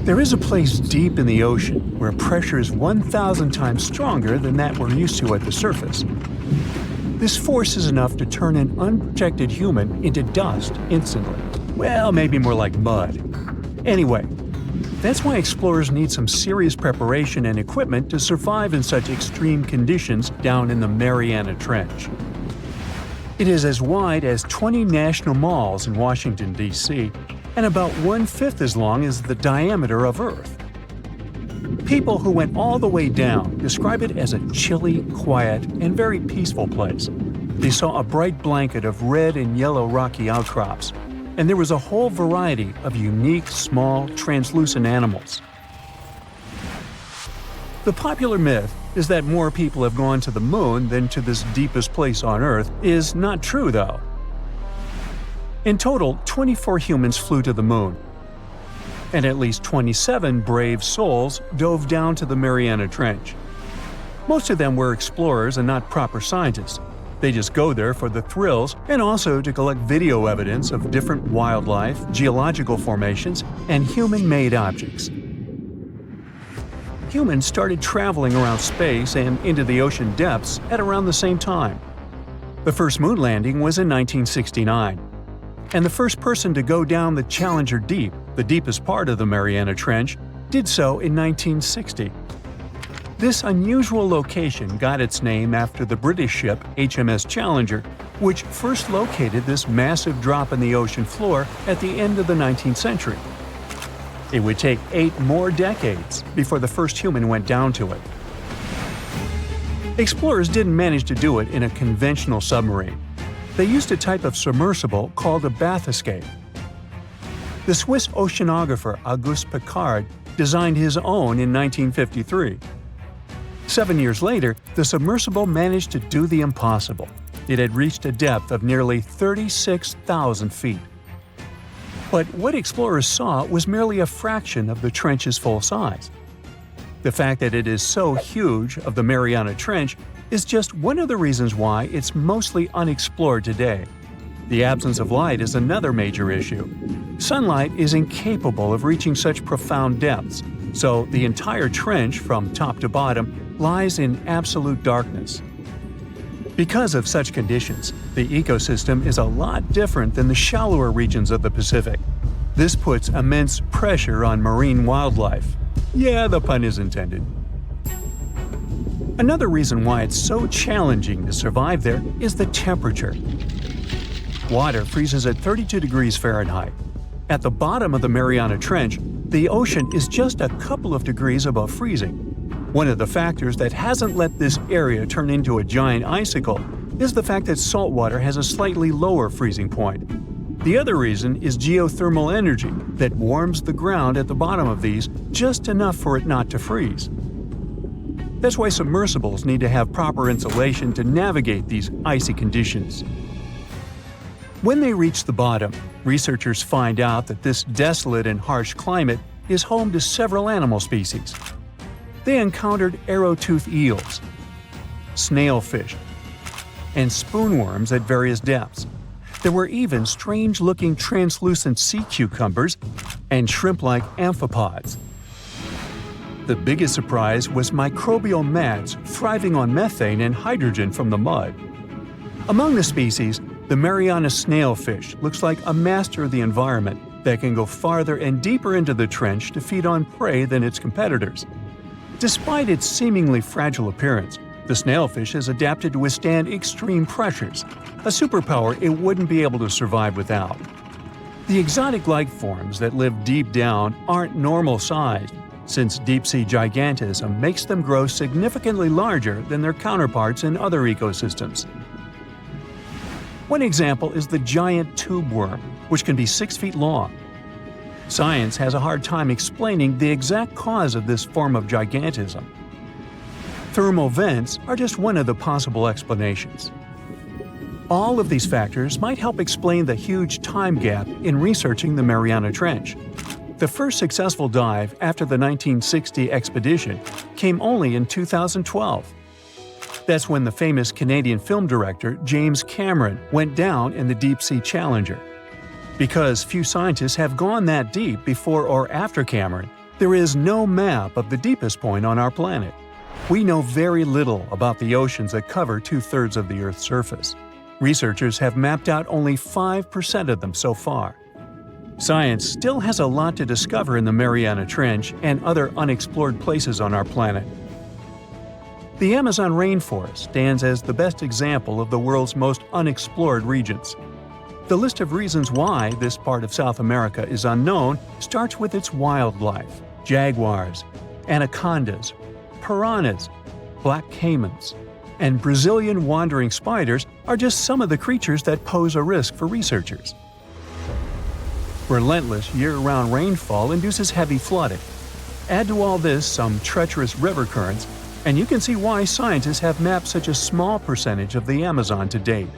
There is a place deep in the ocean where pressure is 1,000 times stronger than that we're used to at the surface. This force is enough to turn an unprotected human into dust instantly. Well, maybe more like mud. Anyway, that's why explorers need some serious preparation and equipment to survive in such extreme conditions down in the Mariana Trench. It is as wide as 20 national malls in Washington, D.C., and about 1/5 as long as the diameter of Earth. People who went all the way down describe it as a chilly, quiet, and very peaceful place. They saw a bright blanket of red and yellow rocky outcrops, and there was a whole variety of unique, small, translucent animals. The popular myth is that more people have gone to the moon than to this deepest place on Earth is not true, though. In total, 24 humans flew to the moon, and at least 27 brave souls dove down to the Mariana Trench. Most of them were explorers and not proper scientists. They just go there for the thrills and also to collect video evidence of different wildlife, geological formations, and human-made objects. Humans started traveling around space and into the ocean depths at around the same time. The first moon landing was in 1969. And the first person to go down the Challenger Deep, the deepest part of the Mariana Trench, did so in 1960. This unusual location got its name after the British ship HMS Challenger, which first located this massive drop in the ocean floor at the end of the 19th century. It would take 8 more decades before the first human went down to it. Explorers didn't manage to do it in a conventional submarine. They used a type of submersible called a bathyscaphe. The Swiss oceanographer Auguste Piccard designed his own in 1953. 7 years later, the submersible managed to do the impossible. It had reached a depth of nearly 36,000 feet. But what explorers saw was merely a fraction of the trench's full size. The fact that it is so huge of the Mariana Trench is just one of the reasons why it's mostly unexplored today. The absence of light is another major issue. Sunlight is incapable of reaching such profound depths, so the entire trench from top to bottom lies in absolute darkness. Because of such conditions, the ecosystem is a lot different than the shallower regions of the Pacific. This puts immense pressure on marine wildlife. Yeah, the pun is intended. Another reason why it's so challenging to survive there is the temperature. Water freezes at 32 degrees Fahrenheit. At the bottom of the Mariana Trench, the ocean is just a couple of degrees above freezing. One of the factors that hasn't let this area turn into a giant icicle is the fact that salt water has a slightly lower freezing point. The other reason is geothermal energy that warms the ground at the bottom of these just enough for it not to freeze. That's why submersibles need to have proper insulation to navigate these icy conditions. When they reach the bottom, researchers find out that this desolate and harsh climate is home to several animal species. They encountered arrow-toothed eels, snailfish, and spoonworms at various depths. There were even strange-looking translucent sea cucumbers and shrimp-like amphipods. The biggest surprise was microbial mats thriving on methane and hydrogen from the mud. Among the species, the Mariana snailfish looks like a master of the environment that can go farther and deeper into the trench to feed on prey than its competitors. Despite its seemingly fragile appearance, the snailfish has adapted to withstand extreme pressures, a superpower it wouldn't be able to survive without. The exotic life forms that live deep down aren't normal-sized, since deep-sea gigantism makes them grow significantly larger than their counterparts in other ecosystems. One example is the giant tube worm, which can be 6 feet long. Science has a hard time explaining the exact cause of this form of gigantism. Thermal vents are just one of the possible explanations. All of these factors might help explain the huge time gap in researching the Mariana Trench. The first successful dive after the 1960 expedition came only in 2012. That's when the famous Canadian film director James Cameron went down in the deep-sea Challenger. Because few scientists have gone that deep before or after Cameron, There is no map of the deepest point on our planet. We know very little about the oceans that cover 2/3 of the Earth's surface. Researchers have mapped out only 5% of them so far. Science still has a lot to discover in the Mariana Trench and other unexplored places on our planet. The Amazon rainforest stands as the best example of the world's most unexplored regions. The list of reasons why this part of South America is unknown starts with its wildlife: jaguars, anacondas, piranhas, black caimans, and Brazilian wandering spiders are just some of the creatures that pose a risk for researchers. Relentless year-round rainfall induces heavy flooding. Add to all this some treacherous river currents, and you can see why scientists have mapped such a small percentage of the Amazon to date.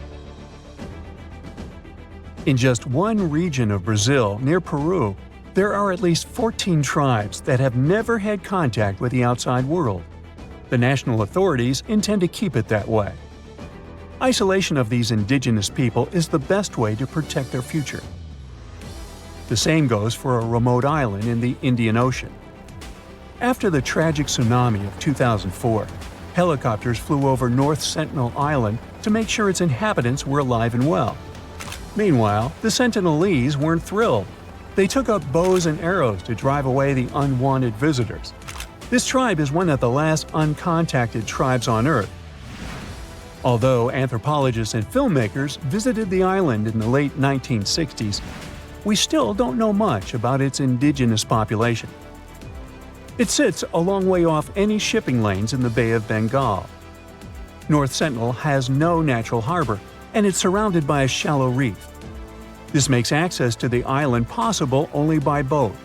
In just one region of Brazil, near Peru, there are at least 14 tribes that have never had contact with the outside world. The national authorities intend to keep it that way. Isolation of these indigenous people is the best way to protect their future. The same goes for a remote island in the Indian Ocean. After the tragic tsunami of 2004, helicopters flew over North Sentinel Island to make sure its inhabitants were alive and well. Meanwhile, the Sentinelese weren't thrilled. They took up bows and arrows to drive away the unwanted visitors. This tribe is one of the last uncontacted tribes on Earth. Although anthropologists and filmmakers visited the island in the late 1960s, we still don't know much about its indigenous population. It sits a long way off any shipping lanes in the Bay of Bengal. North Sentinel has no natural harbor, and it's surrounded by a shallow reef. This makes access to the island possible only by boat.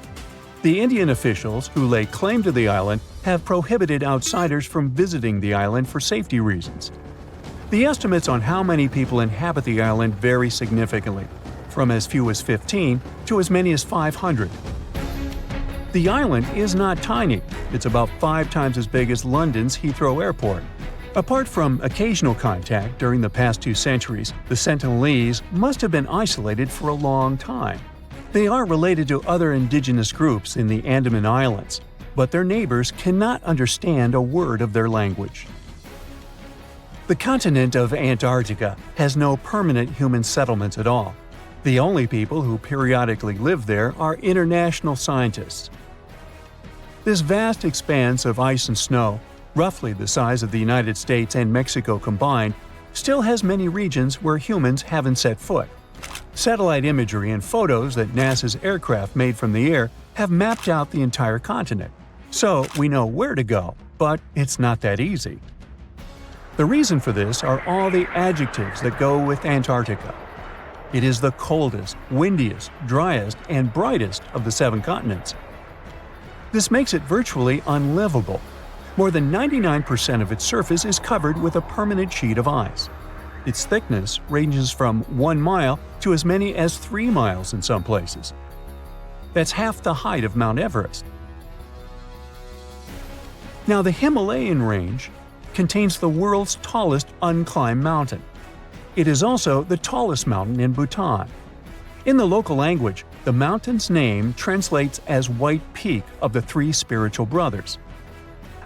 The Indian officials who lay claim to the island have prohibited outsiders from visiting the island for safety reasons. The estimates on how many people inhabit the island vary significantly, from as few as 15 to as many as 500. The island is not tiny. It's about 5 times as big as London's Heathrow Airport. Apart from occasional contact during the past 2 centuries, the Sentinelese must have been isolated for a long time. They are related to other indigenous groups in the Andaman Islands, but their neighbors cannot understand a word of their language. The continent of Antarctica has no permanent human settlements at all. The only people who periodically live there are international scientists. This vast expanse of ice and snow, roughly the size of the United States and Mexico combined, still has many regions where humans haven't set foot. Satellite imagery and photos that NASA's aircraft made from the air have mapped out the entire continent. So we know where to go, but it's not that easy. The reason for this are all the adjectives that go with Antarctica. It is the coldest, windiest, driest, and brightest of the 7 continents. This makes it virtually unlivable. More than 99% of its surface is covered with a permanent sheet of ice. Its thickness ranges from 1 mile to as many as 3 miles in some places. That's half the height of Mount Everest. Now, the Himalayan range contains the world's tallest unclimbed mountain. It is also the tallest mountain in Bhutan. In the local language, the mountain's name translates as White Peak of the 3 spiritual brothers.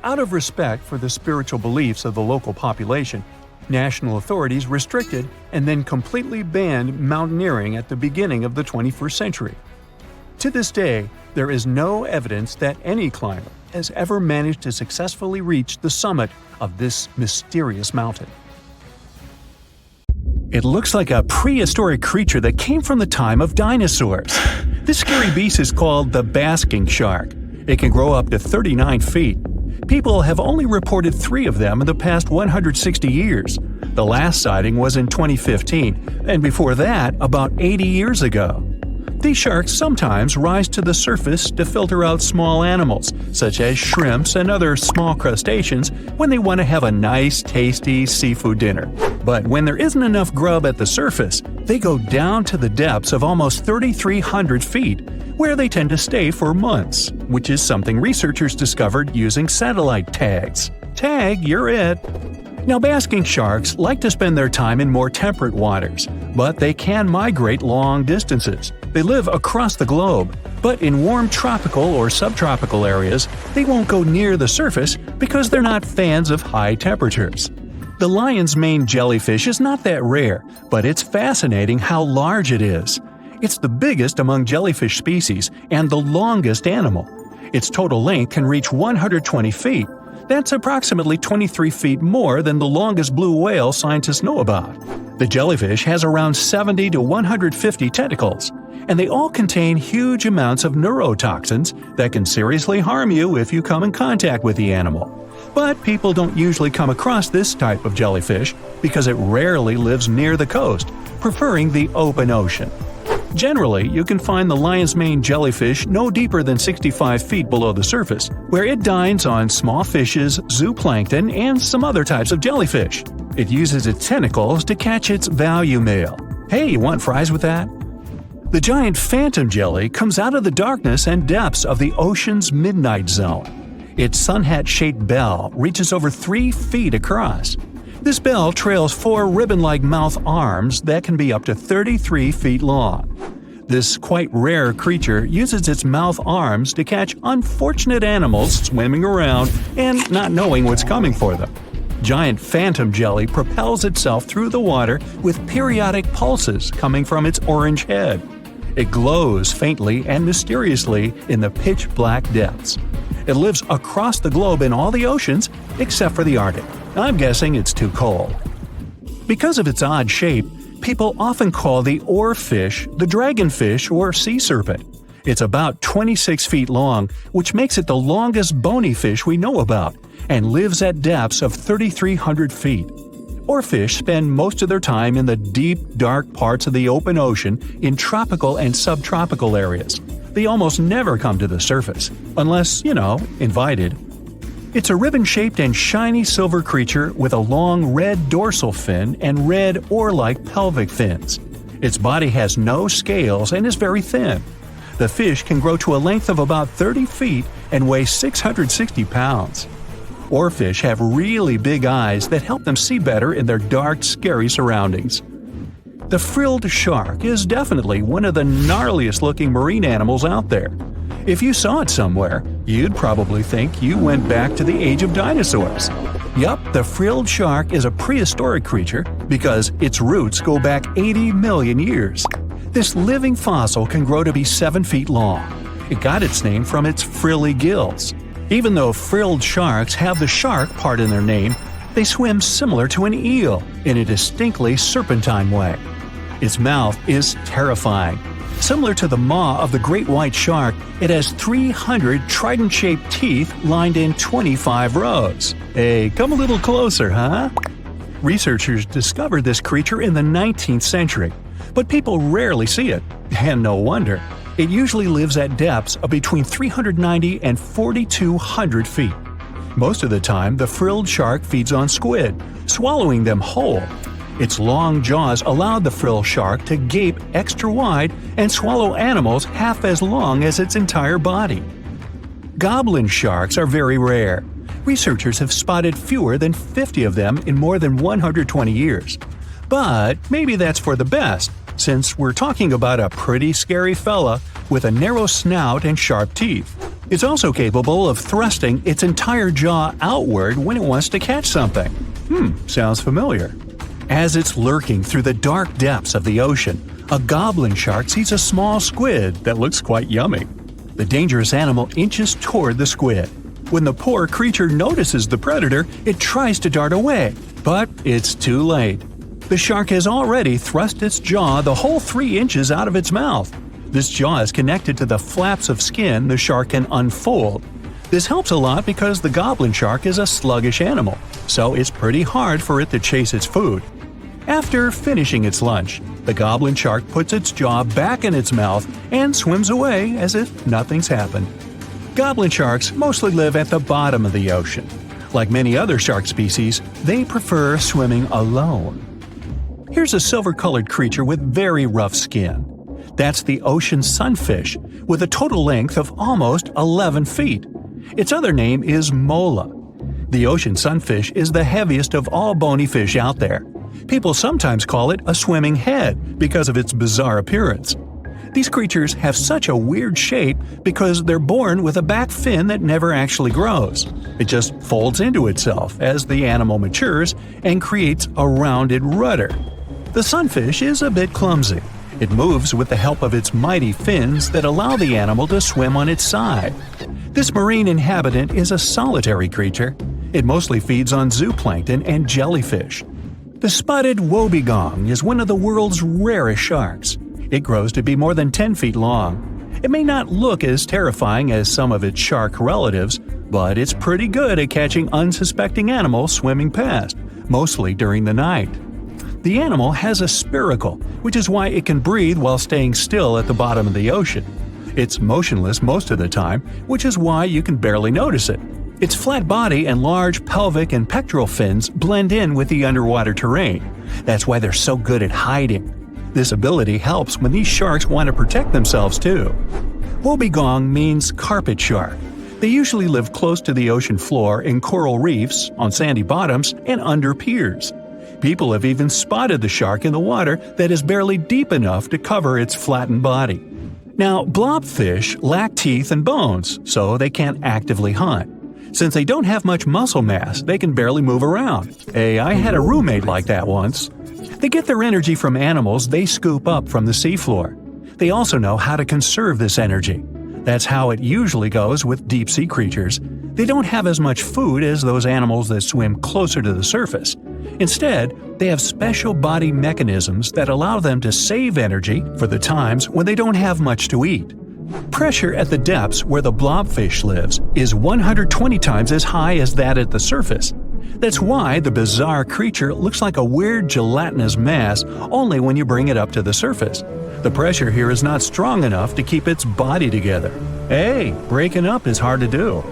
Out of respect for the spiritual beliefs of the local population, national authorities restricted and then completely banned mountaineering at the beginning of the 21st century. To this day, there is no evidence that any climber has ever managed to successfully reach the summit of this mysterious mountain. It looks like a prehistoric creature that came from the time of dinosaurs. This scary beast is called the basking shark. It can grow up to 39 feet. People have only reported 3 of them in the past 160 years. The last sighting was in 2015, and before that, about 80 years ago. These sharks sometimes rise to the surface to filter out small animals, such as shrimps and other small crustaceans, when they want to have a nice, tasty seafood dinner. But when there isn't enough grub at the surface, they go down to the depths of almost 3,300 feet, where they tend to stay for months, which is something researchers discovered using satellite tags. Tag, you're it! Now, basking sharks like to spend their time in more temperate waters, but they can migrate long distances. They live across the globe, but in warm tropical or subtropical areas, they won't go near the surface because they're not fans of high temperatures. The lion's mane jellyfish is not that rare, but it's fascinating how large it is. It's the biggest among jellyfish species and the longest animal. Its total length can reach 120 feet. That's approximately 23 feet more than the longest blue whale scientists know about. The jellyfish has around 70 to 150 tentacles, and they all contain huge amounts of neurotoxins that can seriously harm you if you come in contact with the animal. But people don't usually come across this type of jellyfish because it rarely lives near the coast, preferring the open ocean. Generally, you can find the lion's mane jellyfish no deeper than 65 feet below the surface, where it dines on small fishes, zooplankton, and some other types of jellyfish. It uses its tentacles to catch its value meal. Hey, you want fries with that? The giant phantom jelly comes out of the darkness and depths of the ocean's midnight zone. Its sun hat-shaped bell reaches over 3 feet across. This bell trails 4 ribbon-like mouth arms that can be up to 33 feet long. This quite rare creature uses its mouth arms to catch unfortunate animals swimming around and not knowing what's coming for them. Giant phantom jelly propels itself through the water with periodic pulses coming from its orange head. It glows faintly and mysteriously in the pitch-black depths. It lives across the globe in all the oceans except for the Arctic. I'm guessing it's too cold. Because of its odd shape, people often call the oarfish the dragonfish or sea serpent. It's about 26 feet long, which makes it the longest bony fish we know about, and lives at depths of 3,300 feet. Oarfish spend most of their time in the deep, dark parts of the open ocean in tropical and subtropical areas. They almost never come to the surface, unless, invited. It's a ribbon-shaped and shiny silver creature with a long red dorsal fin and red oar-like pelvic fins. Its body has no scales and is very thin. The fish can grow to a length of about 30 feet and weigh 660 pounds. Oarfish have really big eyes that help them see better in their dark, scary surroundings. The frilled shark is definitely one of the gnarliest-looking marine animals out there. If you saw it somewhere, you'd probably think you went back to the age of dinosaurs. Yup, the frilled shark is a prehistoric creature because its roots go back 80 million years. This living fossil can grow to be 7 feet long. It got its name from its frilly gills. Even though frilled sharks have the shark part in their name, they swim similar to an eel in a distinctly serpentine way. Its mouth is terrifying. Similar to the maw of the great white shark, it has 300 trident-shaped teeth lined in 25 rows. Hey, come a little closer, huh? Researchers discovered this creature in the 19th century, but people rarely see it, and no wonder. It usually lives at depths of between 390 and 4,200 feet. Most of the time, the frilled shark feeds on squid, swallowing them whole. Its long jaws allowed the frilled shark to gape extra wide and swallow animals half as long as its entire body. Goblin sharks are very rare. Researchers have spotted fewer than 50 of them in more than 120 years. But maybe that's for the best, since we're talking about a pretty scary fella with a narrow snout and sharp teeth. It's also capable of thrusting its entire jaw outward when it wants to catch something. Sounds familiar. As it's lurking through the dark depths of the ocean, a goblin shark sees a small squid that looks quite yummy. The dangerous animal inches toward the squid. When the poor creature notices the predator, it tries to dart away, but it's too late. The shark has already thrust its jaw the whole 3 inches out of its mouth. This jaw is connected to the flaps of skin the shark can unfold. This helps a lot because the goblin shark is a sluggish animal, so it's pretty hard for it to chase its food. After finishing its lunch, the goblin shark puts its jaw back in its mouth and swims away as if nothing's happened. Goblin sharks mostly live at the bottom of the ocean. Like many other shark species, they prefer swimming alone. Here's a silver-colored creature with very rough skin. That's the ocean sunfish, with a total length of almost 11 feet. Its other name is mola. The ocean sunfish is the heaviest of all bony fish out there. People sometimes call it a swimming head because of its bizarre appearance. These creatures have such a weird shape because they're born with a back fin that never actually grows. It just folds into itself as the animal matures and creates a rounded rudder. The sunfish is a bit clumsy. It moves with the help of its mighty fins that allow the animal to swim on its side. This marine inhabitant is a solitary creature. It mostly feeds on zooplankton and jellyfish. The spotted wobbegong is one of the world's rarest sharks. It grows to be more than 10 feet long. It may not look as terrifying as some of its shark relatives, but it's pretty good at catching unsuspecting animals swimming past, mostly during the night. The animal has a spiracle, which is why it can breathe while staying still at the bottom of the ocean. It's motionless most of the time, which is why you can barely notice it. Its flat body and large pelvic and pectoral fins blend in with the underwater terrain. That's why they're so good at hiding. This ability helps when these sharks want to protect themselves too. Wobbegong means carpet shark. They usually live close to the ocean floor in coral reefs, on sandy bottoms, and under piers. People have even spotted the shark in the water that is barely deep enough to cover its flattened body. Now, blobfish lack teeth and bones, so they can't actively hunt. Since they don't have much muscle mass, they can barely move around. Hey, I had a roommate like that once. They get their energy from animals they scoop up from the seafloor. They also know how to conserve this energy. That's how it usually goes with deep-sea creatures. They don't have as much food as those animals that swim closer to the surface. Instead, they have special body mechanisms that allow them to save energy for the times when they don't have much to eat. Pressure at the depths where the blobfish lives is 120 times as high as that at the surface. That's why the bizarre creature looks like a weird gelatinous mass only when you bring it up to the surface. The pressure here is not strong enough to keep its body together. Hey, breaking up is hard to do.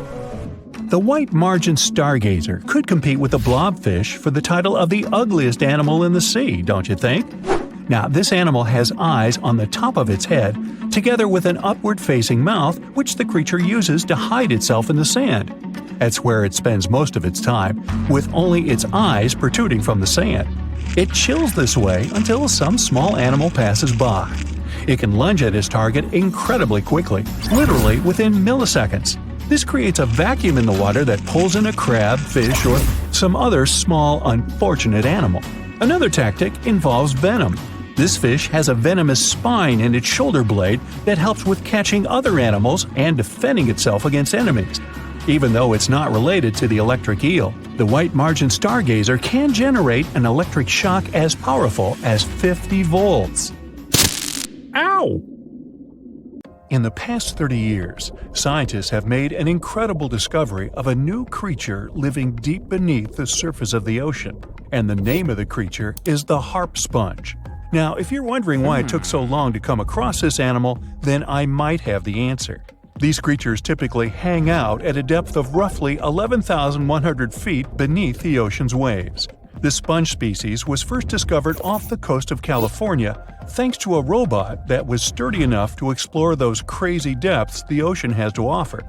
The white margin stargazer could compete with the blobfish for the title of the ugliest animal in the sea, don't you think? Now, this animal has eyes on the top of its head, together with an upward-facing mouth which the creature uses to hide itself in the sand. That's where it spends most of its time, with only its eyes protruding from the sand. It chills this way until some small animal passes by. It can lunge at its target incredibly quickly, literally within milliseconds. This creates a vacuum in the water that pulls in a crab, fish, or some other small, unfortunate animal. Another tactic involves venom. This fish has a venomous spine in its shoulder blade that helps with catching other animals and defending itself against enemies. Even though it's not related to the electric eel, the white margin stargazer can generate an electric shock as powerful as 50 volts. Ow! In the past 30 years, scientists have made an incredible discovery of a new creature living deep beneath the surface of the ocean. And the name of the creature is the harp sponge. Now, if you're wondering why it took so long to come across this animal, then I might have the answer. These creatures typically hang out at a depth of roughly 11,100 feet beneath the ocean's waves. This sponge species was first discovered off the coast of California thanks to a robot that was sturdy enough to explore those crazy depths the ocean has to offer.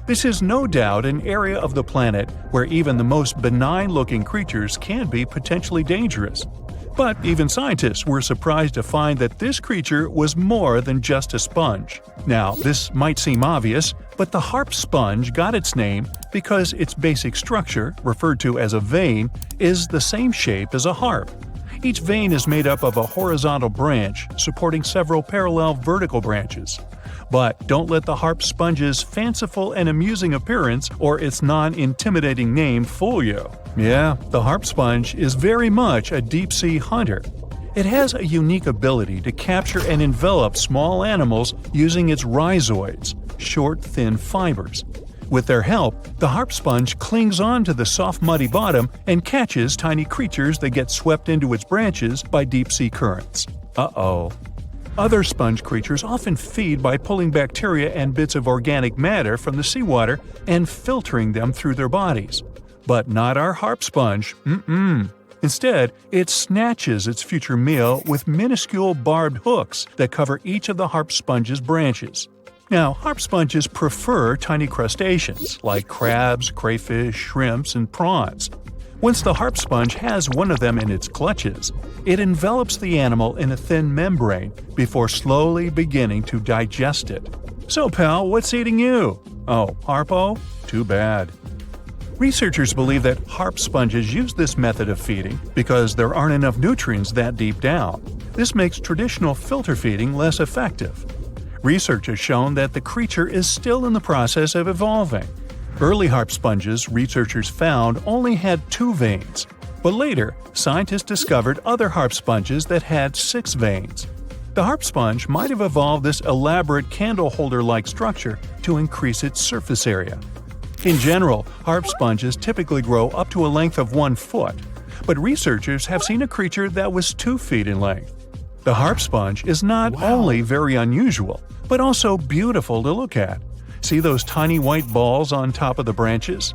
This is no doubt an area of the planet where even the most benign-looking creatures can be potentially dangerous. But even scientists were surprised to find that this creature was more than just a sponge. Now, this might seem obvious, but the harp sponge got its name because its basic structure, referred to as a vein, is the same shape as a harp. Each vein is made up of a horizontal branch supporting several parallel vertical branches. But don't let the harp sponge's fanciful and amusing appearance or its non-intimidating name fool you. Yeah, the harp sponge is very much a deep-sea hunter. It has a unique ability to capture and envelop small animals using its rhizoids, short, thin fibers. With their help, the harp sponge clings on to the soft, muddy bottom and catches tiny creatures that get swept into its branches by deep-sea currents. Uh-oh. Other sponge creatures often feed by pulling bacteria and bits of organic matter from the seawater and filtering them through their bodies. But not our harp sponge. Instead, it snatches its future meal with minuscule barbed hooks that cover each of the harp sponge's branches. Now, harp sponges prefer tiny crustaceans like crabs, crayfish, shrimps, and prawns. Once the harp sponge has one of them in its clutches, it envelops the animal in a thin membrane before slowly beginning to digest it. So pal, what's eating you? Oh, Harpo? Too bad. Researchers believe that harp sponges use this method of feeding because there aren't enough nutrients that deep down. This makes traditional filter feeding less effective. Research has shown that the creature is still in the process of evolving. Early harp sponges, researchers found, only had 2 veins, but later, scientists discovered other harp sponges that had 6 veins. The harp sponge might have evolved this elaborate candle holder-like structure to increase its surface area. In general, harp sponges typically grow up to a length of 1 foot, but researchers have seen a creature that was 2 feet in length. The harp sponge is not only very unusual, but also beautiful to look at. See those tiny white balls on top of the branches?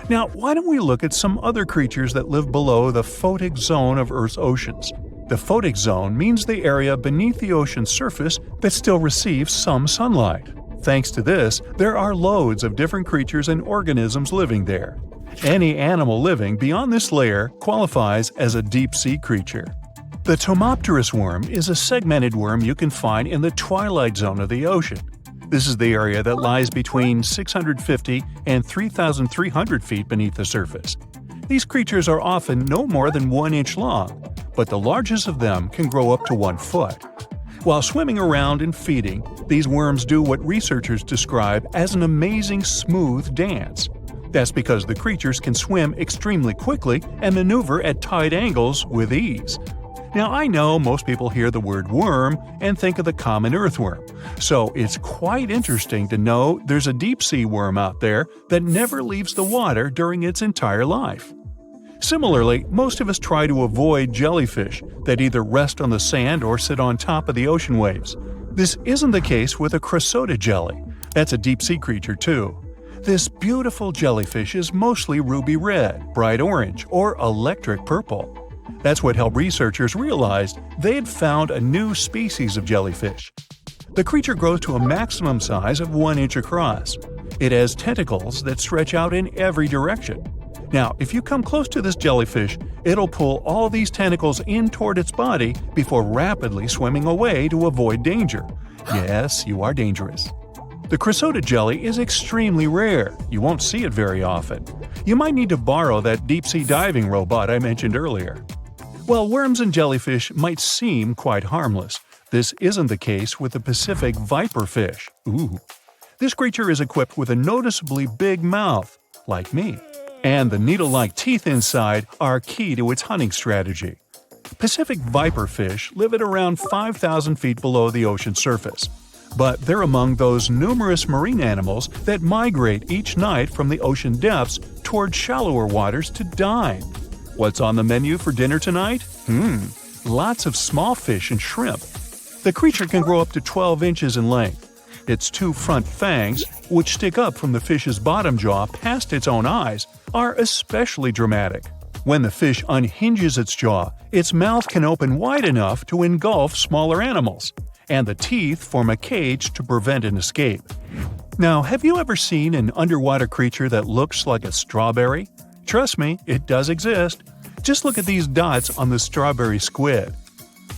Now, why don't we look at some other creatures that live below the photic zone of Earth's oceans? The photic zone means the area beneath the ocean's surface that still receives some sunlight. Thanks to this, there are loads of different creatures and organisms living there. Any animal living beyond this layer qualifies as a deep-sea creature. The Tomopterus worm is a segmented worm you can find in the twilight zone of the ocean. This is the area that lies between 650 and 3,300 feet beneath the surface. These creatures are often no more than 1 inch long, but the largest of them can grow up to 1 foot. While swimming around and feeding, these worms do what researchers describe as an amazing smooth dance. That's because the creatures can swim extremely quickly and maneuver at tight angles with ease. Now, I know most people hear the word worm and think of the common earthworm, so it's quite interesting to know there's a deep-sea worm out there that never leaves the water during its entire life. Similarly, most of us try to avoid jellyfish that either rest on the sand or sit on top of the ocean waves. This isn't the case with a chrysota jelly. That's a deep-sea creature too. This beautiful jellyfish is mostly ruby red, bright orange, or electric purple. That's what helped researchers realize they had found a new species of jellyfish. The creature grows to a maximum size of 1 inch across. It has tentacles that stretch out in every direction. Now, if you come close to this jellyfish, it'll pull all these tentacles in toward its body before rapidly swimming away to avoid danger. Yes, you are dangerous. The chrysota jelly is extremely rare. You won't see it very often. You might need to borrow that deep-sea diving robot I mentioned earlier. While worms and jellyfish might seem quite harmless, this isn't the case with the Pacific viperfish. Ooh. This creature is equipped with a noticeably big mouth, like me, and the needle-like teeth inside are key to its hunting strategy. Pacific viperfish live at around 5,000 feet below the ocean surface, but they're among those numerous marine animals that migrate each night from the ocean depths toward shallower waters to dine. What's on the menu for dinner tonight? Lots of small fish and shrimp. The creature can grow up to 12 inches in length. Its 2 front fangs, which stick up from the fish's bottom jaw past its own eyes, are especially dramatic. When the fish unhinges its jaw, its mouth can open wide enough to engulf smaller animals, and the teeth form a cage to prevent an escape. Now, have you ever seen an underwater creature that looks like a strawberry? Trust me, it does exist. Just look at these dots on the strawberry squid.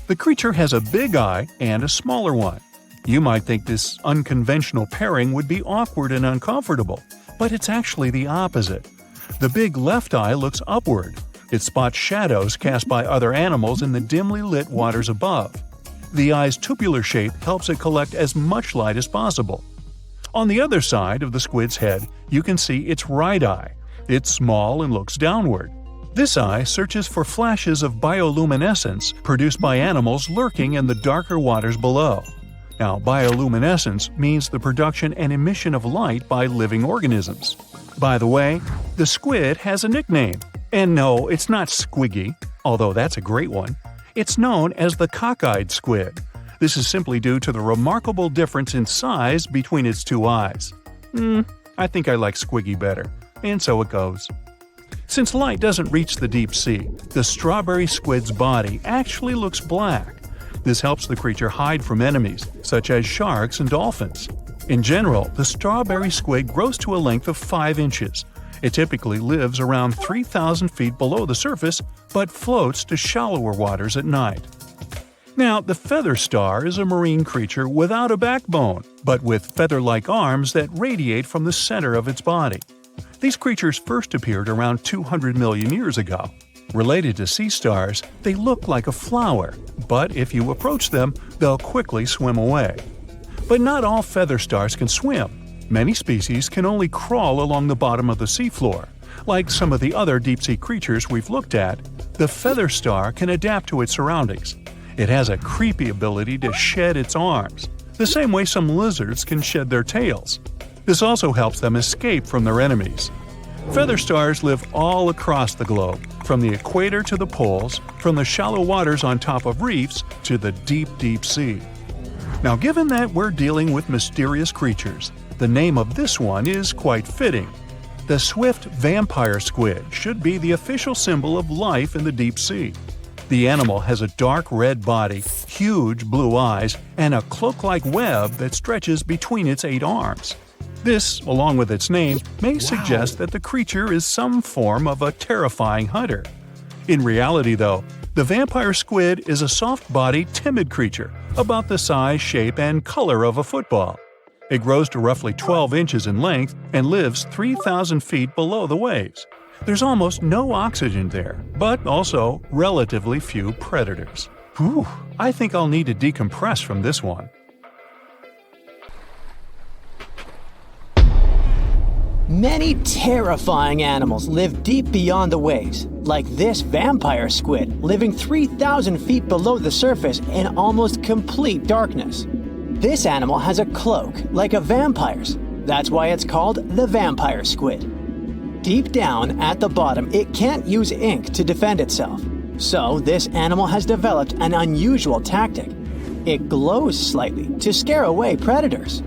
The creature has a big eye and a smaller one. You might think this unconventional pairing would be awkward and uncomfortable, but it's actually the opposite. The big left eye looks upward. It spots shadows cast by other animals in the dimly lit waters above. The eye's tubular shape helps it collect as much light as possible. On the other side of the squid's head, you can see its right eye. It's small and looks downward. This eye searches for flashes of bioluminescence produced by animals lurking in the darker waters below. Now, bioluminescence means the production and emission of light by living organisms. By the way, the squid has a nickname. And no, it's not Squiggy, although that's a great one. It's known as the cockeyed squid. This is simply due to the remarkable difference in size between its 2 eyes. I think I like Squiggy better, and so it goes. Since light doesn't reach the deep sea, the strawberry squid's body actually looks black. This helps the creature hide from enemies, such as sharks and dolphins. In general, the strawberry squid grows to a length of 5 inches. It typically lives around 3,000 feet below the surface, but floats to shallower waters at night. Now, the feather star is a marine creature without a backbone, but with feather-like arms that radiate from the center of its body. These creatures first appeared around 200 million years ago. Related to sea stars, they look like a flower, but if you approach them, they'll quickly swim away. But not all feather stars can swim. Many species can only crawl along the bottom of the seafloor. Like some of the other deep-sea creatures we've looked at, the feather star can adapt to its surroundings. It has a creepy ability to shed its arms, the same way some lizards can shed their tails. This also helps them escape from their enemies. Feather stars live all across the globe, from the equator to the poles, from the shallow waters on top of reefs to the deep, deep sea. Now, given that we're dealing with mysterious creatures, the name of this one is quite fitting. The swift vampire squid should be the official symbol of life in the deep sea. The animal has a dark red body, huge blue eyes, and a cloak-like web that stretches between its 8 arms. This, along with its name, may suggest that the creature is some form of a terrifying hunter. In reality, though, the vampire squid is a soft-bodied, timid creature, about the size, shape, and color of a football. It grows to roughly 12 inches in length and lives 3,000 feet below the waves. There's almost no oxygen there, but also relatively few predators. Whew, I think I'll need to decompress from this one. Many terrifying animals live deep beyond the waves, like this vampire squid living 3,000 feet below the surface in almost complete darkness. This animal has a cloak, like a vampire's. That's why it's called the vampire squid. Deep down at the bottom, it can't use ink to defend itself. So this animal has developed an unusual tactic. It glows slightly to scare away predators.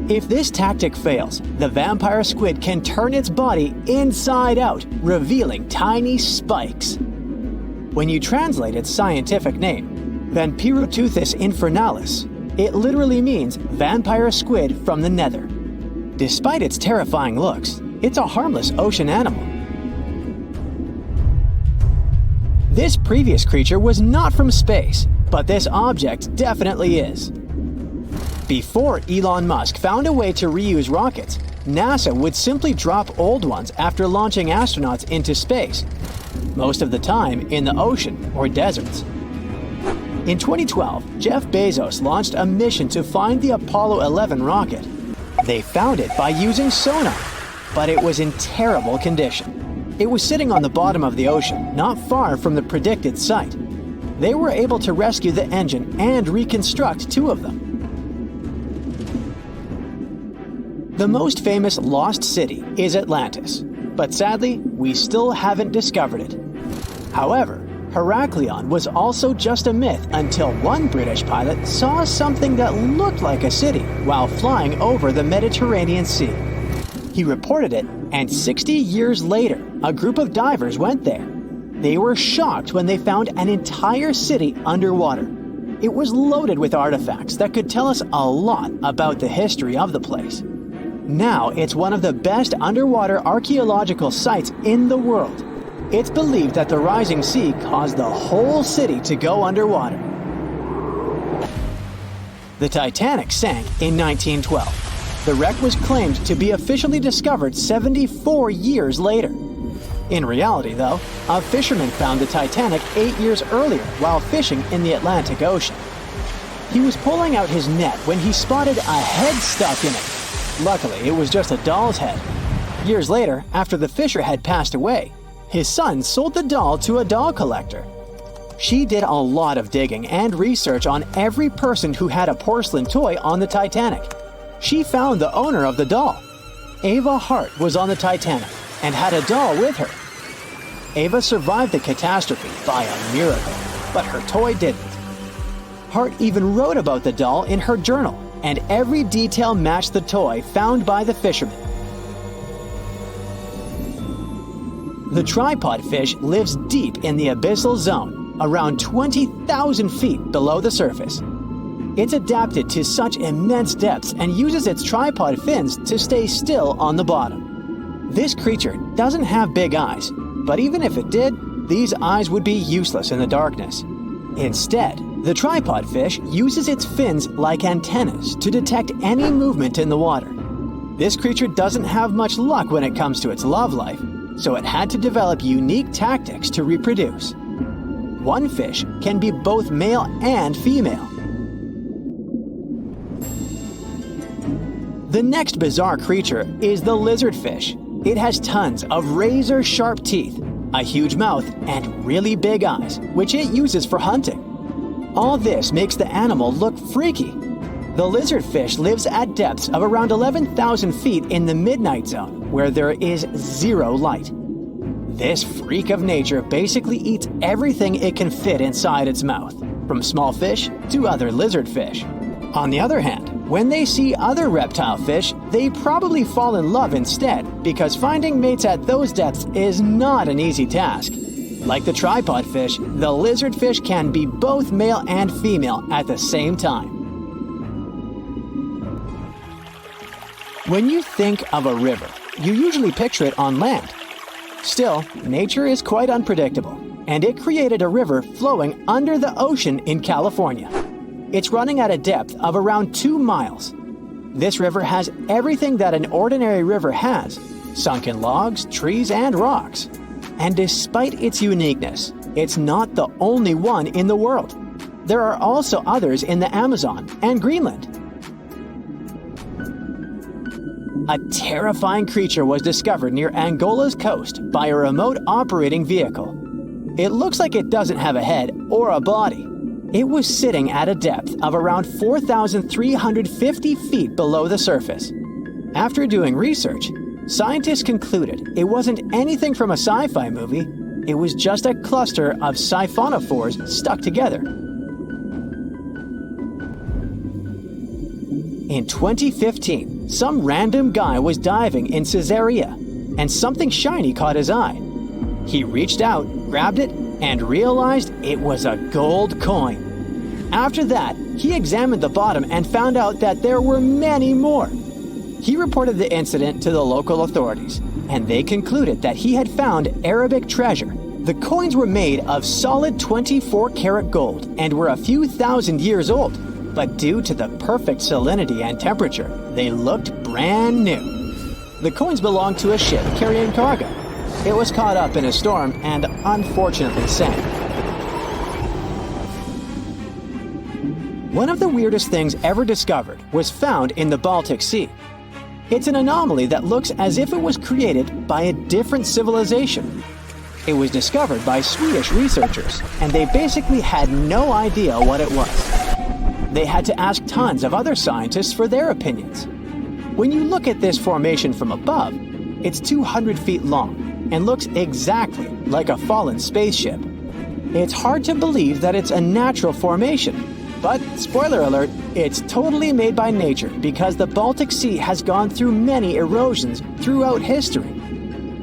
If this tactic fails, the vampire squid can turn its body inside out, revealing tiny spikes. When you translate its scientific name, Vampiroteuthis infernalis, it literally means vampire squid from the nether. Despite its terrifying looks, it's a harmless ocean animal. This previous creature was not from space, but this object definitely is. Before Elon Musk found a way to reuse rockets, NASA would simply drop old ones after launching astronauts into space, most of the time in the ocean or deserts. In 2012, Jeff Bezos launched a mission to find the Apollo 11 rocket. They found it by using sonar, but it was in terrible condition. It was sitting on the bottom of the ocean, not far from the predicted site. They were able to rescue the engine and reconstruct 2 of them. The most famous lost city is Atlantis, but sadly, we still haven't discovered it. However, Heraklion was also just a myth until one British pilot saw something that looked like a city while flying over the Mediterranean Sea. He reported it, and 60 years later, a group of divers went there. They were shocked when they found an entire city underwater. It was loaded with artifacts that could tell us a lot about the history of the place. Now it's one of the best underwater archaeological sites in the world. It's believed that the rising sea caused the whole city to go underwater. The Titanic sank in 1912. The wreck was claimed to be officially discovered 74 years later. In reality, though, a fisherman found the Titanic 8 years earlier while fishing in the Atlantic Ocean. He was pulling out his net when he spotted a head stuck in it. Luckily, it was just a doll's head. Years later, after the fisher had passed away, his son sold the doll to a doll collector. She did a lot of digging and research on every person who had a porcelain toy on the Titanic. She found the owner of the doll. Ava Hart was on the Titanic and had a doll with her. Ava survived the catastrophe by a miracle, but her toy didn't. Hart even wrote about the doll in her journal, and every detail matched the toy found by the fisherman. The tripod fish lives deep in the abyssal zone, around 20,000 feet below the surface. It's adapted to such immense depths and uses its tripod fins to stay still on the bottom. This creature doesn't have big eyes, but even if it did, these eyes would be useless in the darkness. Instead, the tripod fish uses its fins like antennas to detect any movement in the water. This creature doesn't have much luck when it comes to its love life, so it had to develop unique tactics to reproduce. One fish can be both male and female. The next bizarre creature is the lizardfish. It has tons of razor-sharp teeth, a huge mouth, and really big eyes, which it uses for hunting. All this makes the animal look freaky. The lizardfish lives at depths of around 11,000 feet in the midnight zone, where there is zero light. This freak of nature basically eats everything it can fit inside its mouth, from small fish to other lizardfish. On the other hand, when they see other reptile fish, they probably fall in love instead, because finding mates at those depths is not an easy task. Like the tripod fish, the lizardfish can be both male and female at the same time. When you think of a river, you usually picture it on land. Still, nature is quite unpredictable, and it created a river flowing under the ocean in California. It's running at a depth of around 2 miles. This river has everything that an ordinary river has: sunken logs, trees, and rocks. And despite its uniqueness, it's not the only one in the world. There are also others in the Amazon and Greenland. A terrifying creature was discovered near Angola's coast by a remote operating vehicle. It looks like it doesn't have a head or a body. It was sitting at a depth of around 4,350 feet below the surface. After doing research, scientists concluded it wasn't anything from a sci-fi movie. It was just a cluster of siphonophores stuck together. In 2015, some random guy was diving in Caesarea, and something shiny caught his eye. He reached out, grabbed it, and realized it was a gold coin. After that, he examined the bottom and found out that there were many more. He reported the incident to the local authorities, and they concluded that he had found Arabic treasure. The coins were made of solid 24-karat gold and were a few thousand years old, but due to the perfect salinity and temperature, they looked brand new. The coins belonged to a ship carrying cargo. It was caught up in a storm and unfortunately sank. One of the weirdest things ever discovered was found in the Baltic Sea. It's an anomaly that looks as if it was created by a different civilization. It was discovered by Swedish researchers, and they basically had no idea what it was. They had to ask tons of other scientists for their opinions. When you look at this formation from above, it's 200 feet long and looks exactly like a fallen spaceship. It's hard to believe that it's a natural formation. But, spoiler alert, it's totally made by nature because the Baltic Sea has gone through many erosions throughout history.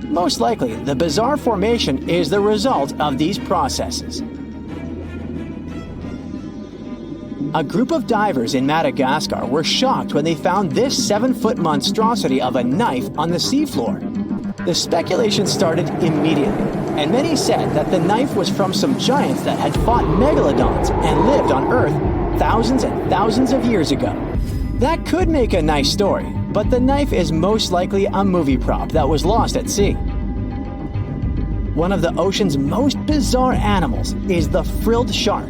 Most likely, the bizarre formation is the result of these processes. A group of divers in Madagascar were shocked when they found this 7-foot monstrosity of a knife on the seafloor. The speculation started immediately, and many said that the knife was from some giants that had fought megalodons and lived on Earth thousands and thousands of years ago. That could make a nice story, but the knife is most likely a movie prop that was lost at sea. One of the ocean's most bizarre animals is the frilled shark.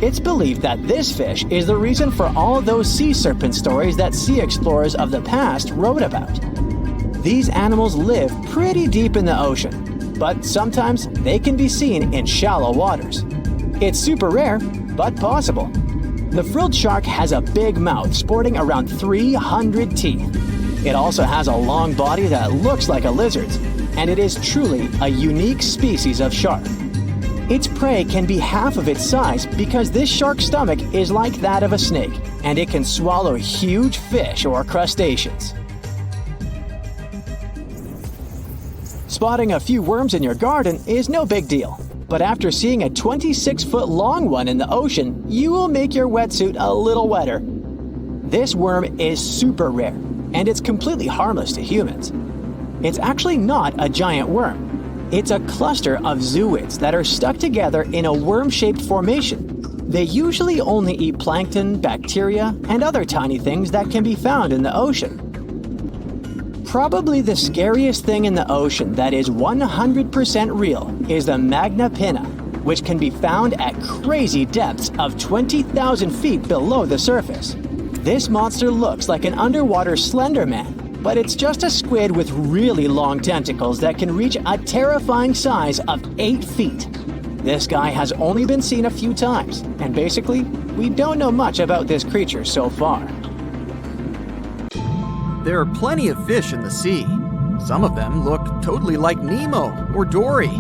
It's believed that this fish is the reason for all those sea serpent stories that sea explorers of the past wrote about. These animals live pretty deep in the ocean, but sometimes they can be seen in shallow waters. It's super rare, but possible. The frilled shark has a big mouth sporting around 300 teeth. It also has a long body that looks like a lizard's, and it is truly a unique species of shark. Its prey can be half of its size because this shark's stomach is like that of a snake, and it can swallow huge fish or crustaceans. Spotting a few worms in your garden is no big deal, but after seeing a 26-foot-long one in the ocean, you will make your wetsuit a little wetter. This worm is super rare, and it's completely harmless to humans. It's actually not a giant worm. It's a cluster of zooids that are stuck together in a worm-shaped formation. They usually only eat plankton, bacteria, and other tiny things that can be found in the ocean. Probably the scariest thing in the ocean that is 100% real is the magna pinna, which can be found at crazy depths of 20,000 feet below the surface. This monster looks like an underwater Slender Man, but it's just a squid with really long tentacles that can reach a terrifying size of 8 feet. This guy has only been seen a few times, and basically, we don't know much about this creature so far. There are plenty of fish in the sea. Some of them look totally like Nemo or Dory.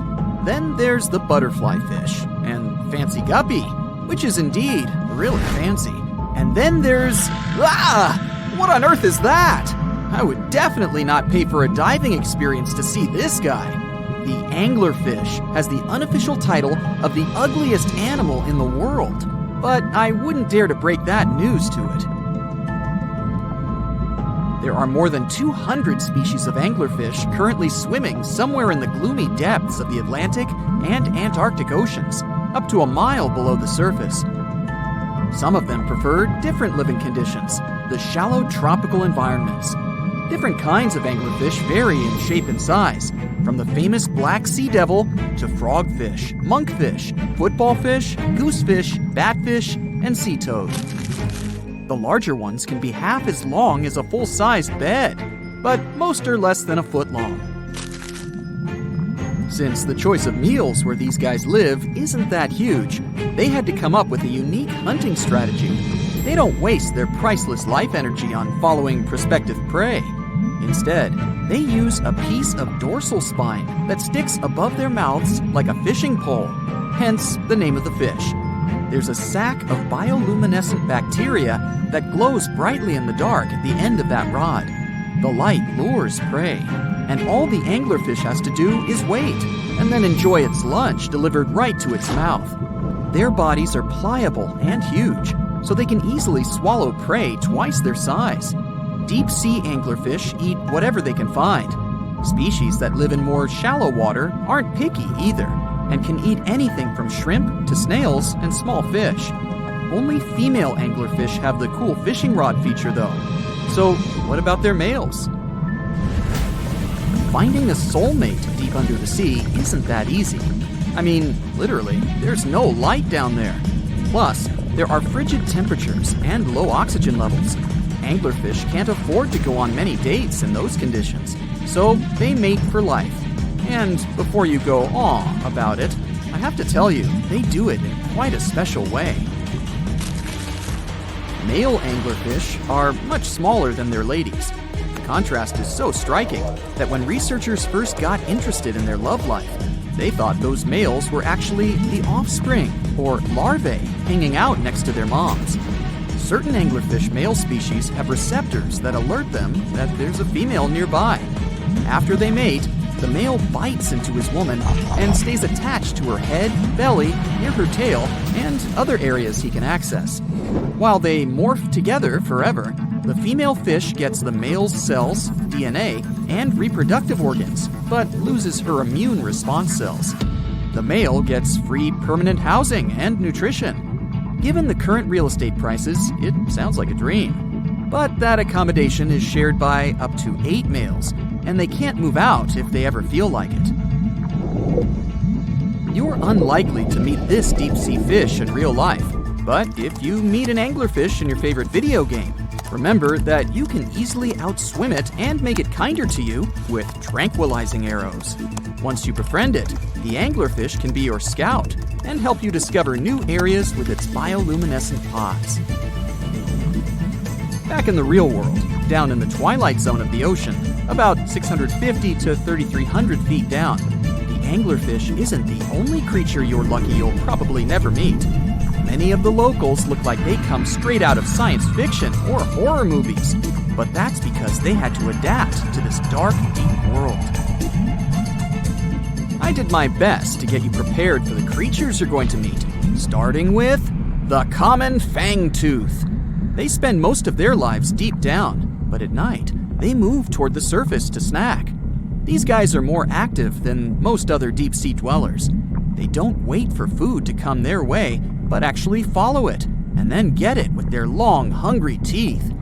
Then there's the butterfly fish and fancy guppy, which is indeed really fancy. And then there's... What on earth is that? I would definitely not pay for a diving experience to see this guy. The anglerfish has the unofficial title of the ugliest animal in the world, but I wouldn't dare to break that news to it. There are more than 200 species of anglerfish currently swimming somewhere in the gloomy depths of the Atlantic and Antarctic Oceans, up to a mile below the surface. Some of them prefer different living conditions, the shallow tropical environments. Different kinds of anglerfish vary in shape and size, from the famous black sea devil to frogfish, monkfish, footballfish, goosefish, batfish, and sea toad. The larger ones can be half as long as a full-sized bed, but most are less than a foot long. Since the choice of meals where these guys live isn't that huge, they had to come up with a unique hunting strategy. They don't waste their priceless life energy on following prospective prey. Instead, they use a piece of dorsal spine that sticks above their mouths like a fishing pole, hence the name of the fish. There's a sac of bioluminescent bacteria that glows brightly in the dark at the end of that rod. The light lures prey, and all the anglerfish has to do is wait, and then enjoy its lunch delivered right to its mouth. Their bodies are pliable and huge, so they can easily swallow prey twice their size. Deep-sea anglerfish eat whatever they can find. Species that live in more shallow water aren't picky either, and can eat anything from shrimp to snails and small fish. Only female anglerfish have the cool fishing rod feature though. So what about their males? Finding a soulmate deep under the sea isn't that easy. I mean, literally, there's no light down there. Plus, there are frigid temperatures and low oxygen levels. Anglerfish can't afford to go on many dates in those conditions, so they mate for life. And before you go aw about it, I have to tell you, they do it in quite a special way. Male anglerfish are much smaller than their ladies. The contrast is so striking that when researchers first got interested in their love life, they thought those males were actually the offspring, or larvae, hanging out next to their moms. Certain anglerfish male species have receptors that alert them that there's a female nearby. After they mate, the male bites into his woman and stays attached to her head, belly, near her tail, and other areas he can access. While they morph together forever, the female fish gets the male's cells, DNA, and reproductive organs, but loses her immune response cells. The male gets free permanent housing and nutrition. Given the current real estate prices, it sounds like a dream. But that accommodation is shared by up to 8 males, and they can't move out if they ever feel like it. You're unlikely to meet this deep-sea fish in real life, but if you meet an anglerfish in your favorite video game, remember that you can easily outswim it and make it kinder to you with tranquilizing arrows. Once you befriend it, the anglerfish can be your scout and help you discover new areas with its bioluminescent pods. Back in the real world, down in the twilight zone of the ocean, about 650 to 3,300 feet down, the anglerfish isn't the only creature you're lucky you'll probably never meet. Many of the locals look like they come straight out of science fiction or horror movies, but that's because they had to adapt to this dark, deep world. I did my best to get you prepared for the creatures you're going to meet, starting with the common fangtooth. They spend most of their lives deep down, but at night, they move toward the surface to snack. These guys are more active than most other deep-sea dwellers. They don't wait for food to come their way, but actually follow it, and then get it with their long, hungry teeth.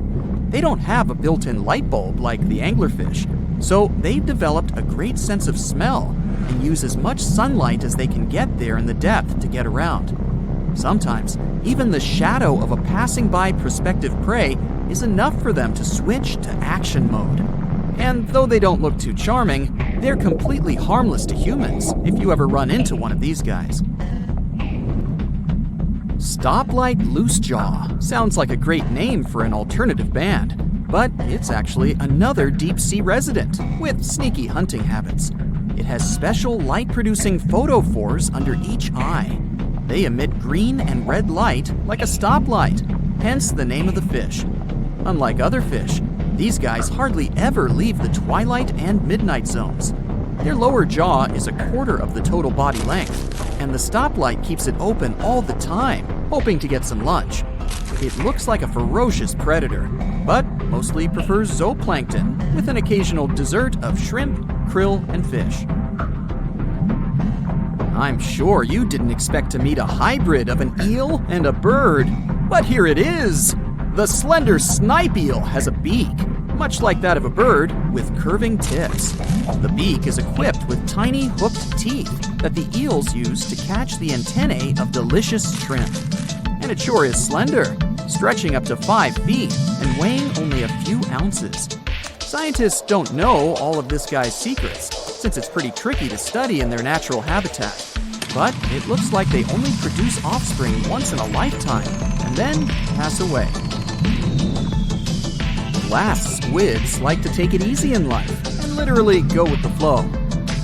They don't have a built-in light bulb like the anglerfish, so they've developed a great sense of smell and use as much sunlight as they can get there in the depth to get around. Sometimes, even the shadow of a passing by prospective prey is enough for them to switch to action mode. And though they don't look too charming, they're completely harmless to humans if you ever run into one of these guys. Stoplight Loosejaw sounds like a great name for an alternative band, but it's actually another deep-sea resident with sneaky hunting habits. It has special light-producing photophores under each eye. They emit green and red light like a stoplight, hence the name of the fish. Unlike other fish, these guys hardly ever leave the twilight and midnight zones. Their lower jaw is a quarter of the total body length, and the stoplight keeps it open all the time, hoping to get some lunch. It looks like a ferocious predator, but mostly prefers zooplankton with an occasional dessert of shrimp, krill, and fish. I'm sure you didn't expect to meet a hybrid of an eel and a bird, but here it is! The slender snipe eel has a beak, much like that of a bird, with curving tips. The beak is equipped with tiny hooked teeth that the eels use to catch the antennae of delicious shrimp. And it sure is slender, stretching up to 5 feet and weighing only a few ounces. Scientists don't know all of this guy's secrets, since it's pretty tricky to study in their natural habitat. But it looks like they only produce offspring once in a lifetime, and then pass away. Glass squids like to take it easy in life and literally go with the flow.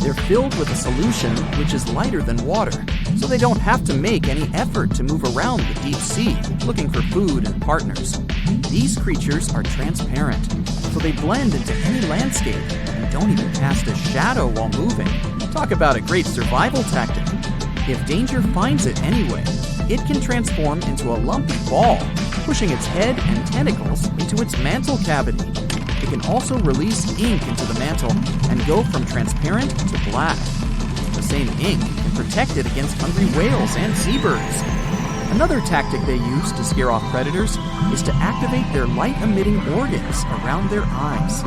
They're filled with a solution which is lighter than water, so they don't have to make any effort to move around the deep sea looking for food and partners. These creatures are transparent, so they blend into any landscape and don't even cast a shadow while moving. Talk about a great survival tactic. If danger finds it anyway, it can transform into a lumpy ball, pushing its head and tentacles into its mantle cavity. It can also release ink into the mantle and go from transparent to black. The same ink can protect it against hungry whales and seabirds. Another tactic they use to scare off predators is to activate their light-emitting organs around their eyes.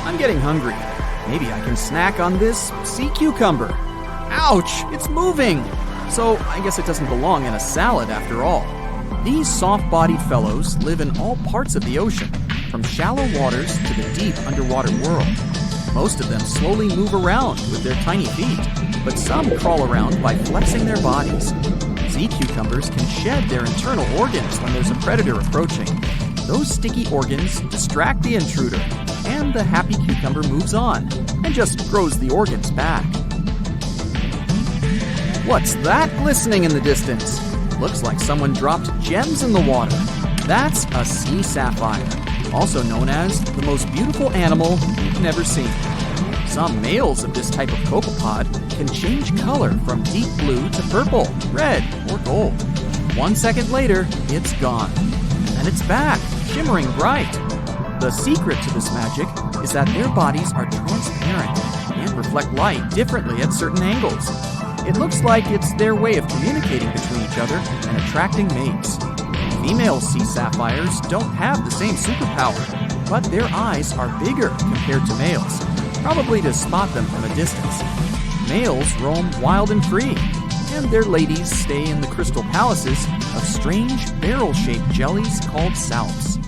I'm getting hungry. Maybe I can snack on this sea cucumber. Ouch, it's moving! So I guess it doesn't belong in a salad after all. These soft-bodied fellows live in all parts of the ocean, from shallow waters to the deep underwater world. Most of them slowly move around with their tiny feet, but some crawl around by flexing their bodies. Sea cucumbers can shed their internal organs when there's a predator approaching. Those sticky organs distract the intruder, and the happy cucumber moves on and just grows the organs back. What's that glistening in the distance? Looks like someone dropped gems in the water. That's a sea sapphire, also known as the most beautiful animal you've never seen. Some males of this type of copepod can change color from deep blue to purple, red, or gold. 1 second later, it's gone. And it's back, shimmering bright. The secret to this magic is that their bodies are transparent and reflect light differently at certain angles. It looks like it's their way of communicating between each other and attracting mates. Female sea sapphires don't have the same superpower, but their eyes are bigger compared to males, probably to spot them from a distance. Males roam wild and free, and their ladies stay in the crystal palaces of strange barrel-shaped jellies called salps.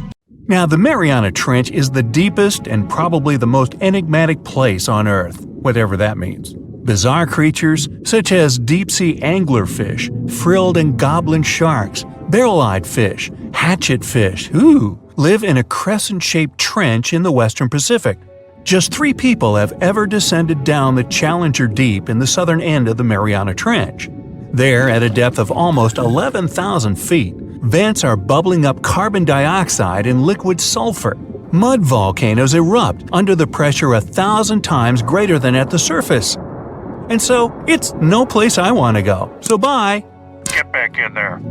Now, the Mariana Trench is the deepest and probably the most enigmatic place on Earth, whatever that means. Bizarre creatures, such as deep-sea anglerfish, frilled and goblin sharks, barrel-eyed fish, hatchet fish, live in a crescent-shaped trench in the western Pacific. Just 3 people have ever descended down the Challenger Deep in the southern end of the Mariana Trench. There, at a depth of almost 11,000 feet, vents are bubbling up carbon dioxide and liquid sulfur. Mud volcanoes erupt under the pressure 1,000 times greater than at the surface. And so, it's no place I want to go. So bye! Get back in there.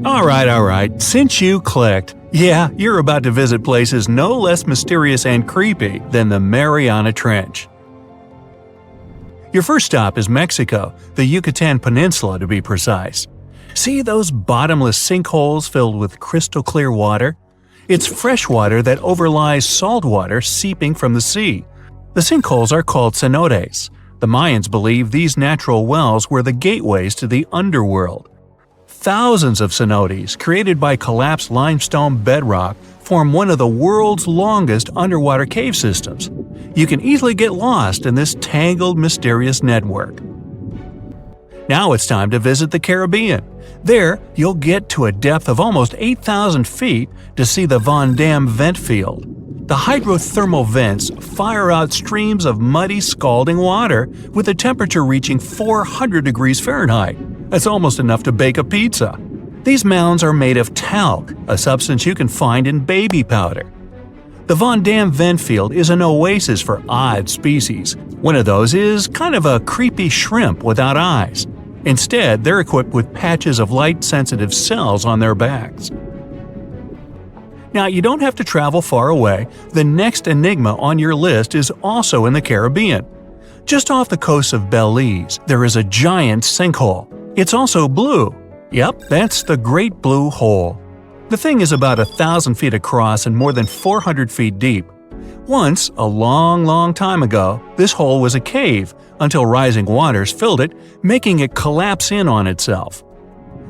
Alright, since you clicked, Yeah, you're about to visit places no less mysterious and creepy than the Mariana Trench. Your first stop is Mexico, the Yucatan Peninsula to be precise. See those bottomless sinkholes filled with crystal clear water? It's fresh water that overlies salt water seeping from the sea. The sinkholes are called cenotes. The Mayans believed these natural wells were the gateways to the underworld. Thousands of cenotes, created by collapsed limestone bedrock, form one of the world's longest underwater cave systems. You can easily get lost in this tangled, mysterious network. Now it's time to visit the Caribbean. There, you'll get to a depth of almost 8,000 feet to see the Van Dam vent field. The hydrothermal vents fire out streams of muddy, scalding water, with a temperature reaching 400 degrees Fahrenheit. That's almost enough to bake a pizza. These mounds are made of talc, a substance you can find in baby powder. The Van Dam vent field is an oasis for odd species. One of those is kind of a creepy shrimp without eyes. Instead, they're equipped with patches of light-sensitive cells on their backs. Now, you don't have to travel far away. The next enigma on your list is also in the Caribbean. Just off the coast of Belize, there is a giant sinkhole. It's also blue. Yep, that's the Great Blue Hole. The thing is about 1,000 feet across and more than 400 feet deep. Once, a long time ago, this hole was a cave until rising waters filled it, making it collapse in on itself.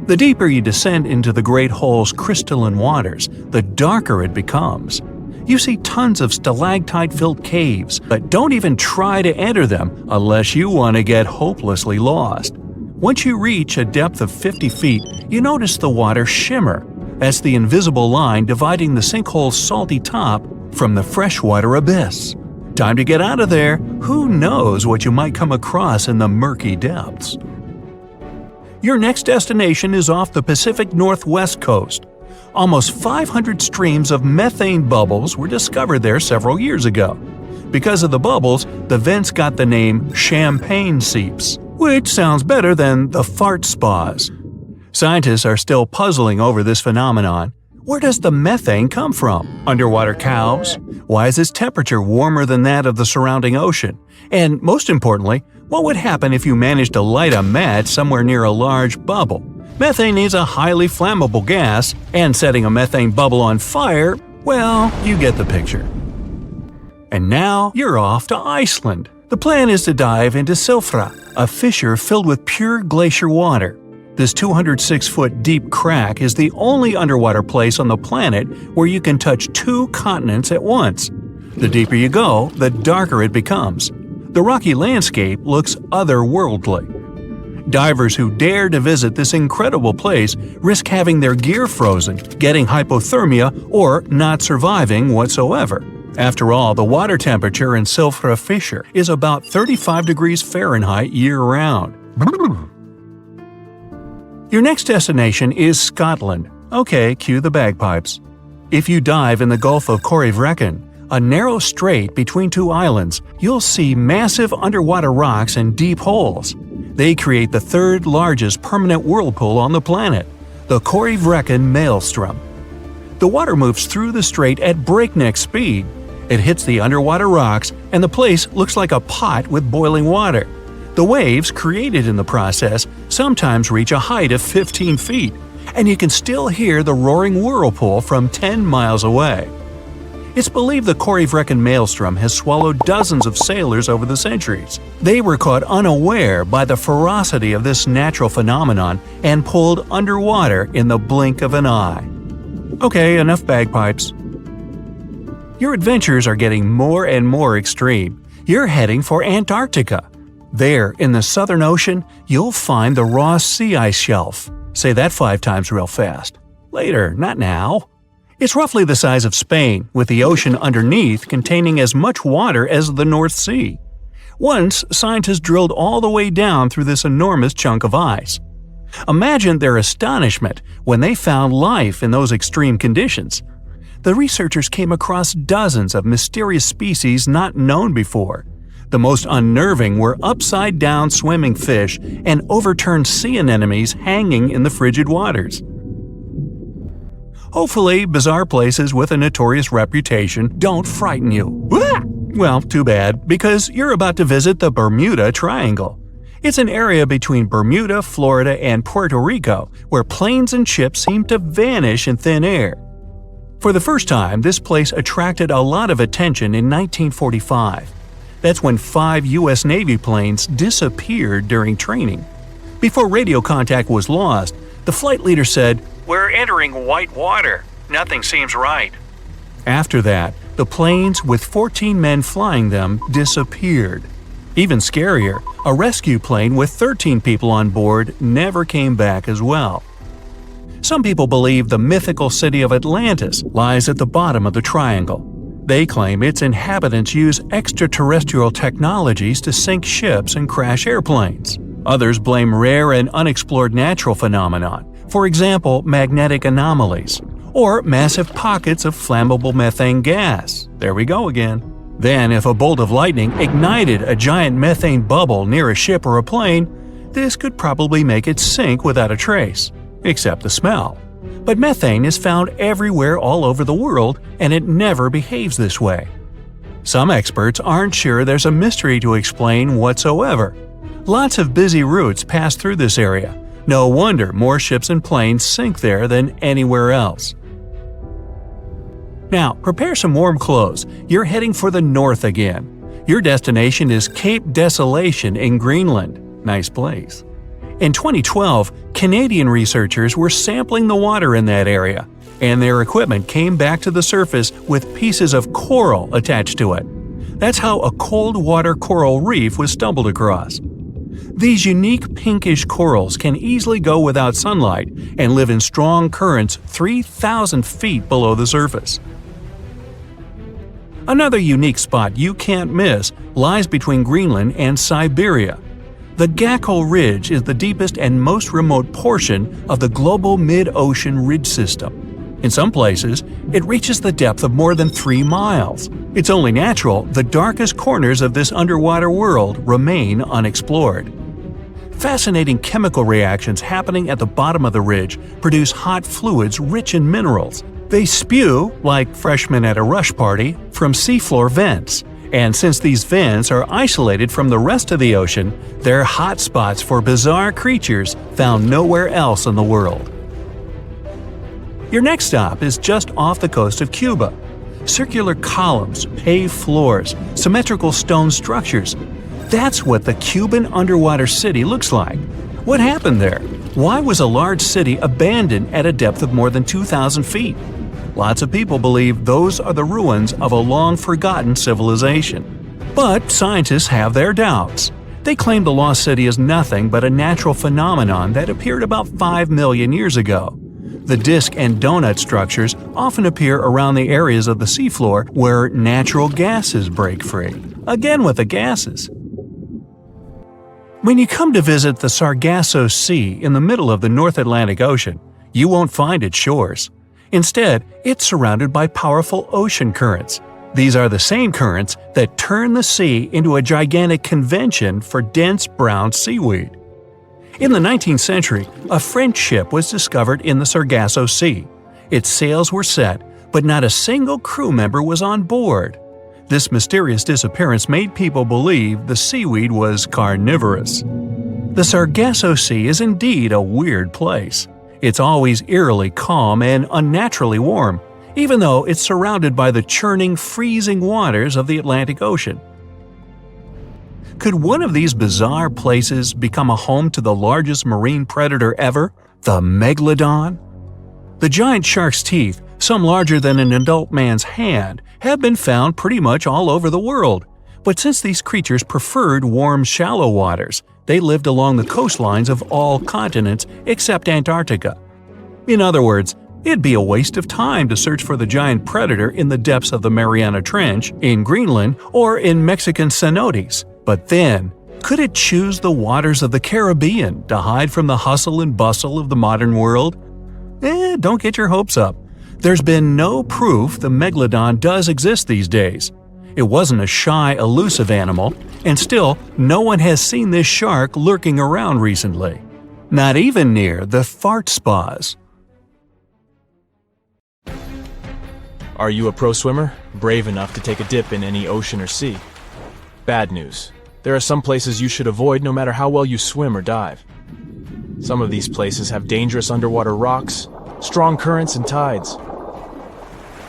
The deeper you descend into the Great Hole's crystalline waters, the darker it becomes. You see tons of stalactite-filled caves, but don't even try to enter them unless you want to get hopelessly lost. Once you reach a depth of 50 feet, you notice the water shimmer. That's the invisible line dividing the sinkhole's salty top from the freshwater abyss. Time to get out of there. Who knows what you might come across in the murky depths? Your next destination is off the Pacific Northwest coast. Almost 500 streams of methane bubbles were discovered there several years ago. Because of the bubbles, the vents got the name champagne seeps, which sounds better than the fart spas. Scientists are still puzzling over this phenomenon. Where does the methane come from? Underwater cows? Why is its temperature warmer than that of the surrounding ocean? And most importantly, what would happen if you managed to light a match somewhere near a large bubble? Methane is a highly flammable gas, and setting a methane bubble on fire, well, you get the picture. And now you're off to Iceland. The plan is to dive into Silfra, a fissure filled with pure glacier water. This 206-foot deep crack is the only underwater place on the planet where you can touch two continents at once. The deeper you go, the darker it becomes. The rocky landscape looks otherworldly. Divers who dare to visit this incredible place risk having their gear frozen, getting hypothermia, or not surviving whatsoever. After all, the water temperature in Silfra Fissure is about 35 degrees Fahrenheit year-round. Your next destination is Scotland. Okay, cue the bagpipes. If you dive in the Gulf of Corryvreckan, a narrow strait between two islands, you'll see massive underwater rocks and deep holes. They create the third largest permanent whirlpool on the planet, the Corryvreckan Maelstrom. The water moves through the strait at breakneck speed. It hits the underwater rocks, and the place looks like a pot with boiling water. The waves, created in the process, sometimes reach a height of 15 feet, and you can still hear the roaring whirlpool from 10 miles away. It's believed the Corryvreckan Maelstrom has swallowed dozens of sailors over the centuries. They were caught unaware by the ferocity of this natural phenomenon and pulled underwater in the blink of an eye. Okay, enough bagpipes. Your adventures are getting more and more extreme. You're heading for Antarctica. There, in the Southern Ocean, you'll find the Ross Sea Ice Shelf. Say that 5 times real fast. Later, not now. It's roughly the size of Spain, with the ocean underneath containing as much water as the North Sea. Once, scientists drilled all the way down through this enormous chunk of ice. Imagine their astonishment when they found life in those extreme conditions. The researchers came across dozens of mysterious species not known before. The most unnerving were upside-down swimming fish and overturned sea anemones hanging in the frigid waters. Hopefully, bizarre places with a notorious reputation don't frighten you. Ah! Well, too bad, because you're about to visit the Bermuda Triangle. It's an area between Bermuda, Florida, and Puerto Rico where planes and ships seem to vanish in thin air. For the first time, this place attracted a lot of attention in 1945. That's when 5 U.S. Navy planes disappeared during training. Before radio contact was lost, the flight leader said, "We're entering white water. Nothing seems right." After that, the planes with 14 men flying them disappeared. Even scarier, a rescue plane with 13 people on board never came back as well. Some people believe the mythical city of Atlantis lies at the bottom of the triangle. They claim its inhabitants use extraterrestrial technologies to sink ships and crash airplanes. Others blame rare and unexplored natural phenomenon, for example magnetic anomalies, or massive pockets of flammable methane gas. There we go again. Then, if a bolt of lightning ignited a giant methane bubble near a ship or a plane, this could probably make it sink without a trace, except the smell. But methane is found everywhere all over the world, and it never behaves this way. Some experts aren't sure there's a mystery to explain whatsoever. Lots of busy routes pass through this area. No wonder more ships and planes sink there than anywhere else. Now, prepare some warm clothes. You're heading for the north again. Your destination is Cape Desolation in Greenland. Nice place. In 2012, Canadian researchers were sampling the water in that area, and their equipment came back to the surface with pieces of coral attached to it. That's how a cold water coral reef was stumbled across. These unique pinkish corals can easily go without sunlight and live in strong currents 3,000 feet below the surface. Another unique spot you can't miss lies between Greenland and Siberia. The Gakkel Ridge is the deepest and most remote portion of the global mid-ocean ridge system. In some places, it reaches the depth of more than 3 miles. It's only natural the darkest corners of this underwater world remain unexplored. Fascinating chemical reactions happening at the bottom of the ridge produce hot fluids rich in minerals. They spew, like freshmen at a rush party, from seafloor vents. And since these vents are isolated from the rest of the ocean, they're hot spots for bizarre creatures found nowhere else in the world. Your next stop is just off the coast of Cuba. Circular columns, paved floors, symmetrical stone structures. That's what the Cuban underwater city looks like. What happened there? Why was a large city abandoned at a depth of more than 2,000 feet? Lots of people believe those are the ruins of a long-forgotten civilization. But scientists have their doubts. They claim the lost city is nothing but a natural phenomenon that appeared about 5 million years ago. The disc and donut structures often appear around the areas of the seafloor where natural gases break free. Again with the gases. When you come to visit the Sargasso Sea in the middle of the North Atlantic Ocean, you won't find its shores. Instead, it's surrounded by powerful ocean currents. These are the same currents that turn the sea into a gigantic convention for dense brown seaweed. In the 19th century, a French ship was discovered in the Sargasso Sea. Its sails were set, but not a single crew member was on board. This mysterious disappearance made people believe the seaweed was carnivorous. The Sargasso Sea is indeed a weird place. It's always eerily calm and unnaturally warm, even though it's surrounded by the churning, freezing waters of the Atlantic Ocean. Could one of these bizarre places become a home to the largest marine predator ever, the megalodon? The giant shark's teeth, some larger than an adult man's hand, have been found pretty much all over the world. But since these creatures preferred warm, shallow waters, they lived along the coastlines of all continents except Antarctica. In other words, it'd be a waste of time to search for the giant predator in the depths of the Mariana Trench, in Greenland, or in Mexican cenotes. But then, could it choose the waters of the Caribbean to hide from the hustle and bustle of the modern world? Don't get your hopes up. There's been no proof the megalodon does exist these days. It wasn't a shy, elusive animal, and still, no one has seen this shark lurking around recently. Not even near the fart spas. Are you a pro swimmer, brave enough to take a dip in any ocean or sea? Bad news. There are some places you should avoid no matter how well you swim or dive. Some of these places have dangerous underwater rocks, strong currents and tides.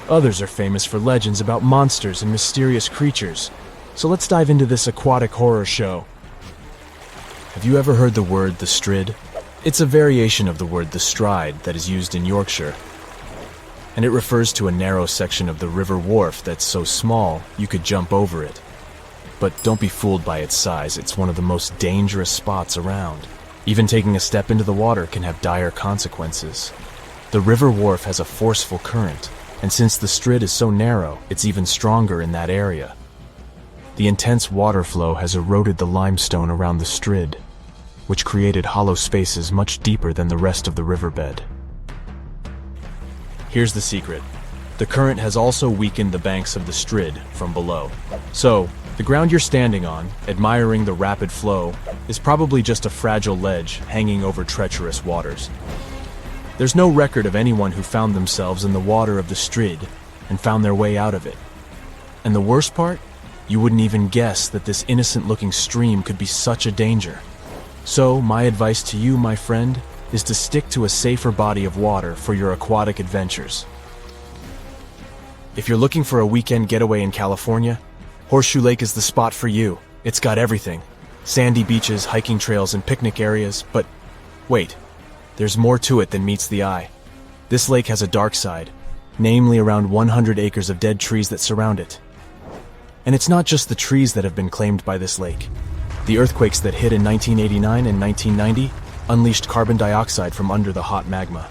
Others are famous for legends about monsters and mysterious creatures. So let's dive into this aquatic horror show. Have you ever heard the word the strid? It's a variation of the word the stride that is used in Yorkshire. And it refers to a narrow section of the river wharf that's so small you could jump over it. But don't be fooled by its size, it's one of the most dangerous spots around. Even taking a step into the water can have dire consequences. The river wharf has a forceful current, and since the strid is so narrow, it's even stronger in that area. The intense water flow has eroded the limestone around the strid, which created hollow spaces much deeper than the rest of the riverbed. Here's the secret. The current has also weakened the banks of the strid from below. So, the ground you're standing on, admiring the rapid flow, is probably just a fragile ledge hanging over treacherous waters. There's no record of anyone who found themselves in the water of the strid and found their way out of it. And the worst part? You wouldn't even guess that this innocent-looking stream could be such a danger. So, my advice to you, my friend, is to stick to a safer body of water for your aquatic adventures. If you're looking for a weekend getaway in California, Horseshoe Lake is the spot for you. It's got everything. Sandy beaches, hiking trails, and picnic areas, but wait, there's more to it than meets the eye. This lake has a dark side, namely around 100 acres of dead trees that surround it. And it's not just the trees that have been claimed by this lake. The earthquakes that hit in 1989 and 1990 unleashed carbon dioxide from under the hot magma.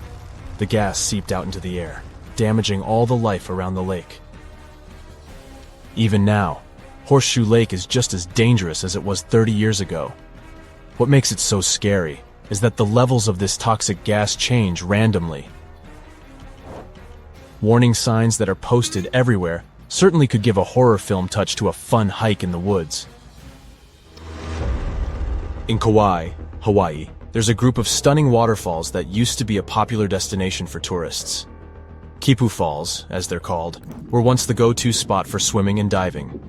The gas seeped out into the air, damaging all the life around the lake. Even now, Horseshoe Lake is just as dangerous as it was 30 years ago. What makes it so scary is that the levels of this toxic gas change randomly. Warning signs that are posted everywhere certainly could give a horror film touch to a fun hike in the woods. In Kauai, Hawaii, there's a group of stunning waterfalls that used to be a popular destination for tourists. Kipu Falls, as they're called, were once the go-to spot for swimming and diving.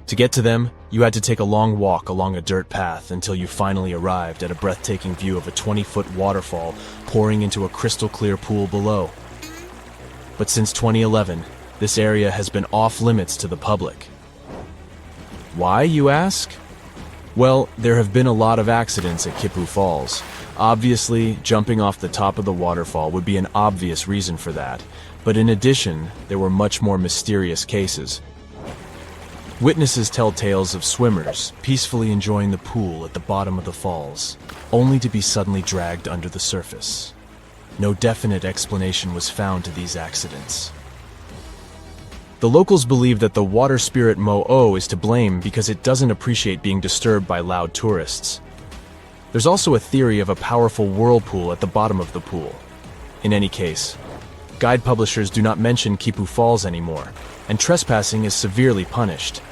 To get to them, you had to take a long walk along a dirt path until you finally arrived at a breathtaking view of a 20-foot waterfall pouring into a crystal-clear pool below. But since 2011, this area has been off-limits to the public. Why, you ask? Well, there have been a lot of accidents at Kipu Falls. Obviously, jumping off the top of the waterfall would be an obvious reason for that, but in addition, there were much more mysterious cases. Witnesses tell tales of swimmers peacefully enjoying the pool at the bottom of the falls, only to be suddenly dragged under the surface. No definite explanation was found to these accidents. The locals believe that the water spirit Mo'o is to blame because it doesn't appreciate being disturbed by loud tourists. There's also a theory of a powerful whirlpool at the bottom of the pool. In any case, guide publishers do not mention Kipu Falls anymore, and trespassing is severely punished.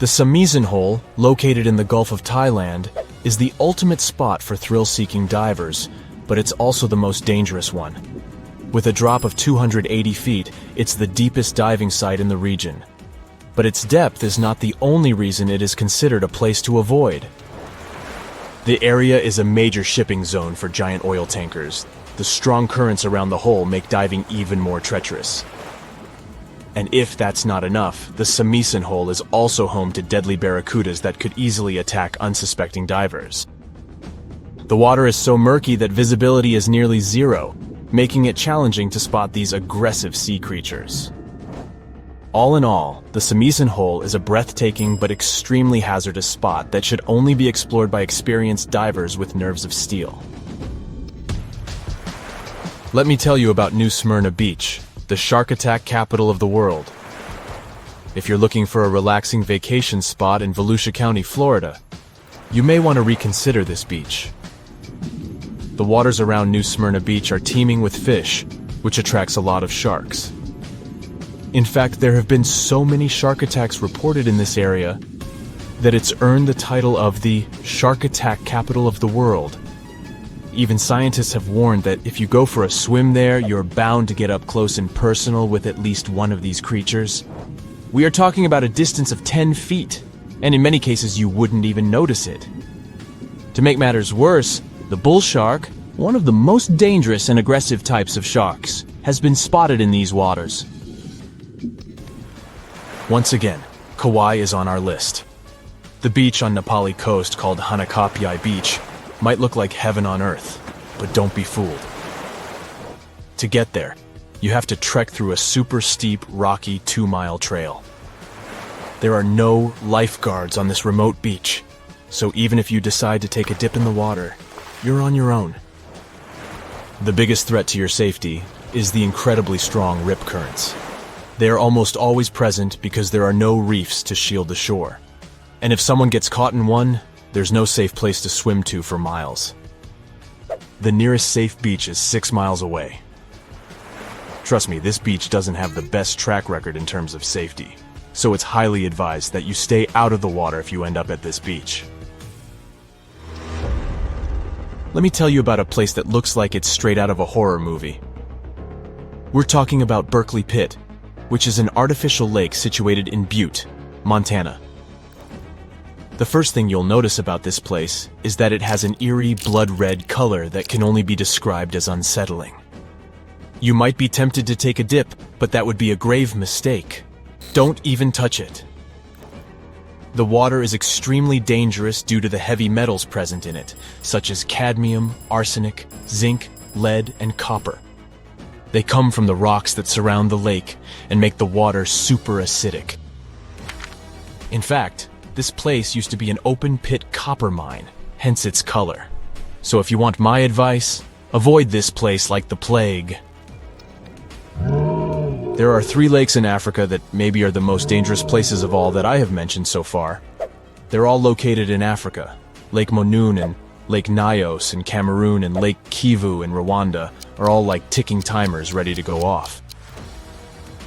The Samisen Hole, located in the Gulf of Thailand, is the ultimate spot for thrill-seeking divers, but it's also the most dangerous one. With a drop of 280 feet, it's the deepest diving site in the region. But its depth is not the only reason it is considered a place to avoid. The area is a major shipping zone for giant oil tankers. The strong currents around the hole make diving even more treacherous. And if that's not enough, the Samisen Hole is also home to deadly barracudas that could easily attack unsuspecting divers. The water is so murky that visibility is nearly zero, making it challenging to spot these aggressive sea creatures. All in all, the Samisen Hole is a breathtaking but extremely hazardous spot that should only be explored by experienced divers with nerves of steel. Let me tell you about New Smyrna Beach, the shark attack capital of the world. If you're looking for a relaxing vacation spot in Volusia County, Florida, you may want to reconsider this beach. The waters around New Smyrna Beach are teeming with fish, which attracts a lot of sharks. In fact, there have been so many shark attacks reported in this area that it's earned the title of the shark attack capital of the world. Even scientists have warned that if you go for a swim there, you're bound to get up close and personal with at least one of these creatures. We are talking about a distance of 10 feet, and in many cases you wouldn't even notice it. To make matters worse, the bull shark, one of the most dangerous and aggressive types of sharks, has been spotted in these waters. Once again, Kauai is on our list. The beach on Nepali coast called Hanakapiai Beach might look like heaven on earth, but don't be fooled. To get there, you have to trek through a super steep, rocky 2-mile trail. There are no lifeguards on this remote beach, so even if you decide to take a dip in the water, you're on your own. The biggest threat to your safety is the incredibly strong rip currents. They are almost always present because there are no reefs to shield the shore. And if someone gets caught in one, there's no safe place to swim to for miles. The nearest safe beach is 6 miles away. Trust me, this beach doesn't have the best track record in terms of safety, so it's highly advised that you stay out of the water if you end up at this beach. Let me tell you about a place that looks like it's straight out of a horror movie. We're talking about Berkeley Pit, which is an artificial lake situated in Butte, Montana. The first thing you'll notice about this place is that it has an eerie blood-red color that can only be described as unsettling. You might be tempted to take a dip, but that would be a grave mistake. Don't even touch it. The water is extremely dangerous due to the heavy metals present in it, such as cadmium, arsenic, zinc, lead, and copper. They come from the rocks that surround the lake and make the water super acidic. In fact, this place used to be an open-pit copper mine, hence its color. So if you want my advice, avoid this place like the plague. There are 3 lakes in Africa that maybe are the most dangerous places of all that I have mentioned so far. They're all located in Africa. Lake Monoun and Lake Nyos in Cameroon and Lake Kivu in Rwanda are all like ticking timers ready to go off.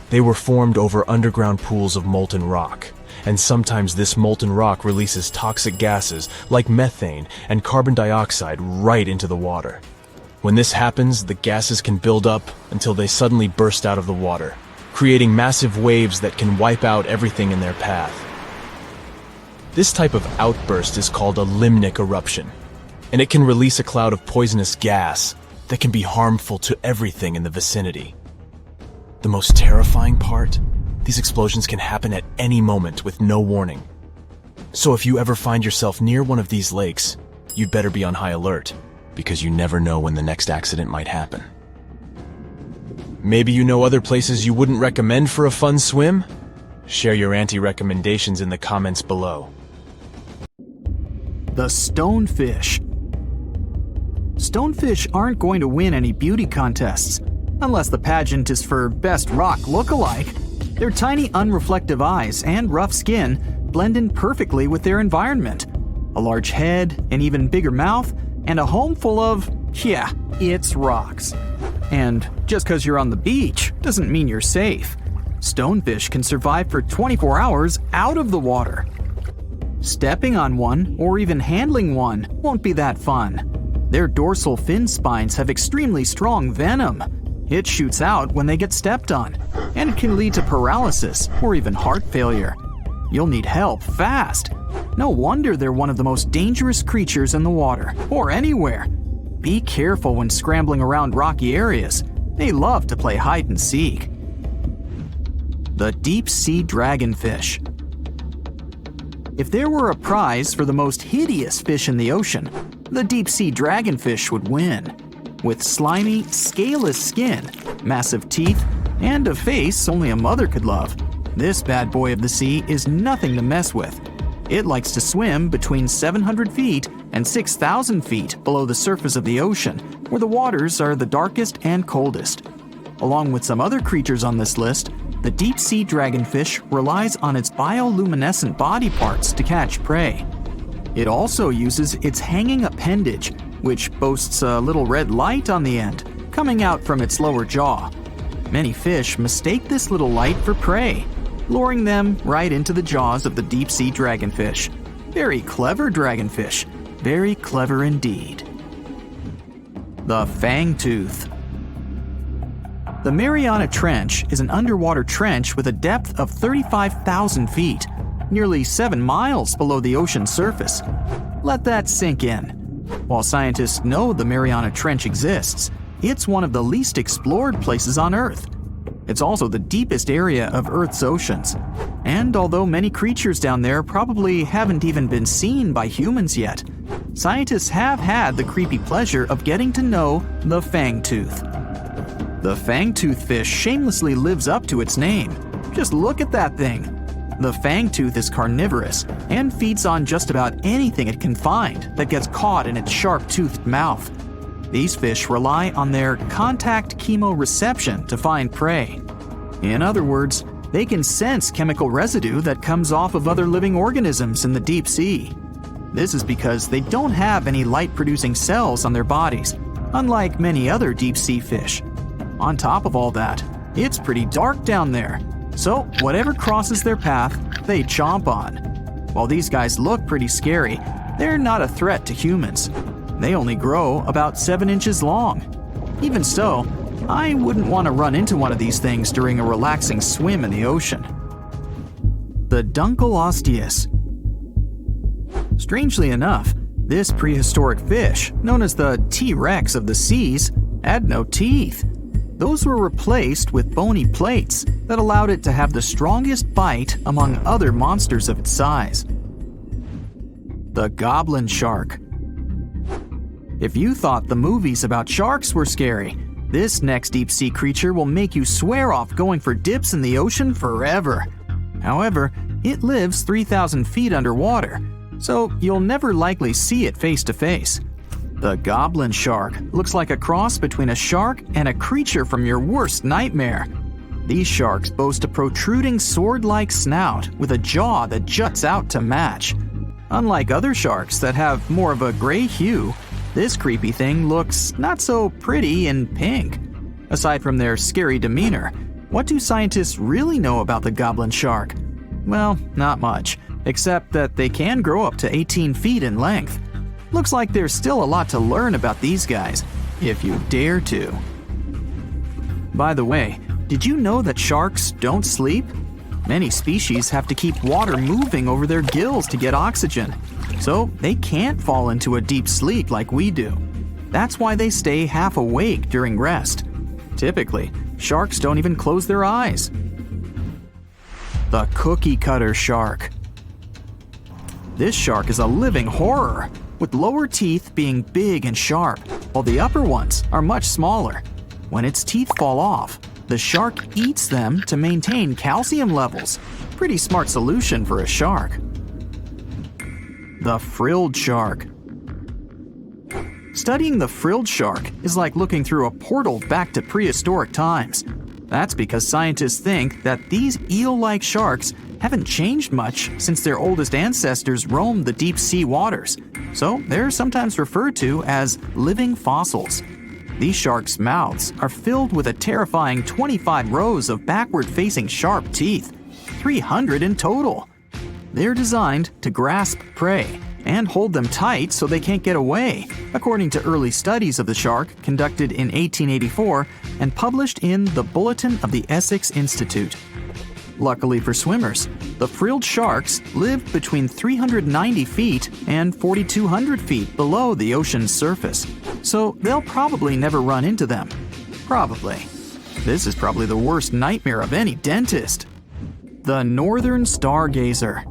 They were formed over underground pools of molten rock, and sometimes this molten rock releases toxic gases like methane and carbon dioxide right into the water. When this happens, the gases can build up until they suddenly burst out of the water, creating massive waves that can wipe out everything in their path. This type of outburst is called a limnic eruption, and it can release a cloud of poisonous gas that can be harmful to everything in the vicinity. The most terrifying part? These explosions can happen at any moment with no warning. So if you ever find yourself near one of these lakes, you'd better be on high alert, because you never know when the next accident might happen. Maybe you know other places you wouldn't recommend for a fun swim? Share your anti-recommendations in the comments below. The stonefish. Stonefish aren't going to win any beauty contests, unless the pageant is for best rock look-alike. Their tiny unreflective eyes and rough skin blend in perfectly with their environment. A large head, an even bigger mouth, and a home full of, yeah, it's rocks. And just because you're on the beach doesn't mean you're safe. Stonefish can survive for 24 hours out of the water. Stepping on one or even handling one won't be that fun. Their dorsal fin spines have extremely strong venom. It shoots out when they get stepped on, and it can lead to paralysis or even heart failure. You'll need help fast. No wonder they're one of the most dangerous creatures in the water, or anywhere. Be careful when scrambling around rocky areas. They love to play hide and seek. The deep-sea dragonfish. If there were a prize for the most hideous fish in the ocean, the deep-sea dragonfish would win. With slimy, scaleless skin, massive teeth, and a face only a mother could love, this bad boy of the sea is nothing to mess with. It likes to swim between 700 feet and 6,000 feet below the surface of the ocean, where the waters are the darkest and coldest. Along with some other creatures on this list, the deep-sea dragonfish relies on its bioluminescent body parts to catch prey. It also uses its hanging appendage, which boasts a little red light on the end, coming out from its lower jaw. Many fish mistake this little light for prey, luring them right into the jaws of the deep-sea dragonfish. Very clever dragonfish, very clever indeed. the fangtooth. The Mariana Trench is an underwater trench with a depth of 35,000 feet, nearly 7 miles below the ocean's surface. Let that sink in. While scientists know the Mariana Trench exists, it's one of the least explored places on Earth. It's also the deepest area of Earth's oceans. And although many creatures down there probably haven't even been seen by humans yet, scientists have had the creepy pleasure of getting to know the fangtooth. The fangtooth fish shamelessly lives up to its name. Just look at that thing. The fangtooth is carnivorous and feeds on just about anything it can find that gets caught in its sharp-toothed mouth. These fish rely on their contact chemoreception to find prey. In other words, they can sense chemical residue that comes off of other living organisms in the deep sea. This is because they don't have any light-producing cells on their bodies, unlike many other deep-sea fish. On top of all that, it's pretty dark down there, so whatever crosses their path, they chomp on. While these guys look pretty scary, they're not a threat to humans. They only grow about 7 inches long. Even so, I wouldn't want to run into one of these things during a relaxing swim in the ocean. The Dunkleosteus. Strangely enough, this prehistoric fish, known as the T-Rex of the seas, had no teeth. Those were replaced with bony plates that allowed it to have the strongest bite among other monsters of its size. The goblin shark. If you thought the movies about sharks were scary, this next deep-sea creature will make you swear off going for dips in the ocean forever. However, it lives 3,000 feet underwater, so you'll never likely see it face to face. The goblin shark looks like a cross between a shark and a creature from your worst nightmare. These sharks boast a protruding sword-like snout with a jaw that juts out to match. Unlike other sharks that have more of a gray hue, this creepy thing looks not so pretty and pink. Aside from their scary demeanor, what do scientists really know about the goblin shark? Well, not much, except that they can grow up to 18 feet in length. Looks like there's still a lot to learn about these guys, if you dare to. By the way, did you know that sharks don't sleep? Many species have to keep water moving over their gills to get oxygen, so they can't fall into a deep sleep like we do. That's why they stay half awake during rest. Typically, sharks don't even close their eyes. The cookie cutter shark. This shark is a living horror, with lower teeth being big and sharp, while the upper ones are much smaller. When its teeth fall off, the shark eats them to maintain calcium levels. Pretty smart solution for a shark. The frilled shark. Studying the frilled shark is like looking through a portal back to prehistoric times. That's because scientists think that these eel-like sharks haven't changed much since their oldest ancestors roamed the deep sea waters, so they're sometimes referred to as living fossils. These sharks' mouths are filled with a terrifying 25 rows of backward-facing sharp teeth, 300 in total. They're designed to grasp prey and hold them tight so they can't get away, according to early studies of the shark conducted in 1884 and published in the Bulletin of the Essex Institute. Luckily for swimmers, the frilled sharks live between 390 feet and 4,200 feet below the ocean's surface, so they'll probably never run into them. Probably. This is probably the worst nightmare of any dentist. The northern stargazer.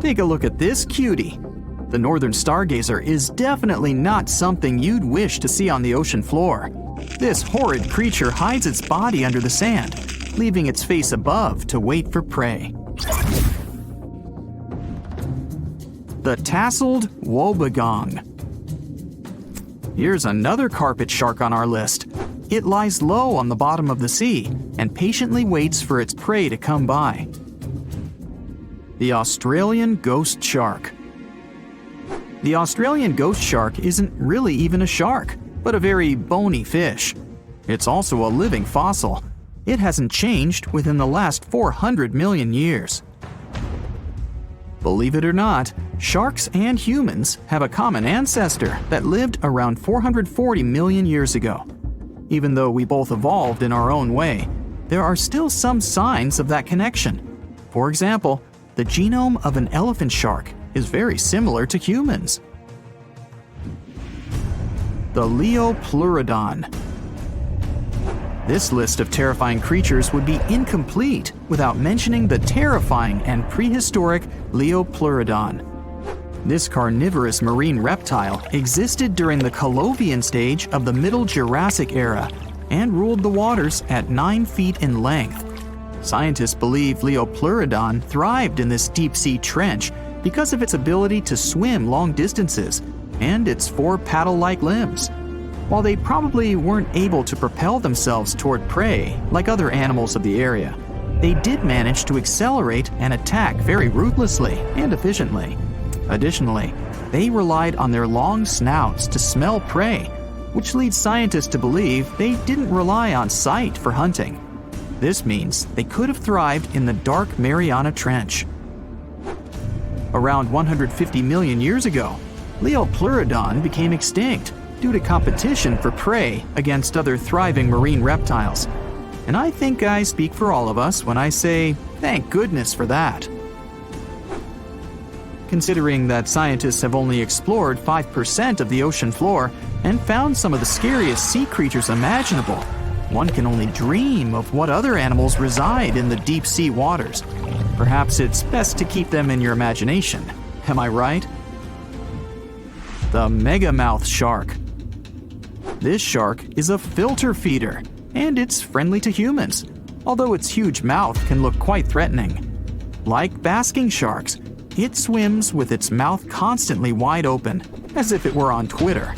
Take a look at this cutie. The northern stargazer is definitely not something you'd wish to see on the ocean floor. This horrid creature hides its body under the sand, leaving its face above to wait for prey. The tasseled wobbegong. Here's another carpet shark on our list. It lies low on the bottom of the sea and patiently waits for its prey to come by. The Australian ghost shark. The Australian ghost shark isn't really even a shark, but a very bony fish. It's also a living fossil. It hasn't changed within the last 400 million years. Believe it or not, sharks and humans have a common ancestor that lived around 440 million years ago. Even though we both evolved in our own way, there are still some signs of that connection. For example, the genome of an elephant shark is very similar to humans. The Leopleurodon. This list of terrifying creatures would be incomplete without mentioning the terrifying and prehistoric Leopleurodon. This carnivorous marine reptile existed during the Colovian stage of the Middle Jurassic era and ruled the waters at 9 feet in length. Scientists believe Leopleurodon thrived in this deep-sea trench because of its ability to swim long distances and its 4 paddle-like limbs. While they probably weren't able to propel themselves toward prey like other animals of the area, they did manage to accelerate and attack very ruthlessly and efficiently. Additionally, they relied on their long snouts to smell prey, which leads scientists to believe they didn't rely on sight for hunting. This means they could have thrived in the dark Mariana Trench. Around 150 million years ago, Leopleurodon became extinct due to competition for prey against other thriving marine reptiles. And I think I speak for all of us when I say, thank goodness for that. Considering that scientists have only explored 5% of the ocean floor and found some of the scariest sea creatures imaginable, one can only dream of what other animals reside in the deep sea waters. Perhaps it's best to keep them in your imagination. Am I right? The megamouth shark. This shark is a filter feeder, and it's friendly to humans, although its huge mouth can look quite threatening. Like basking sharks, it swims with its mouth constantly wide open, as if it were on Twitter.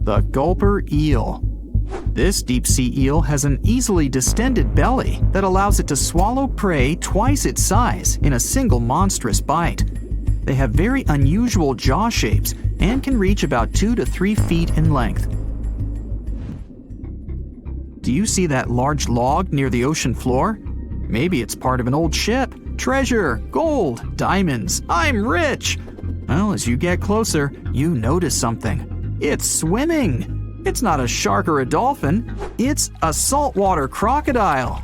The gulper eel. This deep-sea eel has an easily distended belly that allows it to swallow prey twice its size in a single monstrous bite. They have very unusual jaw shapes and can reach about 2 to 3 feet in length. Do you see that large log near the ocean floor? Maybe it's part of an old ship. Treasure, gold, diamonds, I'm rich! Well, as you get closer, you notice something. It's swimming! It's not a shark or a dolphin, it's a saltwater crocodile!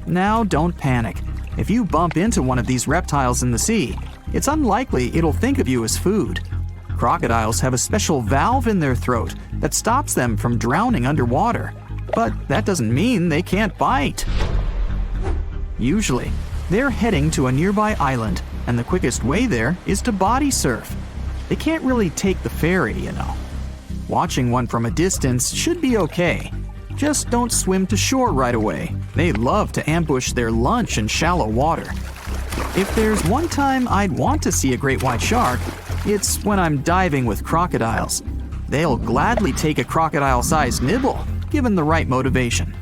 Now don't panic. If you bump into one of these reptiles in the sea, it's unlikely it'll think of you as food. Crocodiles have a special valve in their throat that stops them from drowning underwater, but that doesn't mean they can't bite. Usually, they're heading to a nearby island, and the quickest way there is to body surf. They can't really take the ferry, you know. Watching one from a distance should be okay. Just don't swim to shore right away. They love to ambush their lunch in shallow water. If there's one time I'd want to see a great white shark, it's when I'm diving with crocodiles. They'll gladly take a crocodile-sized nibble, given the right motivation.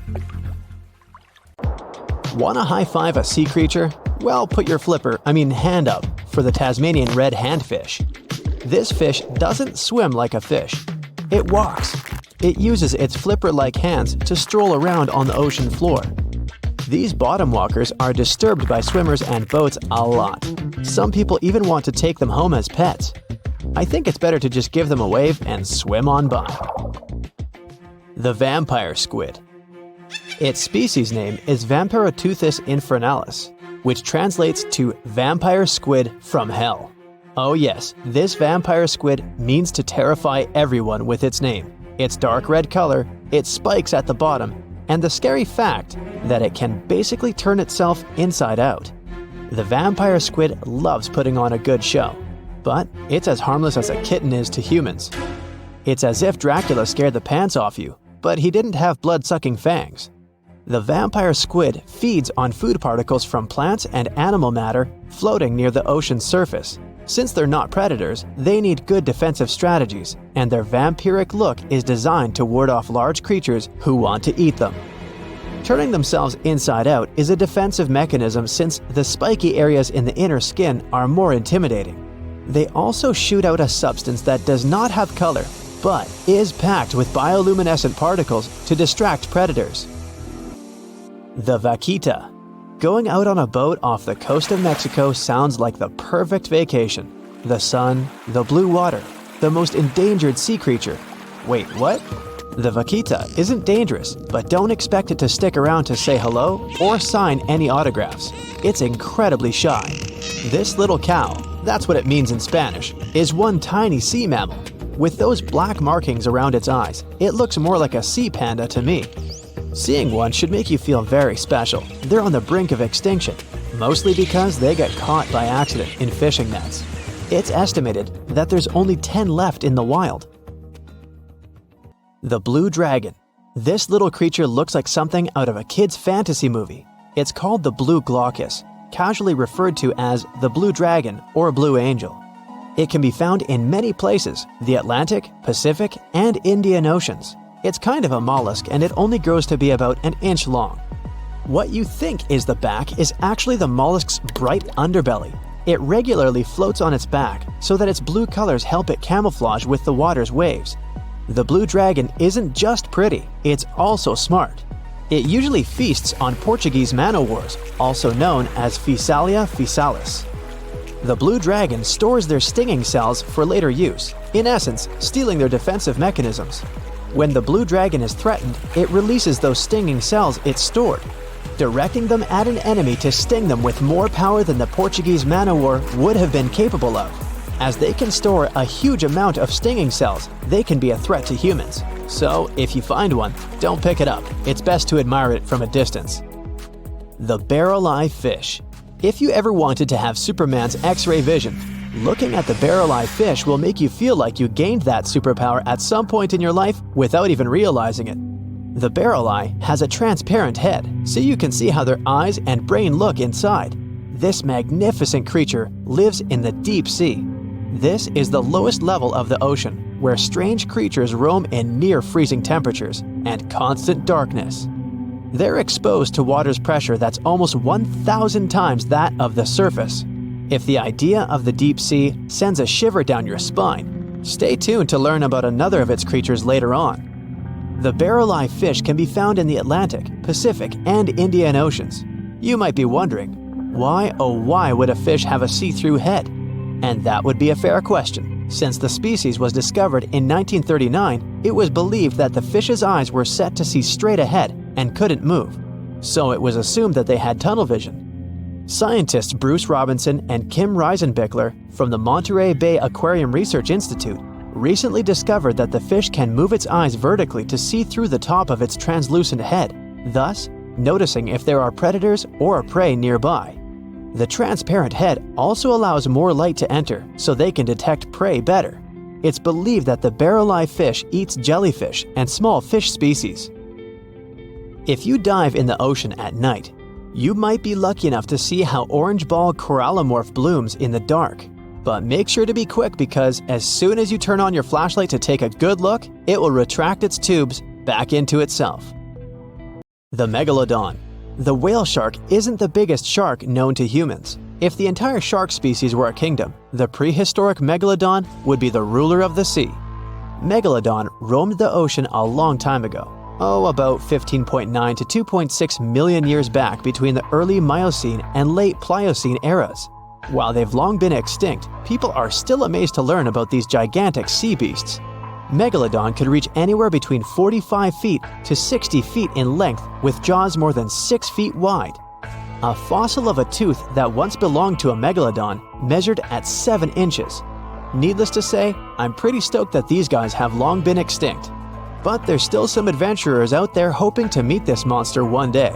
Want to high-five a sea creature? Well, put your hand up for the Tasmanian red handfish. This fish doesn't swim like a fish. It walks. It uses its flipper-like hands to stroll around on the ocean floor. These bottom walkers are disturbed by swimmers and boats a lot. Some people even want to take them home as pets. I think it's better to just give them a wave and swim on by. The vampire squid. Its species name is Vampiroteuthis infernales, which translates to vampire squid from hell. Oh yes, this vampire squid means to terrify everyone with its name, its dark red color, its spikes at the bottom, and the scary fact that it can basically turn itself inside out. The vampire squid loves putting on a good show, but it's as harmless as a kitten is to humans. It's as if Dracula scared the pants off you, but he didn't have blood-sucking fangs. The vampire squid feeds on food particles from plants and animal matter floating near the ocean's surface. Since they're not predators, they need good defensive strategies, and their vampiric look is designed to ward off large creatures who want to eat them. Turning themselves inside out is a defensive mechanism since the spiky areas in the inner skin are more intimidating. They also shoot out a substance that does not have color, but is packed with bioluminescent particles to distract predators. The vaquita. Going out on a boat off the coast of Mexico sounds like the perfect vacation. The sun, the blue water, the most endangered sea creature. Wait, what? The vaquita isn't dangerous, but don't expect it to stick around to say hello or sign any autographs. It's incredibly shy. This little cow, that's what it means in Spanish, is one tiny sea mammal. With those black markings around its eyes, it looks more like a sea panda to me. Seeing one should make you feel very special. They're on the brink of extinction, mostly because they got caught by accident in fishing nets. It's estimated that there's only 10 left in the wild. The blue dragon. This little creature looks like something out of a kid's fantasy movie. It's called the blue glaucus, casually referred to as the blue dragon or blue angel. It can be found in many places, the Atlantic, Pacific, and Indian Oceans. It's kind of a mollusk and it only grows to be about an inch long. What you think is the back is actually the mollusk's bright underbelly. It regularly floats on its back so that its blue colors help it camouflage with the water's waves. The blue dragon isn't just pretty, it's also smart. It usually feasts on Portuguese man-o'-wars, also known as Physalia physalis. The blue dragon stores their stinging cells for later use, in essence, stealing their defensive mechanisms. When the blue dragon is threatened, it releases those stinging cells it stored, directing them at an enemy to sting them with more power than the Portuguese man-o'-war would have been capable of. As they can store a huge amount of stinging cells, they can be a threat to humans. So, if you find one, don't pick it up. It's best to admire it from a distance. The barrel-eye fish. If you ever wanted to have Superman's X-ray vision, looking at the barrel-eye fish will make you feel like you gained that superpower at some point in your life without even realizing it. The barrel eye has a transparent head, so you can see how their eyes and brain look inside. This magnificent creature lives in the deep sea. This is the lowest level of the ocean, where strange creatures roam in near-freezing temperatures and constant darkness. They're exposed to water's pressure that's almost 1,000 times that of the surface. If the idea of the deep sea sends a shiver down your spine, stay tuned to learn about another of its creatures later on. The barrel-eye fish can be found in the Atlantic, Pacific, and Indian Oceans. You might be wondering, why oh why would a fish have a see-through head? And that would be a fair question. Since the species was discovered in 1939, it was believed that the fish's eyes were set to see straight ahead and couldn't move. So it was assumed that they had tunnel vision. Scientists Bruce Robinson and Kim Reisenbichler from the Monterey Bay Aquarium Research Institute recently discovered that the fish can move its eyes vertically to see through the top of its translucent head, thus noticing if there are predators or prey nearby. The transparent head also allows more light to enter so they can detect prey better. It's believed that the barrel-eye fish eats jellyfish and small fish species. If you dive in the ocean at night, you might be lucky enough to see how orange ball corallimorph blooms in the dark. But make sure to be quick because as soon as you turn on your flashlight to take a good look, it will retract its tubes back into itself. The megalodon. The whale shark isn't the biggest shark known to humans. If the entire shark species were a kingdom, the prehistoric megalodon would be the ruler of the sea. Megalodon roamed the ocean a long time ago. About 15.9 to 2.6 million years back between the early Miocene and late Pliocene eras. While they've long been extinct, people are still amazed to learn about these gigantic sea beasts. Megalodon could reach anywhere between 45 feet to 60 feet in length with jaws more than 6 feet wide. A fossil of a tooth that once belonged to a megalodon measured at 7 inches. Needless to say, I'm pretty stoked that these guys have long been extinct. But there's still some adventurers out there hoping to meet this monster one day.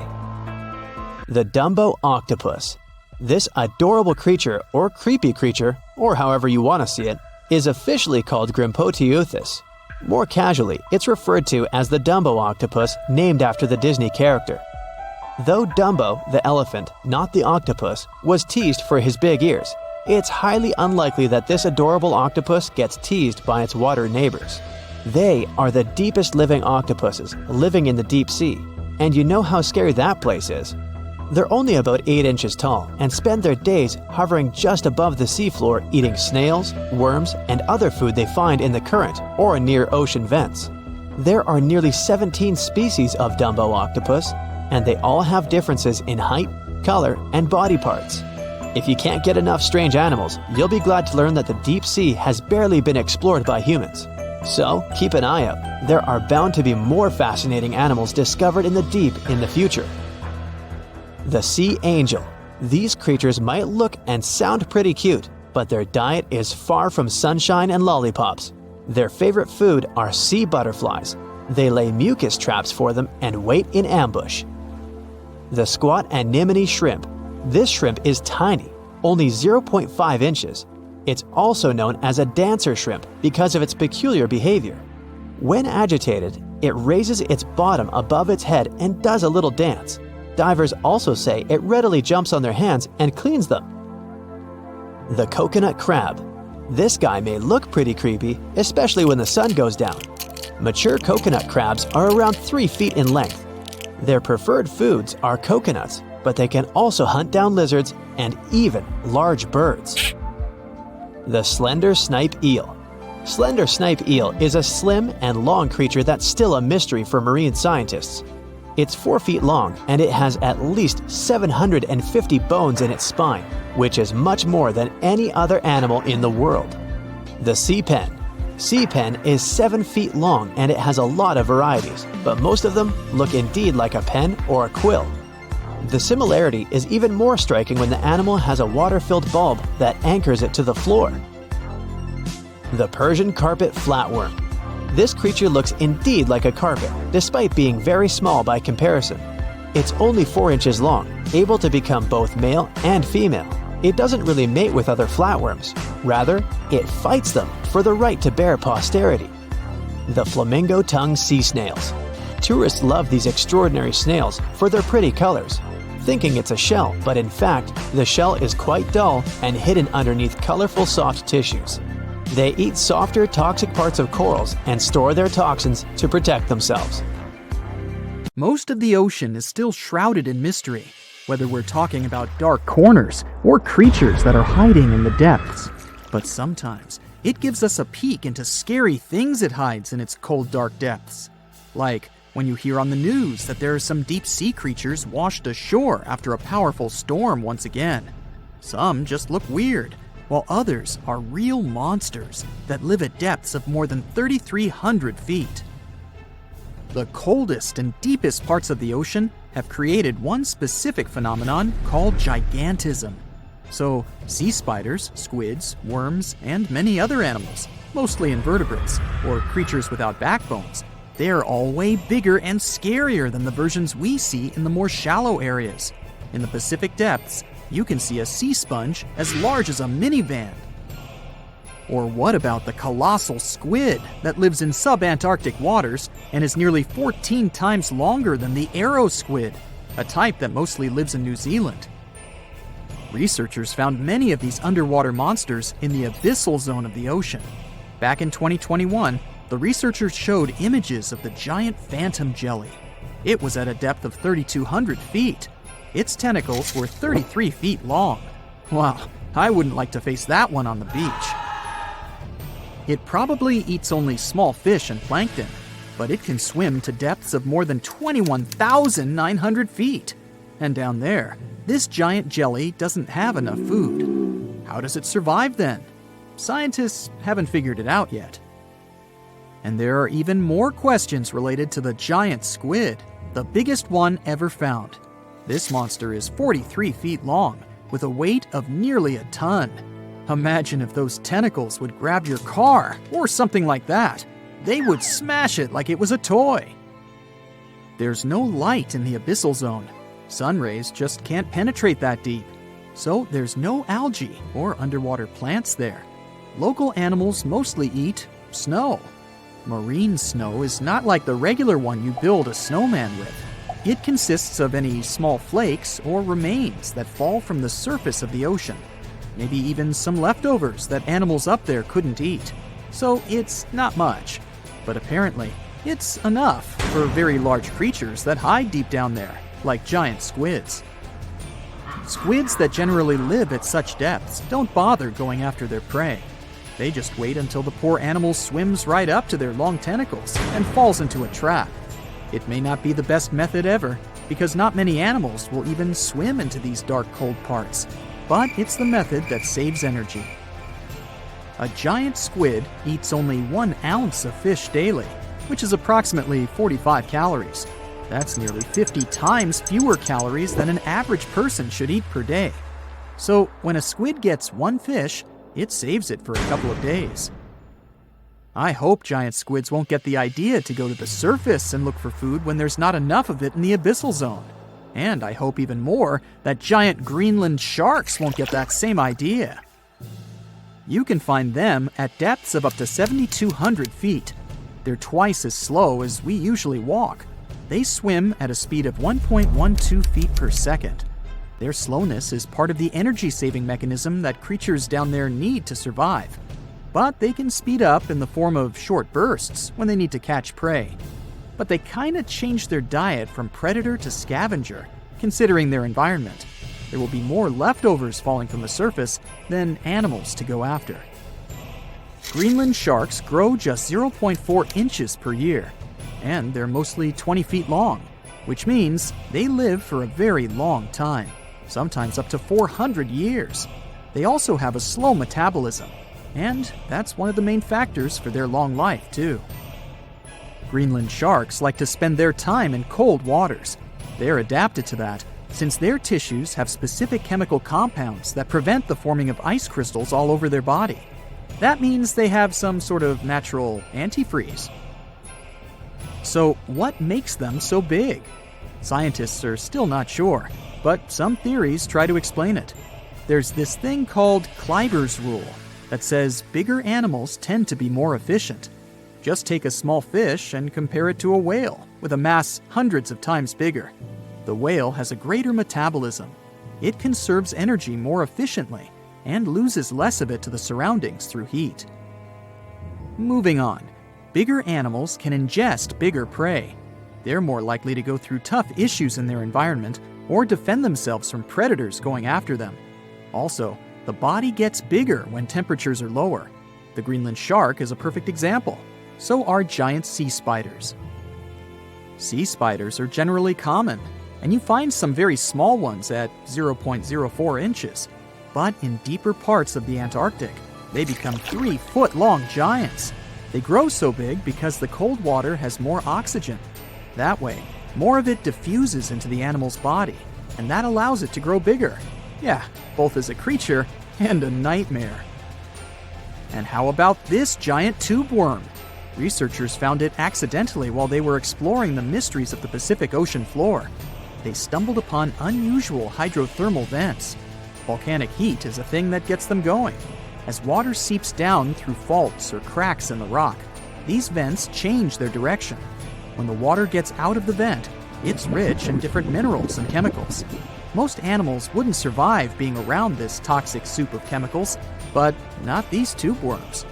The Dumbo octopus. This adorable creature, or creepy creature, or however you want to see it, is officially called Grimpotieuthis. More casually, it's referred to as the Dumbo octopus, named after the Disney character. Though Dumbo, the elephant, not the octopus, was teased for his big ears, it's highly unlikely that this adorable octopus gets teased by its water neighbors. They are the deepest living octopuses, living in the deep sea, and you know how scary that place is. They're only about 8 inches tall and spend their days hovering just above the seafloor eating snails, worms, and other food they find in the current or near ocean vents. There are nearly 17 species of Dumbo octopus, and they all have differences in height, color, and body parts. If you can't get enough strange animals, you'll be glad to learn that the deep sea has barely been explored by humans. So, keep an eye out. There are bound to be more fascinating animals discovered in the deep in the future. The sea angel. These creatures might look and sound pretty cute, but their diet is far from sunshine and lollipops. Their favorite food are sea butterflies. They lay mucus traps for them and wait in ambush. The squat anemone shrimp. This shrimp is tiny, only 0.5 inches. It's also known as a dancer shrimp because of its peculiar behavior. When agitated, it raises its bottom above its head and does a little dance. Divers also say it readily jumps on their hands and cleans them. The coconut crab. This guy may look pretty creepy, especially when the sun goes down. Mature coconut crabs are around 3 feet in length. Their preferred foods are coconuts, but they can also hunt down lizards and even large birds. The slender snipe eel. Slender snipe eel is a slim and long creature that's still a mystery for marine scientists. It's 4 feet long and it has at least 750 bones in its spine, which is much more than any other animal in the world. The sea pen. Sea pen is 7 feet long and it has a lot of varieties, but most of them look indeed like a pen or a quill. The similarity is even more striking when the animal has a water-filled bulb that anchors it to the floor. The Persian carpet flatworm. This creature looks indeed like a carpet, despite being very small by comparison. It's only 4 inches long, able to become both male and female. It doesn't really mate with other flatworms. Rather, it fights them for the right to bear posterity. The flamingo-tongued sea snails. Tourists love these extraordinary snails for their pretty colors, thinking it's a shell, but in fact, the shell is quite dull and hidden underneath colorful soft tissues. They eat softer, toxic parts of corals and store their toxins to protect themselves. Most of the ocean is still shrouded in mystery, whether we're talking about dark corners or creatures that are hiding in the depths. But sometimes, it gives us a peek into scary things it hides in its cold, dark depths. Like when you hear on the news that there are some deep-sea creatures washed ashore after a powerful storm once again. Some just look weird, while others are real monsters that live at depths of more than 3,300 feet. The coldest and deepest parts of the ocean have created one specific phenomenon called gigantism. So, sea spiders, squids, worms, and many other animals, mostly invertebrates, or creatures without backbones, they're all way bigger and scarier than the versions we see in the more shallow areas. In the Pacific depths, you can see a sea sponge as large as a minivan. Or what about the colossal squid that lives in subantarctic waters and is nearly 14 times longer than the arrow squid, a type that mostly lives in New Zealand? Researchers found many of these underwater monsters in the abyssal zone of the ocean. Back in 2021, the researchers showed images of the giant phantom jelly. It was at a depth of 3,200 feet. Its tentacles were 33 feet long. Wow, I wouldn't like to face that one on the beach. It probably eats only small fish and plankton, but it can swim to depths of more than 21,900 feet. And down there, this giant jelly doesn't have enough food. How does it survive then? Scientists haven't figured it out yet. And there are even more questions related to the giant squid, the biggest one ever found. This monster is 43 feet long, with a weight of nearly a ton. Imagine if those tentacles would grab your car, or something like that. They would smash it like it was a toy. There's no light in the abyssal zone. Sun rays just can't penetrate that deep. So there's no algae or underwater plants there. Local animals mostly eat snow. Marine snow is not like the regular one you build a snowman with. It consists of any small flakes or remains that fall from the surface of the ocean. Maybe even some leftovers that animals up there couldn't eat. So it's not much. But apparently, it's enough for very large creatures that hide deep down there, like giant squids. Squids that generally live at such depths don't bother going after their prey. They just wait until the poor animal swims right up to their long tentacles and falls into a trap. It may not be the best method ever, because not many animals will even swim into these dark, cold parts. But it's the method that saves energy. A giant squid eats only 1 ounce of fish daily, which is approximately 45 calories. That's nearly 50 times fewer calories than an average person should eat per day. So when a squid gets 1 fish, it saves it for a couple of days. I hope giant squids won't get the idea to go to the surface and look for food when there's not enough of it in the abyssal zone. And I hope even more that giant Greenland sharks won't get that same idea. You can find them at depths of up to 7,200 feet. They're twice as slow as we usually walk. They swim at a speed of 1.12 feet per second. Their slowness is part of the energy-saving mechanism that creatures down there need to survive. But they can speed up in the form of short bursts when they need to catch prey. But they kinda change their diet from predator to scavenger, considering their environment. There will be more leftovers falling from the surface than animals to go after. Greenland sharks grow just 0.4 inches per year, and they're mostly 20 feet long, which means they live for a very long time, sometimes up to 400 years. They also have a slow metabolism, and that's one of the main factors for their long life, too. Greenland sharks like to spend their time in cold waters. They're adapted to that, since their tissues have specific chemical compounds that prevent the forming of ice crystals all over their body. That means they have some sort of natural antifreeze. So what makes them so big? Scientists are still not sure, but some theories try to explain it. There's this thing called Kleiber's rule that says bigger animals tend to be more efficient. Just take a small fish and compare it to a whale with a mass hundreds of times bigger. The whale has a greater metabolism. It conserves energy more efficiently and loses less of it to the surroundings through heat. Moving on, bigger animals can ingest bigger prey. They're more likely to go through tough issues in their environment or defend themselves from predators going after them. Also, the body gets bigger when temperatures are lower. The Greenland shark is a perfect example. So are giant sea spiders. Sea spiders are generally common, and you find some very small ones at 0.04 inches. But in deeper parts of the Antarctic, they become 3-foot-long giants. They grow so big because the cold water has more oxygen. That way, more of it diffuses into the animal's body, and that allows it to grow bigger. Yeah, both as a creature and a nightmare. And how about this giant tube worm? Researchers found it accidentally while they were exploring the mysteries of the Pacific Ocean floor. They stumbled upon unusual hydrothermal vents. Volcanic heat is a thing that gets them going. As water seeps down through faults or cracks in the rock, these vents change their direction. When the water gets out of the vent, it's rich in different minerals and chemicals. Most animals wouldn't survive being around this toxic soup of chemicals, but not these tube worms.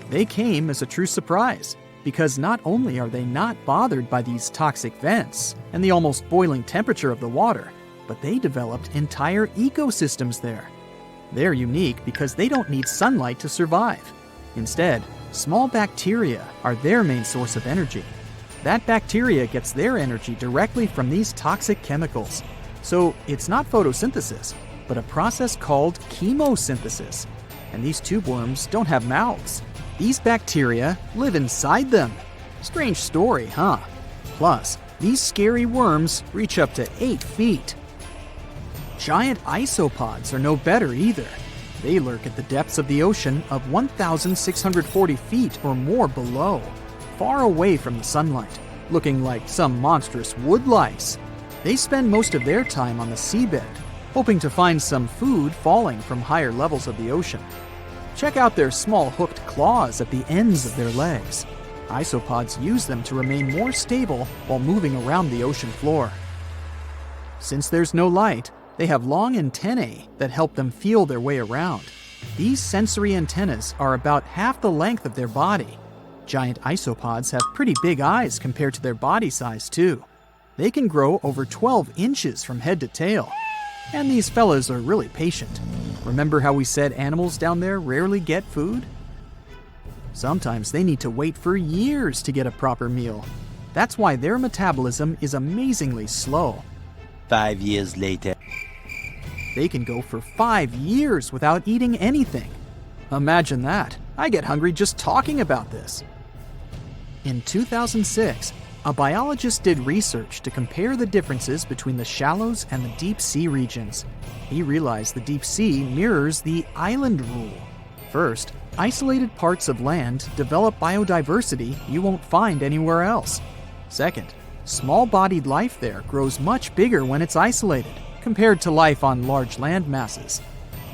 They came as a true surprise, because not only are they not bothered by these toxic vents and the almost boiling temperature of the water, but they developed entire ecosystems there. They're unique because they don't need sunlight to survive. Instead, small bacteria are their main source of energy. That bacteria gets their energy directly from these toxic chemicals. So it's not photosynthesis, but a process called chemosynthesis. And these tube worms don't have mouths. These bacteria live inside them. Strange story, huh? Plus, these scary worms reach up to 8 feet. Giant isopods are no better either. They lurk at the depths of the ocean of 1,640 feet or more below, far away from the sunlight, looking like some monstrous wood lice. They spend most of their time on the seabed, hoping to find some food falling from higher levels of the ocean. Check out their small hooked claws at the ends of their legs. Isopods use them to remain more stable while moving around the ocean floor. Since there's no light, they have long antennae that help them feel their way around. These sensory antennas are about half the length of their body. Giant isopods have pretty big eyes compared to their body size, too. They can grow over 12 inches from head to tail. And these fellas are really patient. Remember how we said animals down there rarely get food? Sometimes they need to wait for years to get a proper meal. That's why their metabolism is amazingly slow. 5 years later. They can go for 5 years without eating anything. Imagine that. I get hungry just talking about this. In 2006, a biologist did research to compare the differences between the shallows and the deep sea regions. He realized the deep sea mirrors the island rule. First, isolated parts of land develop biodiversity you won't find anywhere else. Second, small-bodied life there grows much bigger when it's isolated, compared to life on large land masses.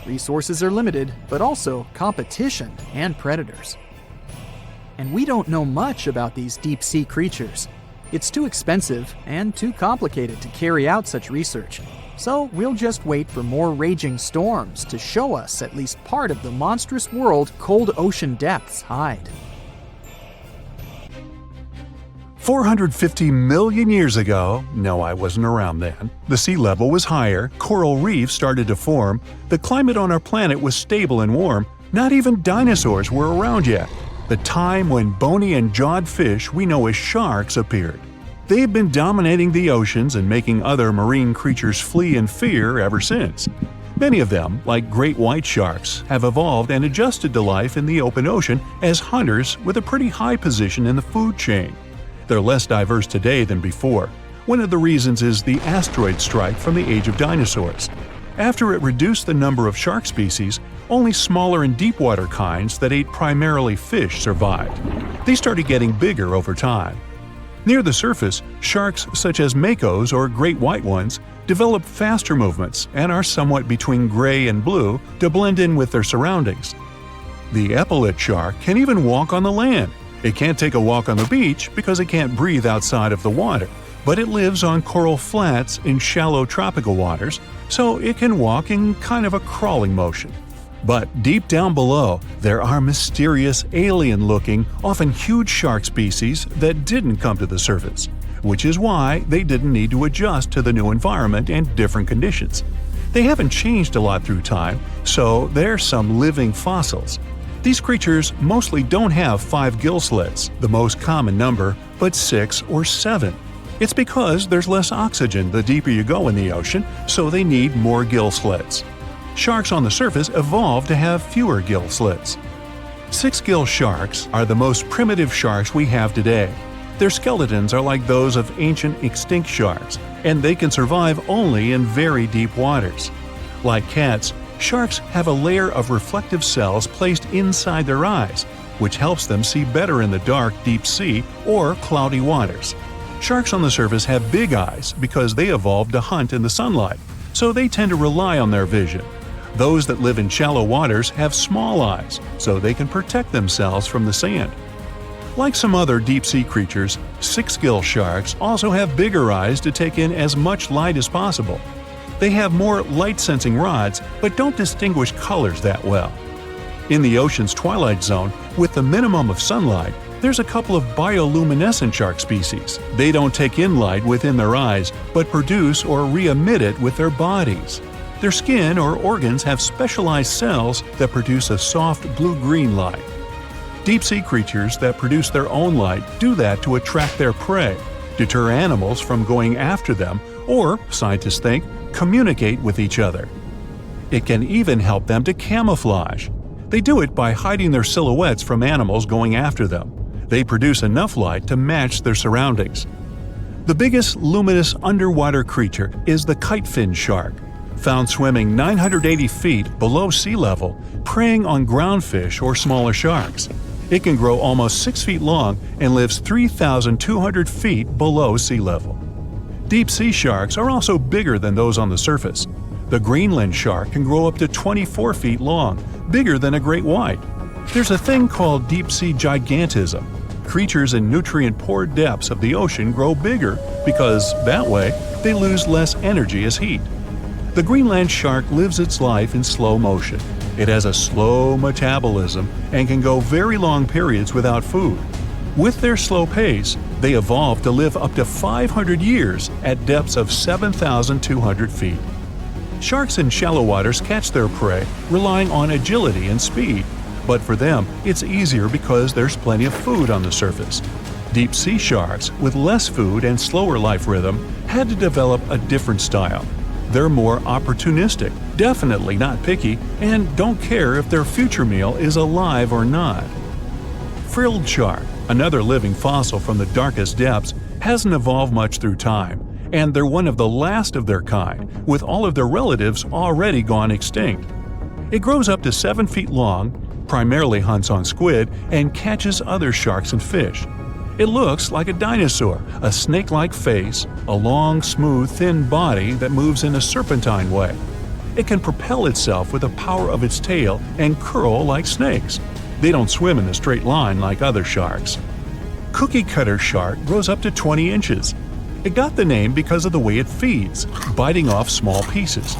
Resources are limited, but also competition and predators. And we don't know much about these deep-sea creatures. It's too expensive and too complicated to carry out such research, so we'll just wait for more raging storms to show us at least part of the monstrous world cold ocean depths hide. 450 million years ago, no, I wasn't around then, the sea level was higher, coral reefs started to form, the climate on our planet was stable and warm, not even dinosaurs were around yet. The time when bony and jawed fish we know as sharks appeared. They've been dominating the oceans and making other marine creatures flee in fear ever since. Many of them, like great white sharks, have evolved and adjusted to life in the open ocean as hunters with a pretty high position in the food chain. They're less diverse today than before. One of the reasons is the asteroid strike from the age of dinosaurs. After it reduced the number of shark species, only smaller and deep-water kinds that ate primarily fish survived. They started getting bigger over time. Near the surface, sharks such as makos or great white ones develop faster movements and are somewhat between gray and blue to blend in with their surroundings. The epaulet shark can even walk on the land. It can't take a walk on the beach because it can't breathe outside of the water, but it lives on coral flats in shallow tropical waters, so it can walk in kind of a crawling motion. But deep down below, there are mysterious, alien-looking, often huge shark species that didn't come to the surface, which is why they didn't need to adjust to the new environment and different conditions. They haven't changed a lot through time, so they're some living fossils. These creatures mostly don't have 5 gill slits, the most common number, but 6 or 7. It's because there's less oxygen the deeper you go in the ocean, so they need more gill slits. Sharks on the surface evolved to have fewer gill slits. 6-gill sharks are the most primitive sharks we have today. Their skeletons are like those of ancient extinct sharks, and they can survive only in very deep waters. Like cats, sharks have a layer of reflective cells placed inside their eyes, which helps them see better in the dark, deep sea or cloudy waters. Sharks on the surface have big eyes because they evolved to hunt in the sunlight, so they tend to rely on their vision. Those that live in shallow waters have small eyes, so they can protect themselves from the sand. Like some other deep-sea creatures, 6-gill sharks also have bigger eyes to take in as much light as possible. They have more light-sensing rods, but don't distinguish colors that well. In the ocean's twilight zone, with the minimum of sunlight, there's a couple of bioluminescent shark species. They don't take in light within their eyes, but produce or re-emit it with their bodies. Their skin or organs have specialized cells that produce a soft blue-green light. Deep-sea creatures that produce their own light do that to attract their prey, deter animals from going after them, or, scientists think, communicate with each other. It can even help them to camouflage. They do it by hiding their silhouettes from animals going after them. They produce enough light to match their surroundings. The biggest luminous underwater creature is the kitefin shark, found swimming 980 feet below sea level, preying on groundfish or smaller sharks. It can grow almost 6 feet long and lives 3,200 feet below sea level. Deep-sea sharks are also bigger than those on the surface. The Greenland shark can grow up to 24 feet long, bigger than a great white. There's a thing called deep-sea gigantism. Creatures in nutrient-poor depths of the ocean grow bigger because, that way, they lose less energy as heat. The Greenland shark lives its life in slow motion. It has a slow metabolism and can go very long periods without food. With their slow pace, they evolved to live up to 500 years at depths of 7,200 feet. Sharks in shallow waters catch their prey relying on agility and speed, But for them, it's easier because there's plenty of food on the surface. Deep sea sharks, with less food and slower life rhythm, had to develop a different style. They're more opportunistic, definitely not picky, and don't care if their future meal is alive or not. Frilled shark, another living fossil from the darkest depths, hasn't evolved much through time, and they're one of the last of their kind, with all of their relatives already gone extinct. It grows up to 7 feet long, primarily hunts on squid, and catches other sharks and fish. It looks like a dinosaur, a snake-like face, a long, smooth, thin body that moves in a serpentine way. It can propel itself with the power of its tail and curl like snakes. They don't swim in a straight line like other sharks. Cookie cutter shark grows up to 20 inches. It got the name because of the way it feeds, biting off small pieces.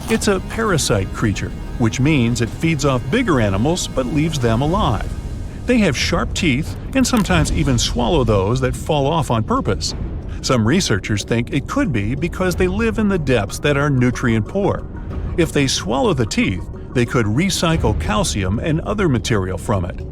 It's a parasite creature, which means it feeds off bigger animals but leaves them alive. They have sharp teeth and sometimes even swallow those that fall off on purpose. Some researchers think it could be because they live in the depths that are nutrient poor. If they swallow the teeth, they could recycle calcium and other material from it.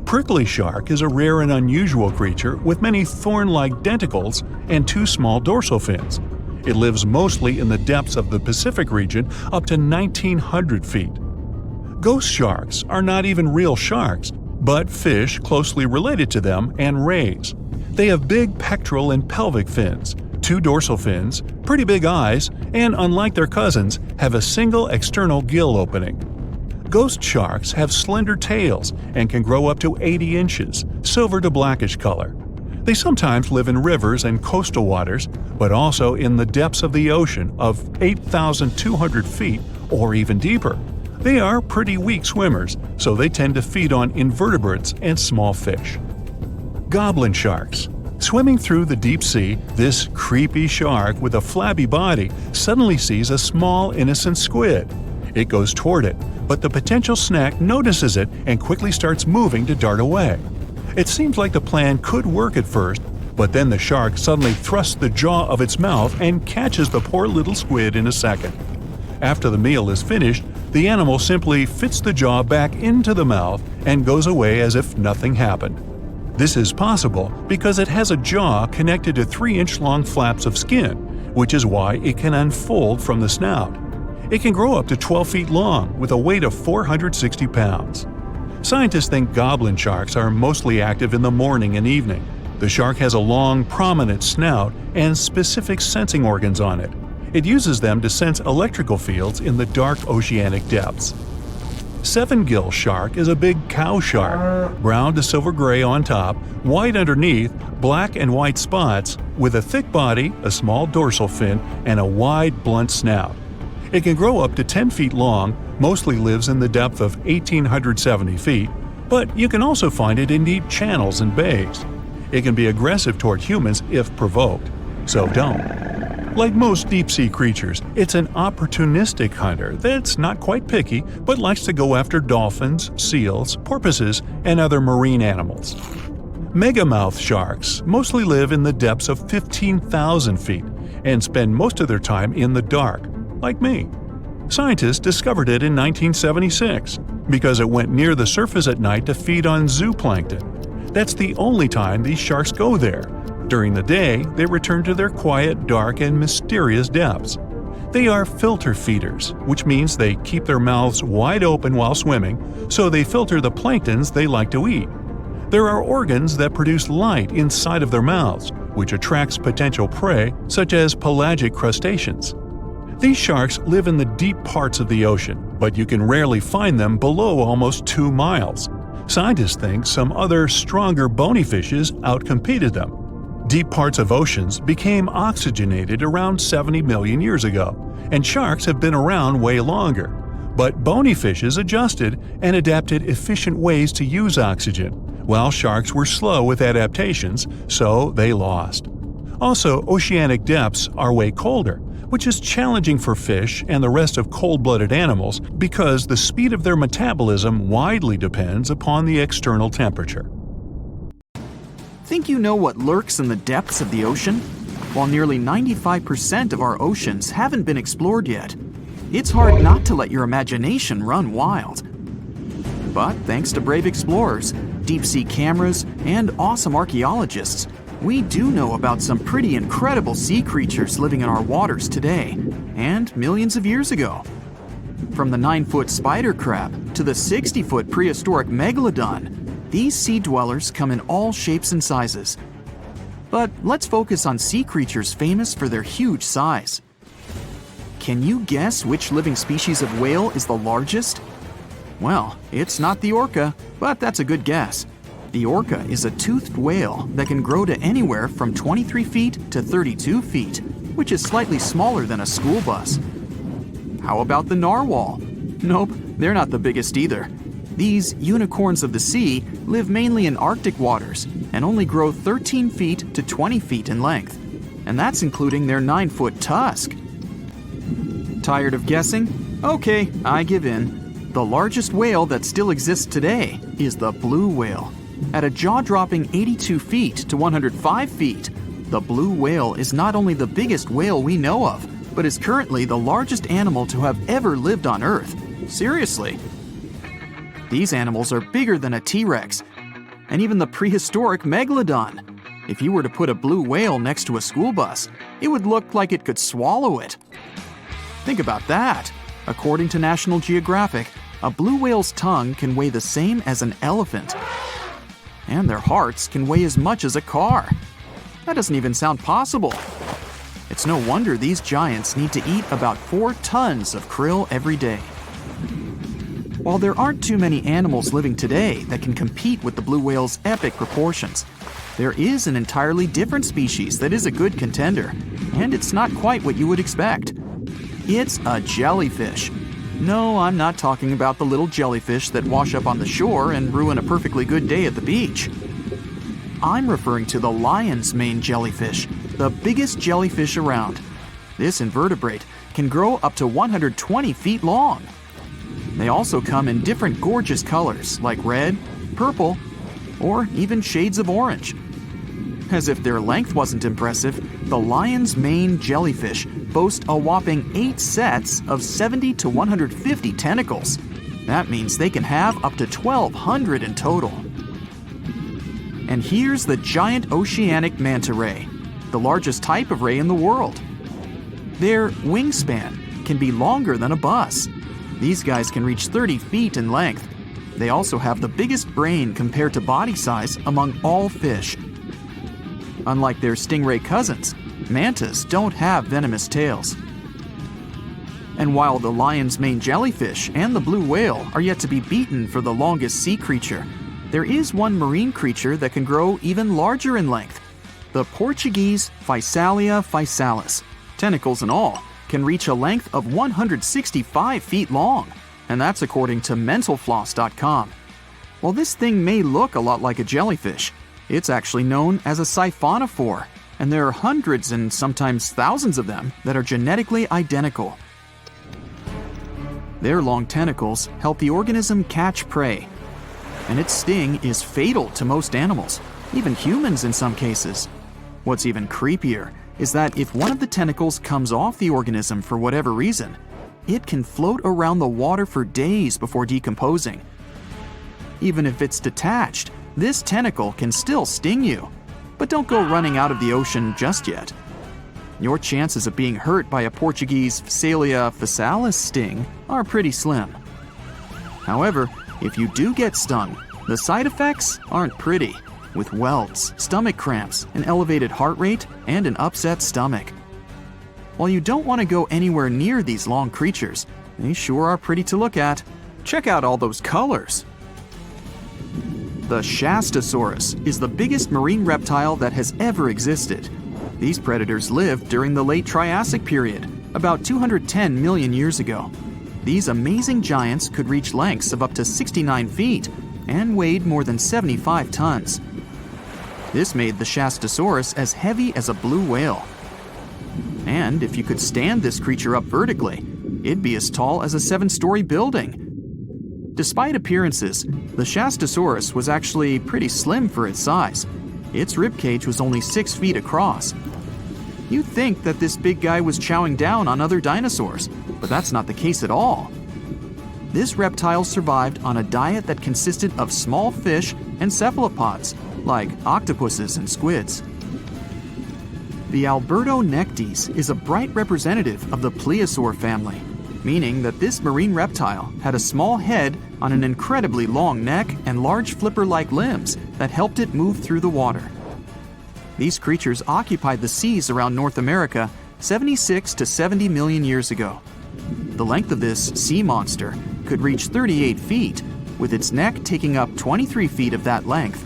Prickly shark is a rare and unusual creature with many thorn-like denticles and 2 small dorsal fins. It lives mostly in the depths of the Pacific region up to 1,900 feet. Ghost sharks are not even real sharks, but fish closely related to them and rays. They have big pectoral and pelvic fins, 2 dorsal fins, pretty big eyes, and unlike their cousins, have a single external gill opening. Ghost sharks have slender tails and can grow up to 80 inches, silver to blackish color. They sometimes live in rivers and coastal waters, but also in the depths of the ocean of 8,200 feet or even deeper. They are pretty weak swimmers, so they tend to feed on invertebrates and small fish. Goblin sharks. Swimming through the deep sea, this creepy shark with a flabby body suddenly sees a small, innocent squid. It goes toward it, but the potential snack notices it and quickly starts moving to dart away. It seems like the plan could work at first, but then the shark suddenly thrusts the jaw of its mouth and catches the poor little squid in a second. After the meal is finished, the animal simply fits the jaw back into the mouth and goes away as if nothing happened. This is possible because it has a jaw connected to 3-inch-long flaps of skin, which is why it can unfold from the snout. It can grow up to 12 feet long with a weight of 460 pounds. Scientists think goblin sharks are mostly active in the morning and evening. The shark has a long, prominent snout and specific sensing organs on it. It uses them to sense electrical fields in the dark oceanic depths. Seven-gill shark is a big cow shark, brown to silver-gray on top, white underneath, black and white spots, with a thick body, a small dorsal fin, and a wide, blunt snout. It can grow up to 10 feet long, mostly lives in the depth of 1,870 feet, but you can also find it in deep channels and bays. It can be aggressive toward humans if provoked, so don't. Like most deep-sea creatures, it's an opportunistic hunter that's not quite picky but likes to go after dolphins, seals, porpoises, and other marine animals. Megamouth sharks mostly live in the depths of 15,000 feet and spend most of their time in the dark, like me. Scientists discovered it in 1976 because it went near the surface at night to feed on zooplankton. That's the only time these sharks go there. During the day, they return to their quiet, dark, and mysterious depths. They are filter feeders, which means they keep their mouths wide open while swimming, so they filter the planktons they like to eat. There are organs that produce light inside of their mouths, which attracts potential prey, such as pelagic crustaceans. These sharks live in the deep parts of the ocean, but you can rarely find them below almost 2 miles. Scientists think some other, stronger bony fishes outcompeted them. Deep parts of oceans became oxygenated around 70 million years ago, and sharks have been around way longer. But bony fishes adjusted and adapted efficient ways to use oxygen, while sharks were slow with adaptations, so they lost. Also, oceanic depths are way colder, which is challenging for fish and the rest of cold-blooded animals because the speed of their metabolism widely depends upon the external temperature. Think you know what lurks in the depths of the ocean? While nearly 95% of our oceans haven't been explored yet, it's hard not to let your imagination run wild. But thanks to brave explorers, deep-sea cameras, and awesome archaeologists, we do know about some pretty incredible sea creatures living in our waters today, and millions of years ago. From the 9-foot spider crab to the 60-foot prehistoric megalodon, these sea dwellers come in all shapes and sizes. But let's focus on sea creatures famous for their huge size. Can you guess which living species of whale is the largest? Well, it's not the orca, but that's a good guess. The orca is a toothed whale that can grow to anywhere from 23 feet to 32 feet, which is slightly smaller than a school bus. How about the narwhal? Nope, they're not the biggest either. These unicorns of the sea live mainly in Arctic waters and only grow 13 feet to 20 feet in length, and that's including their 9-foot tusk. Tired of guessing? Okay, I give in. The largest whale that still exists today is the blue whale. At a jaw-dropping 82 feet to 105 feet, the blue whale is not only the biggest whale we know of, but is currently the largest animal to have ever lived on Earth. Seriously. These animals are bigger than a T-Rex, and even the prehistoric megalodon. If you were to put a blue whale next to a school bus, it would look like it could swallow it. Think about that. According to National Geographic, a blue whale's tongue can weigh the same as an elephant. And their hearts can weigh as much as a car. That doesn't even sound possible. It's no wonder these giants need to eat about 4 tons of krill every day. While there aren't too many animals living today that can compete with the blue whale's epic proportions, there is an entirely different species that is a good contender, and it's not quite what you would expect. It's a jellyfish. No, I'm not talking about the little jellyfish that wash up on the shore and ruin a perfectly good day at the beach. I'm referring to the lion's mane jellyfish, the biggest jellyfish around. This invertebrate can grow up to 120 feet long. They also come in different gorgeous colors like red, purple, or even shades of orange. As if their length wasn't impressive, the lion's mane jellyfish boast a whopping 8 sets of 70 to 150 tentacles. That means they can have up to 1,200 in total. And here's the giant oceanic manta ray, the largest type of ray in the world. Their wingspan can be longer than a bus. These guys can reach 30 feet in length. They also have the biggest brain compared to body size among all fish. Unlike their stingray cousins, mantas don't have venomous tails. And while the lion's mane jellyfish and the blue whale are yet to be beaten for the longest sea creature, there is one marine creature that can grow even larger in length. The Portuguese Physalia physalis, tentacles and all, can reach a length of 165 feet long, and that's according to mentalfloss.com. While this thing may look a lot like a jellyfish, it's actually known as a siphonophore, and there are hundreds and sometimes thousands of them that are genetically identical. Their long tentacles help the organism catch prey, and its sting is fatal to most animals, even humans in some cases. What's even creepier is that if one of the tentacles comes off the organism for whatever reason, it can float around the water for days before decomposing. Even if it's detached, this tentacle can still sting you. But don't go running out of the ocean just yet. Your chances of being hurt by a Portuguese Physalia physalis sting are pretty slim. However, if you do get stung, the side effects aren't pretty, with welts, stomach cramps, an elevated heart rate, and an upset stomach. While you don't want to go anywhere near these long creatures, they sure are pretty to look at. Check out all those colors. The Shastosaurus is the biggest marine reptile that has ever existed. These predators lived during the late Triassic period, about 210 million years ago. These amazing giants could reach lengths of up to 69 feet and weighed more than 75 tons. This made the Shastosaurus as heavy as a blue whale. And if you could stand this creature up vertically, it'd be as tall as a 7-story building. Despite appearances, the Shastosaurus was actually pretty slim for its size. Its ribcage was only 6 feet across. You'd think that this big guy was chowing down on other dinosaurs, but that's not the case at all. This reptile survived on a diet that consisted of small fish and cephalopods, like octopuses and squids. The Albertonectes is a bright representative of the plesiosaur family, meaning that this marine reptile had a small head on an incredibly long neck and large flipper-like limbs that helped it move through the water. These creatures occupied the seas around North America 76 to 70 million years ago. The length of this sea monster could reach 38 feet, with its neck taking up 23 feet of that length.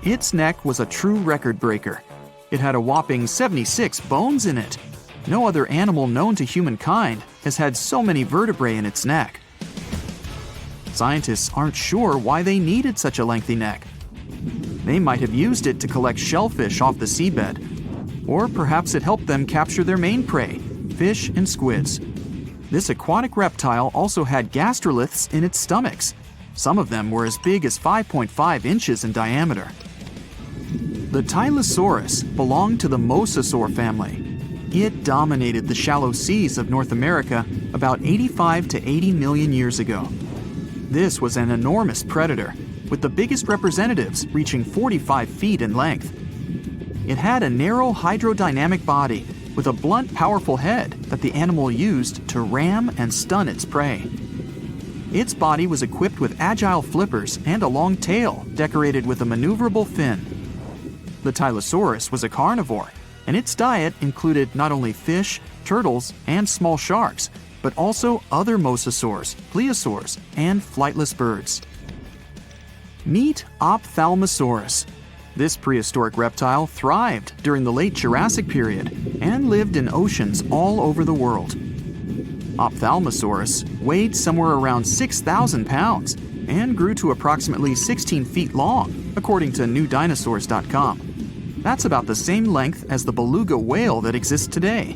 Its neck was a true record breaker. It had a whopping 76 bones in it. No other animal known to humankind has had so many vertebrae in its neck. Scientists aren't sure why they needed such a lengthy neck. They might have used it to collect shellfish off the seabed, or perhaps it helped them capture their main prey, fish and squids. This aquatic reptile also had gastroliths in its stomachs. Some of them were as big as 5.5 inches in diameter. The Tylosaurus belonged to the mosasaur family. It dominated the shallow seas of North America about 85 to 80 million years ago. This was an enormous predator, with the biggest representatives reaching 45 feet in length. It had a narrow hydrodynamic body with a blunt, powerful head that the animal used to ram and stun its prey. Its body was equipped with agile flippers and a long tail decorated with a maneuverable fin. The Tylosaurus was a carnivore, and its diet included not only fish, turtles, and small sharks, but also other mosasaurs, plesiosaurs, and flightless birds. Meet Ophthalmosaurus. This prehistoric reptile thrived during the late Jurassic period and lived in oceans all over the world. Ophthalmosaurus weighed somewhere around 6,000 pounds and grew to approximately 16 feet long, according to newdinosaurs.com. That's about the same length as the beluga whale that exists today.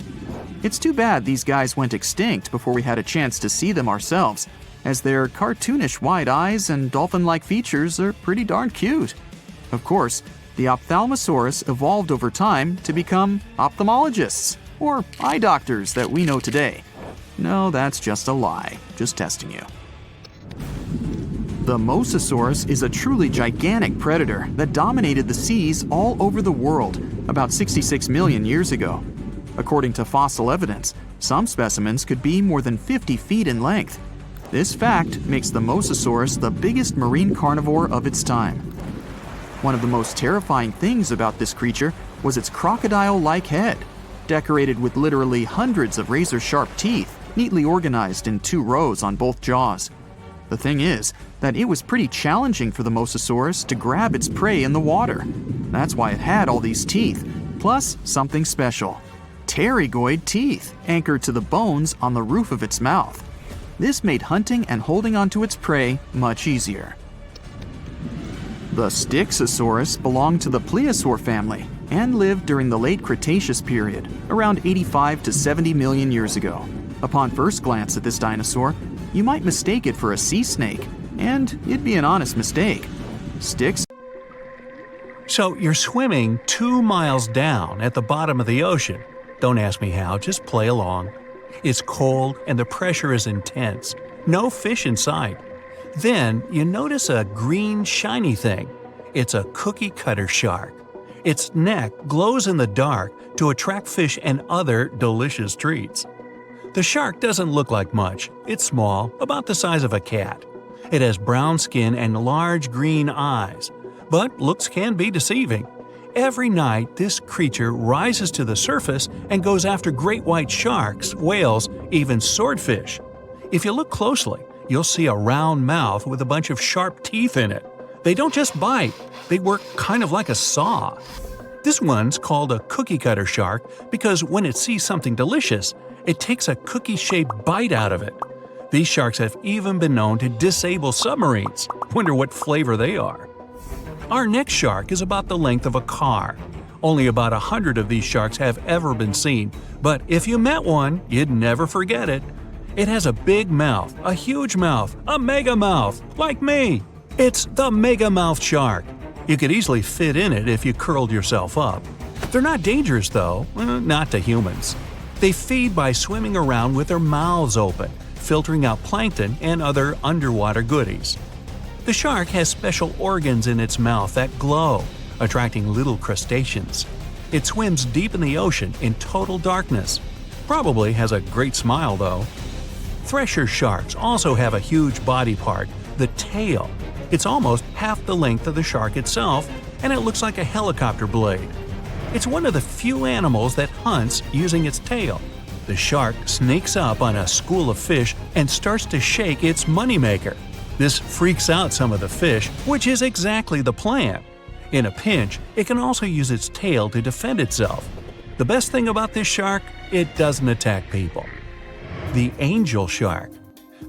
It's too bad these guys went extinct before we had a chance to see them ourselves, as their cartoonish wide eyes and dolphin-like features are pretty darn cute. Of course, the Ophthalmosaurus evolved over time to become ophthalmologists, or eye doctors that we know today. No, that's just a lie. Just testing you. The Mosasaurus is a truly gigantic predator that dominated the seas all over the world about 66 million years ago. According to fossil evidence, some specimens could be more than 50 feet in length. This fact makes the Mosasaurus the biggest marine carnivore of its time. One of the most terrifying things about this creature was its crocodile-like head, decorated with literally hundreds of razor-sharp teeth, neatly organized in 2 rows on both jaws. The thing is that it was pretty challenging for the Mosasaurus to grab its prey in the water. That's why it had all these teeth, plus something special: pterygoid teeth anchored to the bones on the roof of its mouth. This made hunting and holding onto its prey much easier. The Styxosaurus belonged to the plesiosaur family and lived during the late Cretaceous period, around 85 to 70 million years ago. Upon first glance at this dinosaur, you might mistake it for a sea snake, and it'd be an honest mistake. So you're swimming 2 miles down at the bottom of the ocean. Don't ask me how, just play along. It's cold and the pressure is intense. No fish in sight. Then you notice a green shiny thing. It's a cookie cutter shark. Its neck glows in the dark to attract fish and other delicious treats. The shark doesn't look like much. It's small, about the size of a cat. It has brown skin and large green eyes. But looks can be deceiving. Every night, this creature rises to the surface and goes after great white sharks, whales, even swordfish. If you look closely, you'll see a round mouth with a bunch of sharp teeth in it. They don't just bite, they work kind of like a saw. This one's called a cookie cutter shark because when it sees something delicious, it takes a cookie-shaped bite out of it. These sharks have even been known to disable submarines. Wonder what flavor they are. Our next shark is about the length of a car. Only about 100 of these sharks have ever been seen, but if you met one, you'd never forget it. It has a big mouth, a huge mouth, a mega mouth, like me. It's the mega mouth shark. You could easily fit in it if you curled yourself up. They're not dangerous though, not to humans. They feed by swimming around with their mouths open. filtering out plankton and other underwater goodies. The shark has special organs in its mouth that glow, attracting little crustaceans. It swims deep in the ocean in total darkness. Probably has a great smile, though. Thresher sharks also have a huge body part, the tail. It's almost half the length of the shark itself, and it looks like a helicopter blade. It's one of the few animals that hunts using its tail. The shark sneaks up on a school of fish and starts to shake its moneymaker. This freaks out some of the fish, which is exactly the plan. In a pinch, it can also use its tail to defend itself. The best thing about this shark, it doesn't attack people. The angel shark.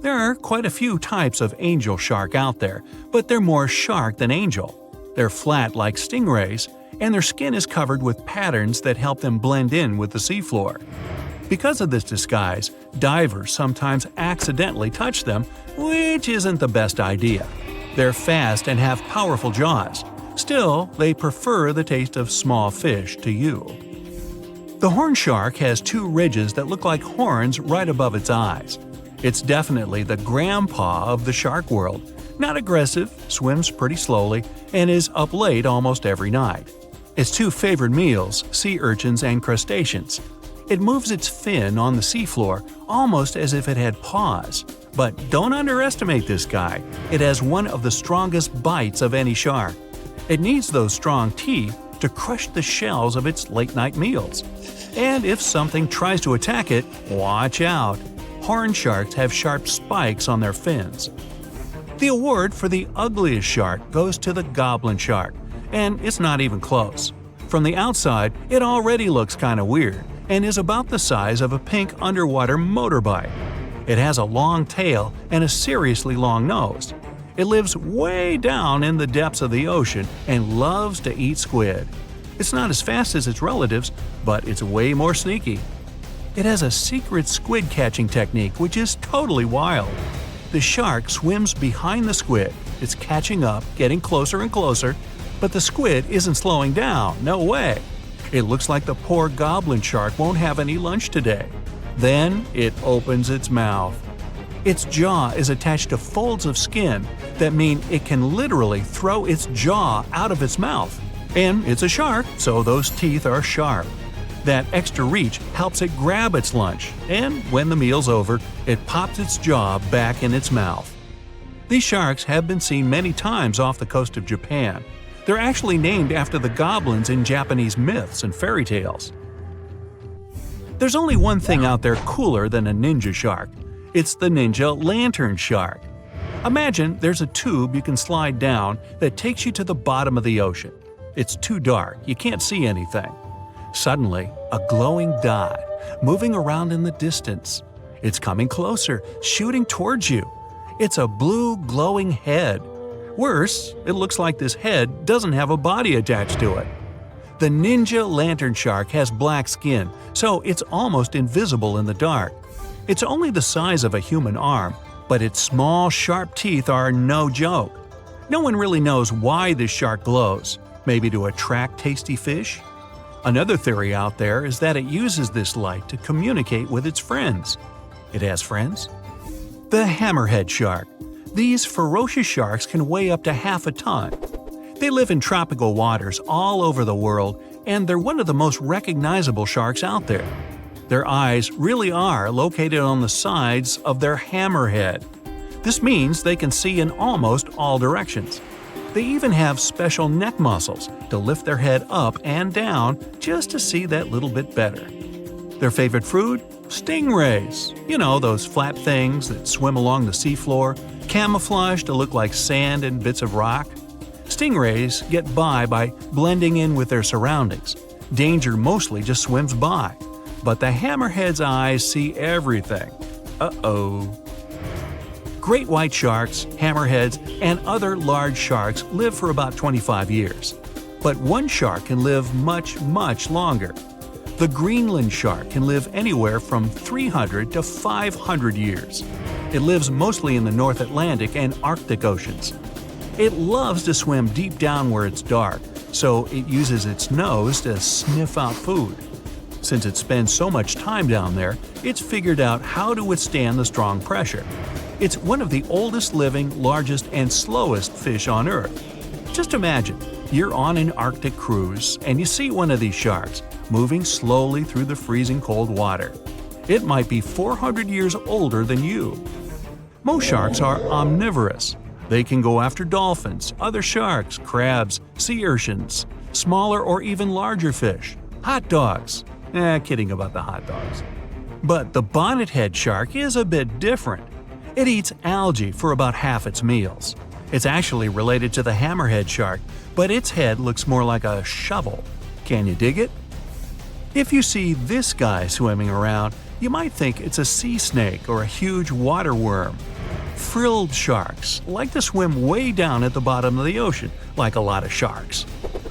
There are quite a few types of angel shark out there, but they're more shark than angel. They're flat like stingrays, and their skin is covered with patterns that help them blend in with the seafloor. Because of this disguise, divers sometimes accidentally touch them, which isn't the best idea. They're fast and have powerful jaws. Still, they prefer the taste of small fish to you. The horn shark has two ridges that look like horns right above its eyes. It's definitely the grandpa of the shark world. Not aggressive, swims pretty slowly, and is up late almost every night. Its two favorite meals, sea urchins and crustaceans. It moves its fin on the seafloor almost as if it had paws. But don't underestimate this guy. It has one of the strongest bites of any shark. It needs those strong teeth to crush the shells of its late-night meals. And if something tries to attack it, watch out. Horn sharks have sharp spikes on their fins. The award for the ugliest shark goes to the goblin shark, and it's not even close. From the outside, it already looks kinda weird, and is about the size of a pink underwater motorbike. It has a long tail and a seriously long nose. It lives way down in the depths of the ocean and loves to eat squid. It's not as fast as its relatives, but it's way more sneaky. It has a secret squid catching technique which is totally wild. The shark swims behind the squid. It's catching up, getting closer and closer, but the squid isn't slowing down, no way. It looks like the poor goblin shark won't have any lunch today. Then it opens its mouth. Its jaw is attached to folds of skin that mean it can literally throw its jaw out of its mouth. And it's a shark, so those teeth are sharp. That extra reach helps it grab its lunch, and when the meal's over, it pops its jaw back in its mouth. These sharks have been seen many times off the coast of Japan. They're actually named after the goblins in Japanese myths and fairy tales. There's only one thing out there cooler than a ninja shark. It's the ninja lantern shark. Imagine there's a tube you can slide down that takes you to the bottom of the ocean. It's too dark, you can't see anything. Suddenly, a glowing dot, moving around in the distance. It's coming closer, shooting towards you. It's a blue glowing head. Worse, it looks like this head doesn't have a body attached to it. The ninja lantern shark has black skin, so it's almost invisible in the dark. It's only the size of a human arm, but its small, sharp teeth are no joke. No one really knows why this shark glows. Maybe to attract tasty fish? Another theory out there is that it uses this light to communicate with its friends. It has friends? The hammerhead shark. These ferocious sharks can weigh up to half a ton. They live in tropical waters all over the world, and they're one of the most recognizable sharks out there. Their eyes really are located on the sides of their hammerhead. This means they can see in almost all directions. They even have special neck muscles to lift their head up and down just to see that little bit better. Their favorite food? Stingrays. You know, those flat things that swim along the seafloor, camouflaged to look like sand and bits of rock. Stingrays get by blending in with their surroundings. Danger mostly just swims by. But the hammerhead's eyes see everything. Uh-oh. Great white sharks, hammerheads, and other large sharks live for about 25 years. But one shark can live much, much longer. The Greenland shark can live anywhere from 300 to 500 years. It lives mostly in the North Atlantic and Arctic oceans. It loves to swim deep down where it's dark, so it uses its nose to sniff out food. Since it spends so much time down there, it's figured out how to withstand the strong pressure. It's one of the oldest living, largest, and slowest fish on Earth. Just imagine, you're on an Arctic cruise and you see one of these sharks moving slowly through the freezing cold water. It might be 400 years older than you. Most sharks are omnivorous. They can go after dolphins, other sharks, crabs, sea urchins, smaller or even larger fish, hot dogs. Kidding about the hot dogs. But the bonnethead shark is a bit different. It eats algae for about half its meals. It's actually related to the hammerhead shark, but its head looks more like a shovel. Can you dig it? If you see this guy swimming around, you might think it's a sea snake or a huge water worm. Frilled sharks like to swim way down at the bottom of the ocean, like a lot of sharks.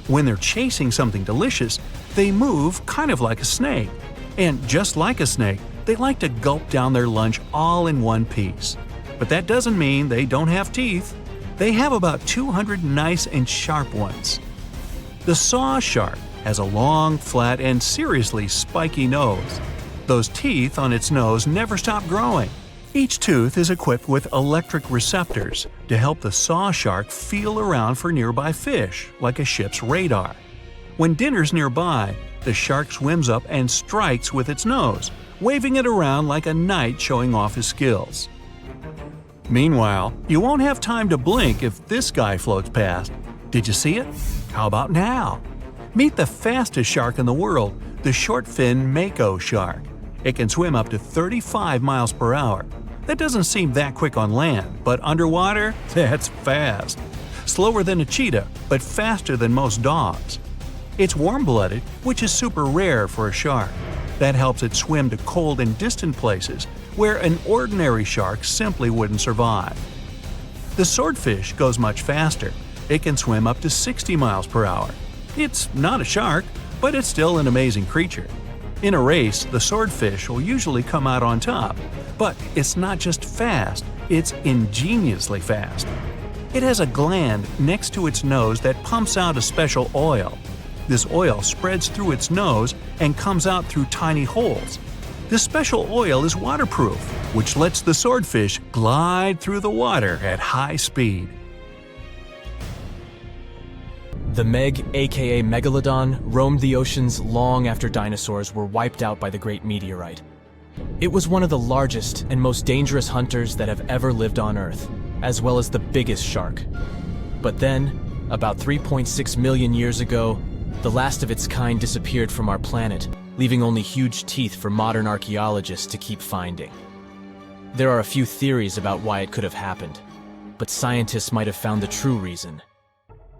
When they're chasing something delicious, they move kind of like a snake. And just like a snake, they like to gulp down their lunch all in one piece. But that doesn't mean they don't have teeth. They have about 200 nice and sharp ones. The saw shark has a long, flat, and seriously spiky nose. Those teeth on its nose never stop growing. Each tooth is equipped with electric receptors to help the saw shark feel around for nearby fish, like a ship's radar. When dinner's nearby, the shark swims up and strikes with its nose, waving it around like a knight showing off his skills. Meanwhile, you won't have time to blink if this guy floats past. Did you see it? How about now? Meet the fastest shark in the world, the short-fin mako shark. It can swim up to 35 miles per hour. That doesn't seem that quick on land, but underwater, that's fast. Slower than a cheetah, but faster than most dogs. It's warm-blooded, which is super rare for a shark. That helps it swim to cold and distant places where an ordinary shark simply wouldn't survive. The swordfish goes much faster. It can swim up to 60 miles per hour. It's not a shark, but it's still an amazing creature. In a race, the swordfish will usually come out on top. But it's not just fast, it's ingeniously fast. It has a gland next to its nose that pumps out a special oil. This oil spreads through its nose and comes out through tiny holes. This special oil is waterproof, which lets the swordfish glide through the water at high speed. The Meg, aka Megalodon, roamed the oceans long after dinosaurs were wiped out by the Great Meteorite. It was one of the largest and most dangerous hunters that have ever lived on Earth, as well as the biggest shark. But then, about 3.6 million years ago, the last of its kind disappeared from our planet, leaving only huge teeth for modern archaeologists to keep finding. There are a few theories about why it could have happened, but scientists might have found the true reason.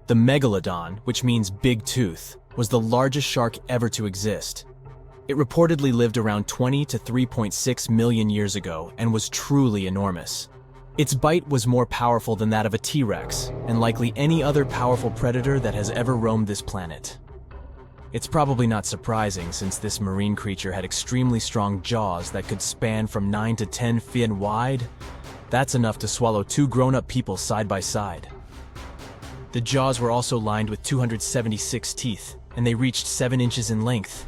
The Megalodon, which means big tooth, was the largest shark ever to exist. It reportedly lived around 20 to 3.6 million years ago and was truly enormous. Its bite was more powerful than that of a T-Rex, and likely any other powerful predator that has ever roamed this planet. It's probably not surprising since this marine creature had extremely strong jaws that could span from 9 to 10 feet wide. That's enough to swallow 2 grown-up people side by side. The jaws were also lined with 276 teeth, and they reached 7 inches in length.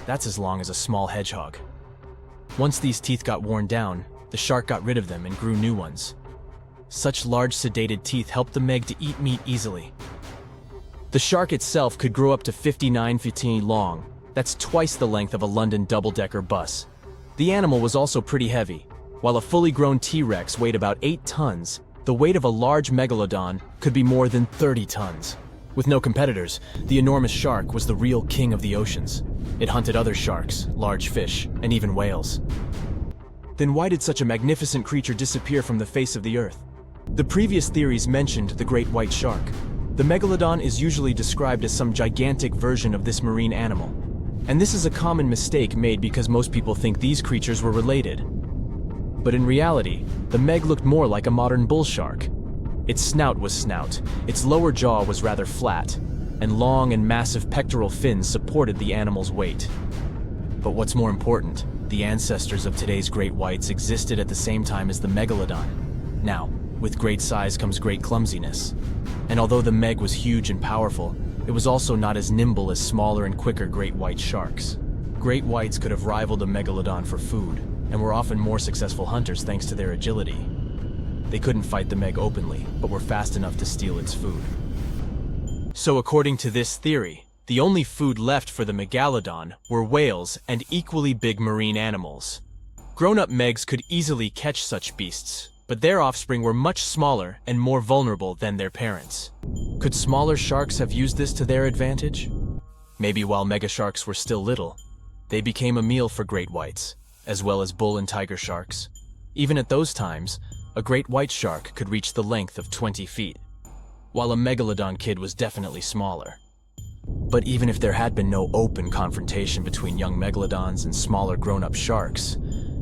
That's as long as a small hedgehog. Once these teeth got worn down, the shark got rid of them and grew new ones. Such large sedated teeth helped the Meg to eat meat easily. The shark itself could grow up to 59 feet long. That's twice the length of a London double-decker bus. The animal was also pretty heavy. While a fully grown T-Rex weighed about 8 tons, the weight of a large megalodon could be more than 30 tons. With no competitors, the enormous shark was the real king of the oceans. It hunted other sharks, large fish, and even whales. Then why did such a magnificent creature disappear from the face of the earth? The previous theories mentioned the great white shark. The megalodon is usually described as some gigantic version of this marine animal. And this is a common mistake made because most people think these creatures were related. But in reality, the Meg looked more like a modern bull shark. Its snout was snout, its lower jaw was rather flat, and long and massive pectoral fins supported the animal's weight. But what's more important, the ancestors of today's great whites existed at the same time as the megalodon. Now, with great size comes great clumsiness. And although the Meg was huge and powerful, it was also not as nimble as smaller and quicker great white sharks. Great whites could have rivaled a megalodon for food, and were often more successful hunters thanks to their agility. They couldn't fight the meg openly, but were fast enough to steal its food. So according to this theory, the only food left for the megalodon were whales and equally big marine animals. Grown-up megs could easily catch such beasts, but their offspring were much smaller and more vulnerable than their parents. Could smaller sharks have used this to their advantage? Maybe while megasharks were still little, they became a meal for great whites, as well as bull and tiger sharks. Even at those times, a great white shark could reach the length of 20 feet, while a megalodon kid was definitely smaller. But even if there had been no open confrontation between young megalodons and smaller grown-up sharks,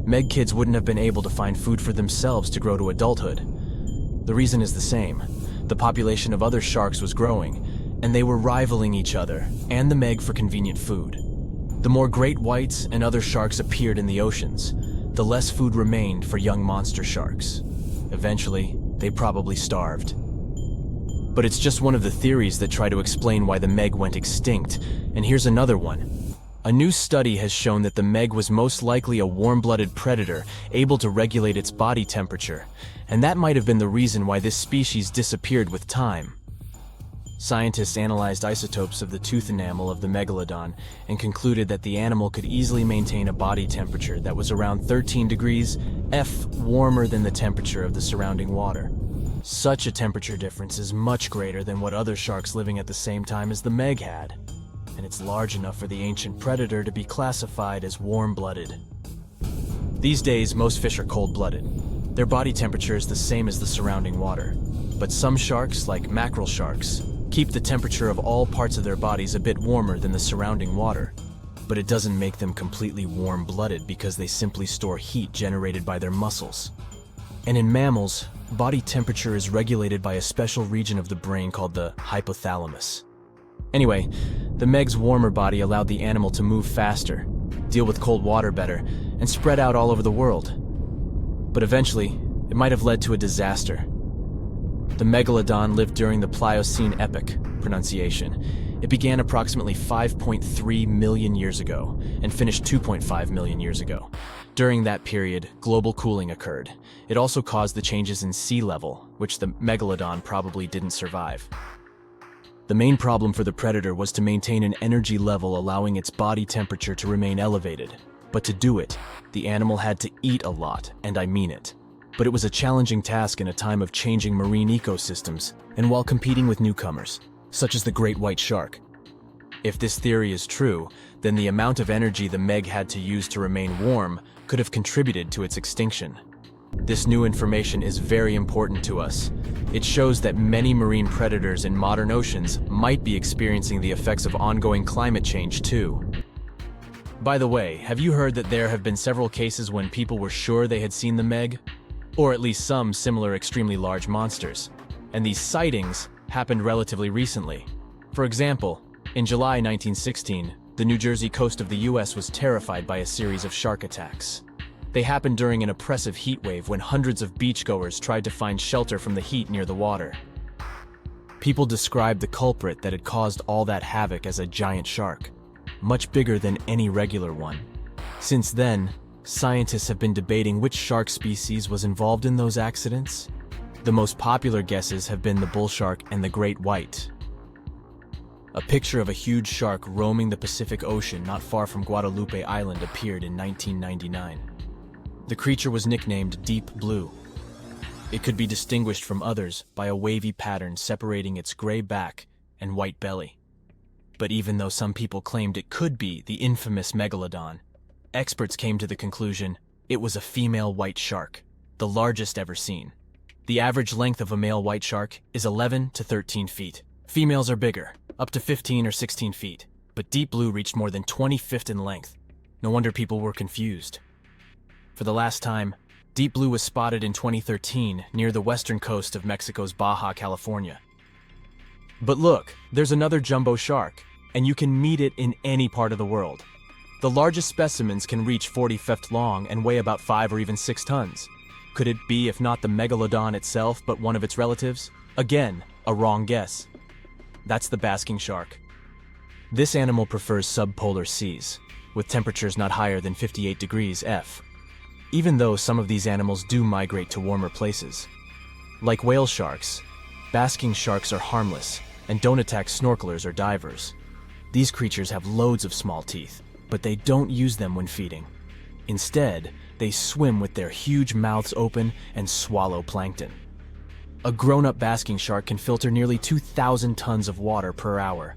meg kids wouldn't have been able to find food for themselves to grow to adulthood. The reason is the same. The population of other sharks was growing, and they were rivaling each other and the meg for convenient food. The more great whites and other sharks appeared in the oceans, the less food remained for young monster sharks. Eventually, they probably starved. But it's just one of the theories that try to explain why the meg went extinct, and here's another one. A new study has shown that the meg was most likely a warm-blooded predator able to regulate its body temperature, and that might have been the reason why this species disappeared with time. Scientists analyzed isotopes of the tooth enamel of the megalodon and concluded that the animal could easily maintain a body temperature that was around 13 degrees F warmer than the temperature of the surrounding water. Such a temperature difference is much greater than what other sharks living at the same time as the meg had, and it's large enough for the ancient predator to be classified as warm-blooded. These days, most fish are cold-blooded. Their body temperature is the same as the surrounding water, but some sharks, like mackerel sharks, keep the temperature of all parts of their bodies a bit warmer than the surrounding water. But it doesn't make them completely warm-blooded because they simply store heat generated by their muscles. And in mammals, body temperature is regulated by a special region of the brain called the hypothalamus. Anyway, the meg's warmer body allowed the animal to move faster, deal with cold water better, and spread out all over the world. But eventually, it might have led to a disaster. The megalodon lived during the Pliocene epoch, pronunciation. It began approximately 5.3 million years ago and finished 2.5 million years ago. During that period, global cooling occurred. It also caused the changes in sea level, which the megalodon probably didn't survive. The main problem for the predator was to maintain an energy level allowing its body temperature to remain elevated. But to do it, the animal had to eat a lot, and I mean it. But it was a challenging task in a time of changing marine ecosystems and while competing with newcomers, such as the great white shark. If this theory is true, then the amount of energy the meg had to use to remain warm could have contributed to its extinction. This new information is very important to us. It shows that many marine predators in modern oceans might be experiencing the effects of ongoing climate change too. By the way, have you heard that there have been several cases when people were sure they had seen the meg? Or at least some similar extremely large monsters. And these sightings happened relatively recently. For example, in July 1916, the New Jersey coast of the US was terrified by a series of shark attacks. They happened during an oppressive heat wave when hundreds of beachgoers tried to find shelter from the heat near the water. People described the culprit that had caused all that havoc as a giant shark, much bigger than any regular one. Since then, scientists have been debating which shark species was involved in those accidents. The most popular guesses have been the bull shark and the great white. A picture of a huge shark roaming the Pacific Ocean not far from Guadalupe Island appeared in 1999. The creature was nicknamed Deep Blue. It could be distinguished from others by a wavy pattern separating its gray back and white belly. But even though some people claimed it could be the infamous megalodon, experts came to the conclusion it was a female white shark, the largest ever seen. The average length of a male white shark is 11 to 13 feet. Females are bigger, up to 15 or 16 feet, but Deep Blue reached more than 20 feet in length. No wonder people were confused. For the last time, Deep Blue was spotted in 2013 near the western coast of Mexico's Baja California. But look, there's another jumbo shark, and you can meet it in any part of the world. The largest specimens can reach 40 feet long and weigh about 5 or even 6 tons. Could it be, if not the megalodon itself, but one of its relatives? Again, a wrong guess. That's the basking shark. This animal prefers subpolar seas. with temperatures not higher than 58 degrees F, even though some of these animals do migrate to warmer places. Like whale sharks, basking sharks are harmless and don't attack snorkelers or divers. These creatures have loads of small teeth, but they don't use them when feeding. Instead, they swim with their huge mouths open and swallow plankton. A grown-up basking shark can filter nearly 2,000 tons of water per hour.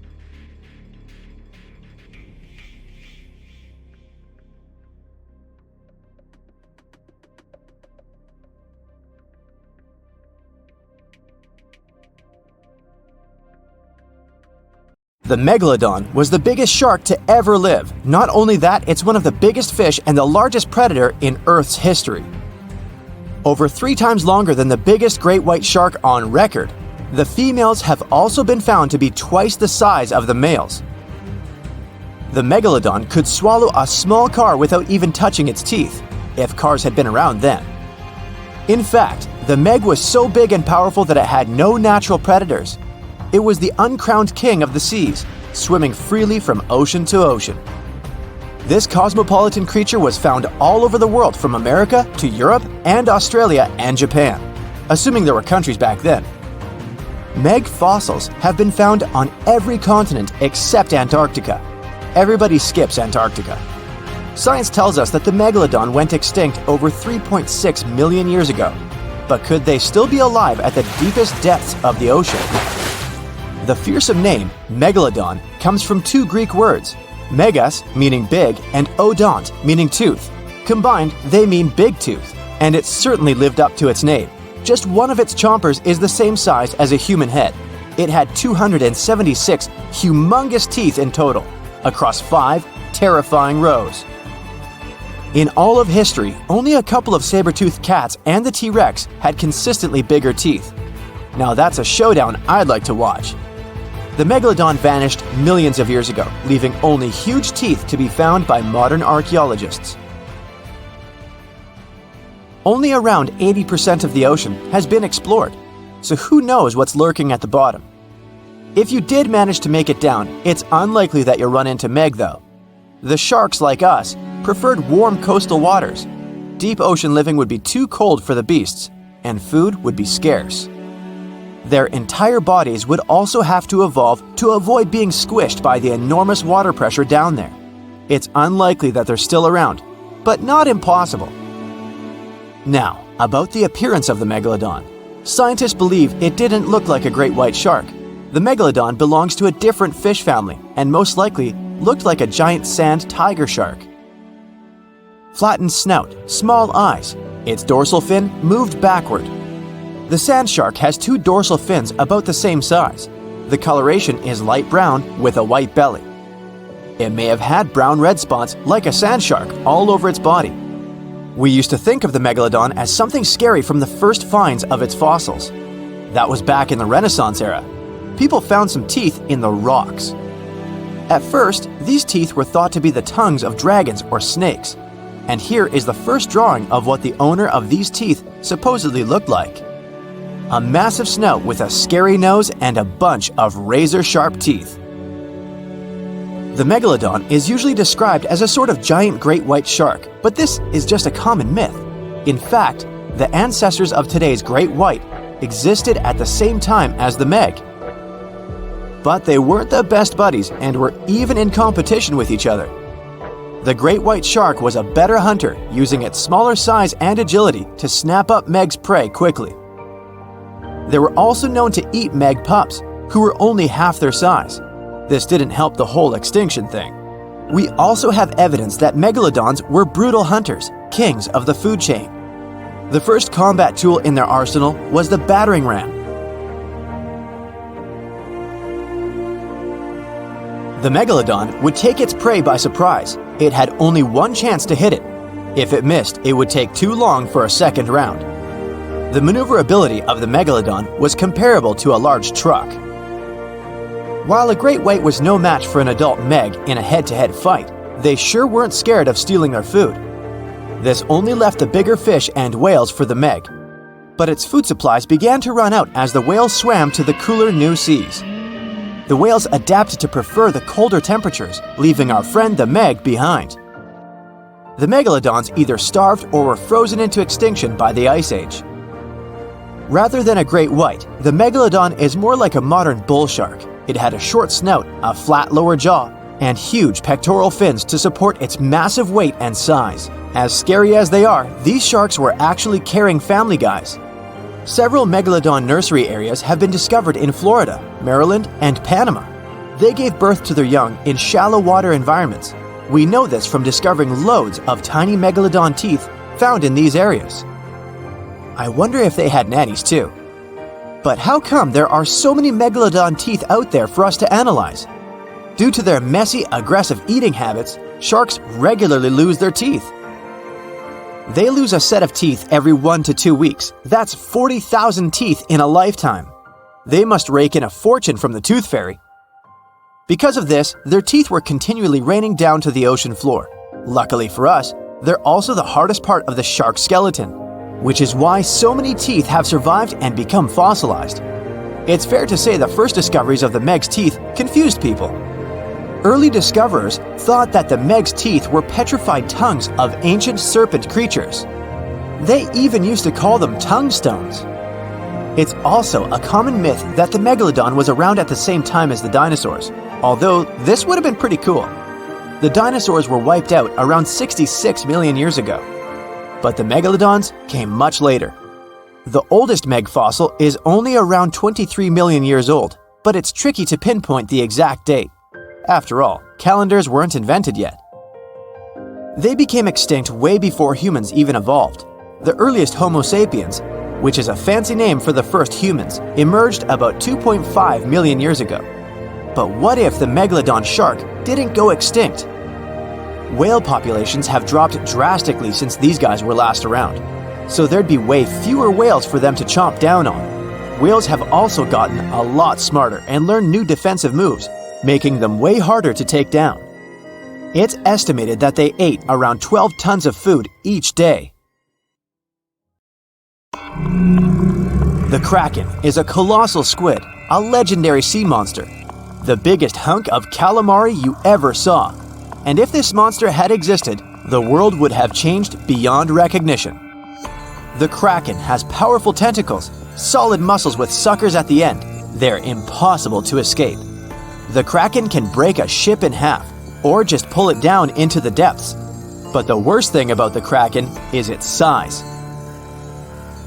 The megalodon was the biggest shark to ever live. Not only that, it's one of the biggest fish and the largest predator in Earth's history. Over 3 times longer than the biggest great white shark on record, the females have also been found to be twice the size of the males. The megalodon could swallow a small car without even touching its teeth, if cars had been around then. In fact, the Meg was so big and powerful that it had no natural predators. It was the uncrowned king of the seas, swimming freely from ocean to ocean. This cosmopolitan creature was found all over the world, from America to Europe and Australia and Japan, assuming there were countries back then. Meg fossils have been found on every continent except Antarctica. Everybody skips Antarctica. Science tells us that the megalodon went extinct over 3.6 million years ago, but could they still be alive at the deepest depths of the ocean? The fearsome name, megalodon, comes from 2 Greek words, megas, meaning big, and odont, meaning tooth. Combined, they mean big tooth, and it certainly lived up to its name. Just one of its chompers is the same size as a human head. It had 276 humongous teeth in total, across 5 terrifying rows. In all of history, only a couple of saber-toothed cats and the T-Rex had consistently bigger teeth. Now that's a showdown I'd like to watch. The megalodon vanished millions of years ago, leaving only huge teeth to be found by modern archaeologists. Only around 80% of the ocean has been explored, so who knows what's lurking at the bottom. If you did manage to make it down, it's unlikely that you'll run into Meg though. The sharks, like us, preferred warm coastal waters. Deep ocean living would be too cold for the beasts, and food would be scarce. Their entire bodies would also have to evolve to avoid being squished by the enormous water pressure down there. It's unlikely that they're still around, but not impossible. Now, about the appearance of the megalodon. Scientists believe it didn't look like a great white shark. The megalodon belongs to a different fish family and most likely looked like a giant sand tiger shark. Flattened snout, small eyes. Its dorsal fin moved backward. The sand shark has 2 dorsal fins about the same size. The coloration is light brown with a white belly. It may have had brown-red spots like a sand shark all over its body. We used to think of the megalodon as something scary from the first finds of its fossils. That was back in the Renaissance era. People found some teeth in the rocks. At first, these teeth were thought to be the tongues of dragons or snakes. And here is the first drawing of what the owner of these teeth supposedly looked like. A massive snout with a scary nose and a bunch of razor-sharp teeth. The megalodon is usually described as a sort of giant great white shark, but this is just a common myth. In fact, the ancestors of today's great white existed at the same time as the Meg. But they weren't the best buddies and were even in competition with each other. The great white shark was a better hunter, using its smaller size and agility to snap up Meg's prey quickly. They were also known to eat Meg pups, who were only half their size. This didn't help the whole extinction thing. We also have evidence that megalodons were brutal hunters, kings of the food chain. The first combat tool in their arsenal was the battering ram. The megalodon would take its prey by surprise. It had only one chance to hit it. If it missed, it would take too long for a second round. The maneuverability of the megalodon was comparable to a large truck. While a great white was no match for an adult Meg in a head-to-head fight, they sure weren't scared of stealing their food. This only left the bigger fish and whales for the Meg. But its food supplies began to run out as the whales swam to the cooler new seas. the whales adapted to prefer the colder temperatures, leaving our friend the Meg behind. The megalodons either starved or were frozen into extinction by the Ice Age. Rather than a great white, the megalodon is more like a modern bull shark. It had a short snout, a flat lower jaw, and huge pectoral fins to support its massive weight and size. As scary as they are, these sharks were actually caring family guys. Several megalodon nursery areas have been discovered in Florida, Maryland, and Panama. They gave birth to their young in shallow water environments. We know this from discovering loads of tiny megalodon teeth found in these areas. I wonder if they had nannies too. But how come there are so many megalodon teeth out there for us to analyze? Due to their messy, aggressive eating habits, sharks regularly lose their teeth. They lose a set of teeth every 1 to 2 weeks. That's 40,000 teeth in a lifetime. They must rake in a fortune from the tooth fairy. Because of this, their teeth were continually raining down to the ocean floor. Luckily for us, they're also the hardest part of the shark skeleton, which is why so many teeth have survived and become fossilized. It's fair to say the first discoveries of the Meg's teeth confused people. Early discoverers thought that the Meg's teeth were petrified tongues of ancient serpent creatures. They even used to call them tongue stones. It's also a common myth that the megalodon was around at the same time as the dinosaurs, although this would have been pretty cool. The dinosaurs were wiped out around 66 million years ago, but the megalodons came much later. The oldest Meg fossil is only around 23 million years old, but it's tricky to pinpoint the exact date. After all, calendars weren't invented yet. They became extinct way before humans even evolved. The earliest Homo sapiens, which is a fancy name for the first humans, emerged about 2.5 million years ago. But what if the megalodon shark didn't go extinct? Whale populations have dropped drastically since these guys were last around, so there'd be way fewer whales for them to chomp down on. Whales have also gotten a lot smarter and learned new defensive moves, making them way harder to take down. It's estimated that they ate around 12 tons of food each day. The Kraken is a colossal squid, a legendary sea monster, the biggest hunk of calamari you ever saw. And if this monster had existed, the world would have changed beyond recognition. The Kraken has powerful tentacles, solid muscles with suckers at the end. They're impossible to escape. The Kraken can break a ship in half, or just pull it down into the depths. But the worst thing about the Kraken is its size.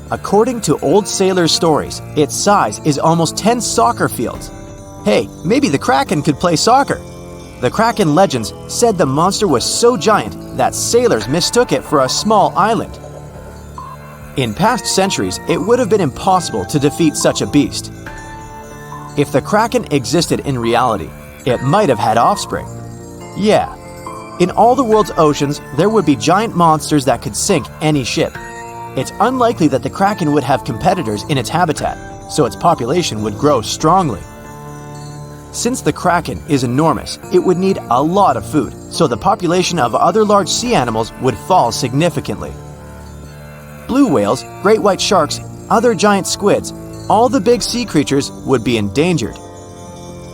According to old sailors' stories, its size is almost 10 soccer fields. Hey, maybe the Kraken could play soccer. The Kraken legends said the monster was so giant that sailors mistook it for a small island. In past centuries, it would have been impossible to defeat such a beast. If the Kraken existed in reality, it might have had offspring. Yeah. In all the world's oceans, there would be giant monsters that could sink any ship. It's unlikely that the Kraken would have competitors in its habitat, so its population would grow strongly. Since the Kraken is enormous, it would need a lot of food, so the population of other large sea animals would fall significantly. Blue whales, great white sharks, other giant squids, all the big sea creatures would be endangered.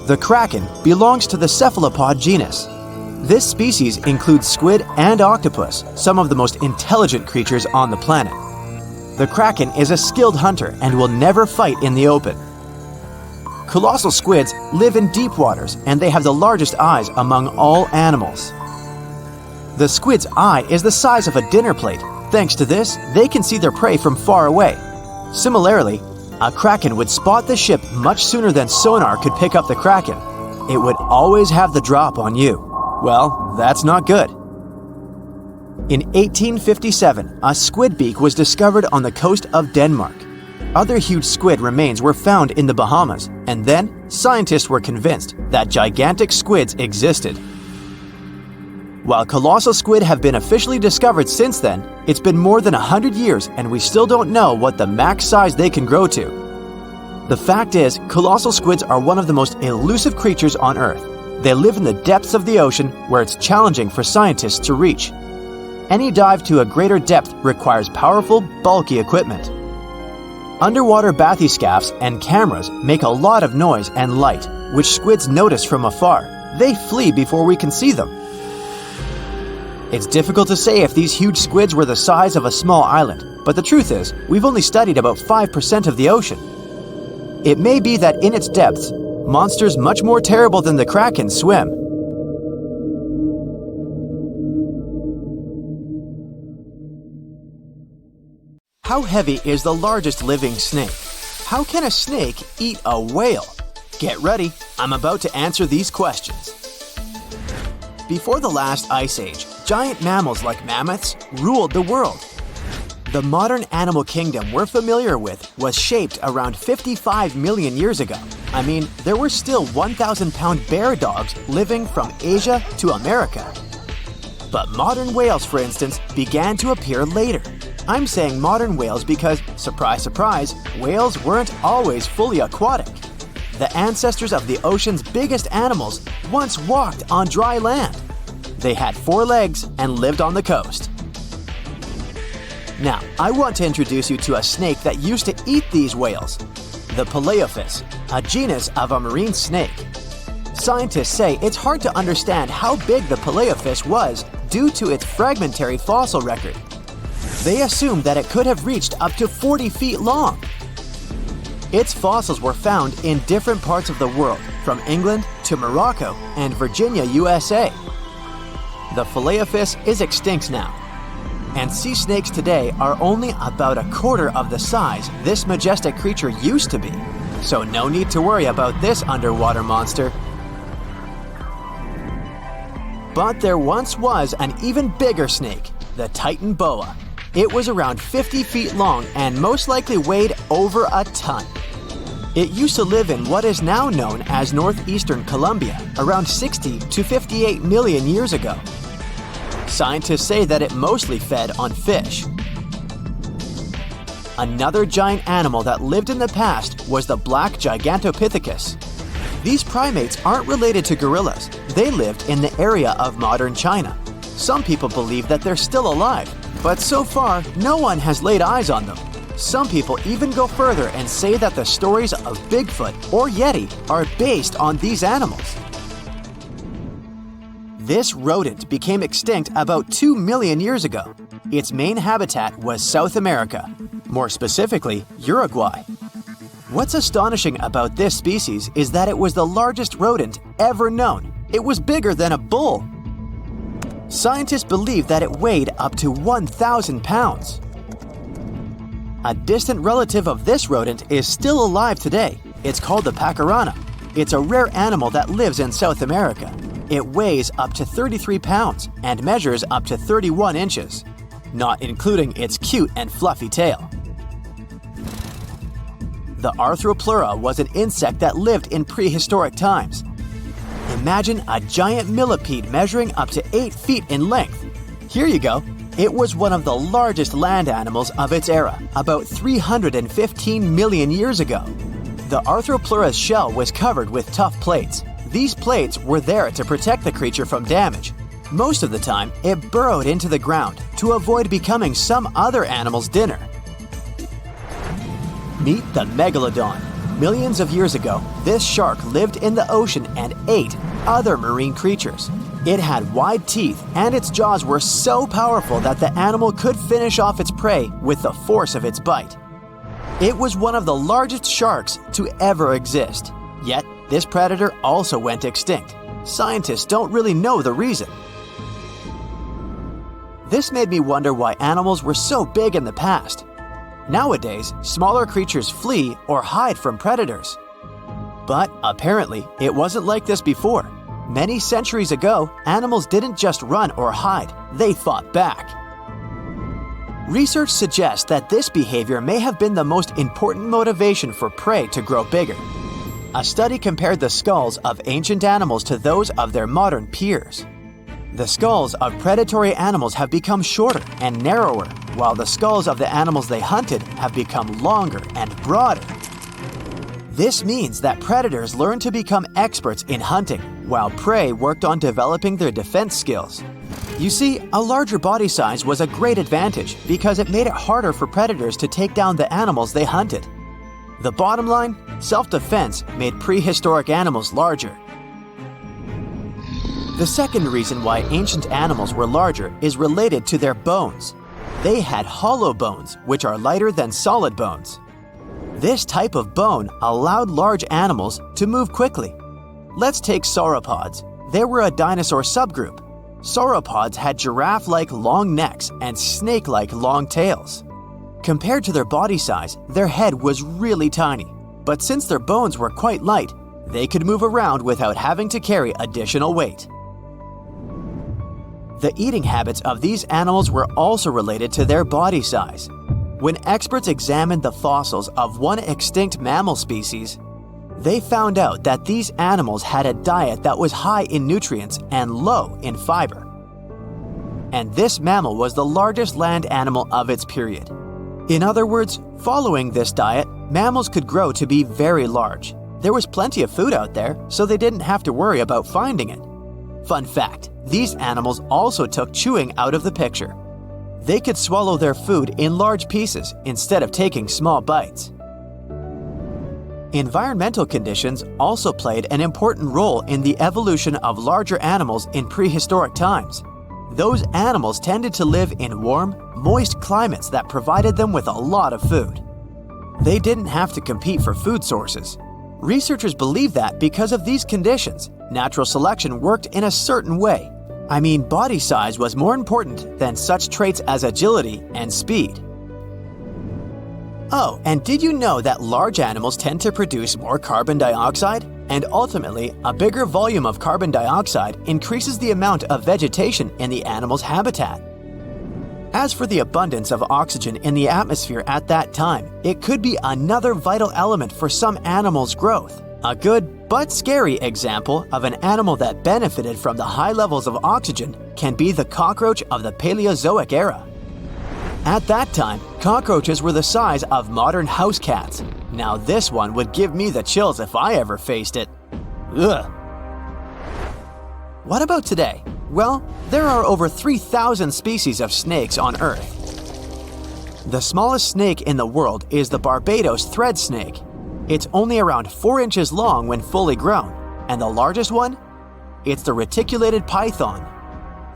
The Kraken belongs to the cephalopod genus. This species includes squid and octopus, some of the most intelligent creatures on the planet. The Kraken is a skilled hunter and will never fight in the open. Colossal squids live in deep waters and they have the largest eyes among all animals. The squid's eye is the size of a dinner plate. Thanks to this, they can see their prey from far away. Similarly, a Kraken would spot the ship much sooner than sonar could pick up the Kraken. It would always have the drop on you. Well, that's not good. In 1857, a squid beak was discovered on the coast of Denmark. Other huge squid remains were found in the Bahamas, and then scientists were convinced that gigantic squids existed. While colossal squid have been officially discovered since then, it's been more than 100 years and we still don't know what the max size they can grow to. The fact is, colossal squids are one of the most elusive creatures on Earth. They live in the depths of the ocean where it's challenging for scientists to reach. Any dive to a greater depth requires powerful, bulky equipment. Underwater bathyscaphs and cameras make a lot of noise and light, which squids notice from afar. They flee before we can see them. It's difficult to say if these huge squids were the size of a small island, but the truth is, we've only studied about 5% of the ocean. It may be that in its depths, monsters much more terrible than the kraken swim. How heavy is the largest living snake? How can a snake eat a whale? Get ready, I'm about to answer these questions. Before the last ice age, giant mammals like mammoths ruled the world. The modern animal kingdom we're familiar with was shaped around 55 million years ago. I mean, there were still 1,000-pound bear dogs living from Asia to America. But modern whales, for instance, began to appear later. I'm saying modern whales because, surprise, surprise, whales weren't always fully aquatic. The ancestors of the ocean's biggest animals once walked on dry land. They had 4 legs and lived on the coast. Now, I want to introduce you to a snake that used to eat these whales, the Paleophis, a genus of a marine snake. Scientists say it's hard to understand how big the Paleophis was due to its fragmentary fossil record. They assumed that it could have reached up to 40 feet long. Its fossils were found in different parts of the world, from England to Morocco and Virginia, USA. The Paleophis is extinct now, and sea snakes today are only about a quarter of the size this majestic creature used to be. So no need to worry about this underwater monster. But there once was an even bigger snake, the Titan boa. It was around 50 feet long and most likely weighed over a ton. It used to live in what is now known as northeastern Colombia, around 60 to 58 million years ago. Scientists say that it mostly fed on fish. Another giant animal that lived in the past was the black Gigantopithecus. These primates aren't related to gorillas. They lived in the area of modern China. Some people believe that they're still alive, but so far, no one has laid eyes on them. Some people even go further and say that the stories of Bigfoot or Yeti are based on these animals. This rodent became extinct about 2 million years ago. Its main habitat was South America, more specifically, Uruguay. What's astonishing about this species is that it was the largest rodent ever known. It was bigger than a bull. Scientists believe that it weighed up to 1,000 pounds. A distant relative of this rodent is still alive today. It's called the pacarana. It's a rare animal that lives in South America. It weighs up to 33 pounds and measures up to 31 inches, not including its cute and fluffy tail. The Arthropleura was an insect that lived in prehistoric times. Imagine a giant millipede measuring up to 8 feet in length. Here you go. It was one of the largest land animals of its era, about 315 million years ago. The Arthropleura's shell was covered with tough plates. These plates were there to protect the creature from damage. Most of the time, it burrowed into the ground to avoid becoming some other animal's dinner. Meet the Megalodon. Millions of years ago, this shark lived in the ocean and ate other marine creatures. It had wide teeth, and its jaws were so powerful that the animal could finish off its prey with the force of its bite. It was one of the largest sharks to ever exist. Yet, this predator also went extinct. Scientists don't really know the reason. This made me wonder why animals were so big in the past. Nowadays, smaller creatures flee or hide from predators. But apparently, it wasn't like this before. Many centuries ago, animals didn't just run or hide, they fought back. Research suggests that this behavior may have been the most important motivation for prey to grow bigger. A study compared the skulls of ancient animals to those of their modern peers. The skulls of predatory animals have become shorter and narrower, while the skulls of the animals they hunted have become longer and broader. This means that predators learn to become experts in hunting, while prey worked on developing their defense skills. You see, a larger body size was a great advantage because it made it harder for predators to take down the animals they hunted. The bottom line, self-defense made prehistoric animals larger. The second reason why ancient animals were larger is related to their bones. They had hollow bones, which are lighter than solid bones. This type of bone allowed large animals to move quickly. Let's take sauropods. They were a dinosaur subgroup. Sauropods had giraffe-like long necks and snake-like long tails. Compared to their body size, their head was really tiny. But since their bones were quite light, they could move around without having to carry additional weight. The eating habits of these animals were also related to their body size. When experts examined the fossils of one extinct mammal species, they found out that these animals had a diet that was high in nutrients and low in fiber. And this mammal was the largest land animal of its period. In other words, following this diet, mammals could grow to be very large. There was plenty of food out there, so they didn't have to worry about finding it. Fun fact, these animals also took chewing out of the picture. They could swallow their food in large pieces instead of taking small bites. Environmental conditions also played an important role in the evolution of larger animals in prehistoric times. Those animals tended to live in warm, moist climates that provided them with a lot of food. They didn't have to compete for food sources. Researchers believe that because of these conditions, natural selection worked in a certain way. I mean, body size was more important than such traits as agility and speed. Oh, and did you know that large animals tend to produce more carbon dioxide? And ultimately, a bigger volume of carbon dioxide increases the amount of vegetation in the animal's habitat. As for the abundance of oxygen in the atmosphere at that time, it could be another vital element for some animals' growth. A good but scary example of an animal that benefited from the high levels of oxygen can be the cockroach of the Paleozoic era. At that time, cockroaches were the size of modern house cats. Now this one would give me the chills if I ever faced it. Ugh. What about today? Well, there are over 3,000 species of snakes on Earth. The smallest snake in the world is the Barbados thread snake. It's only around 4 inches long when fully grown, and the largest one? It's the reticulated python.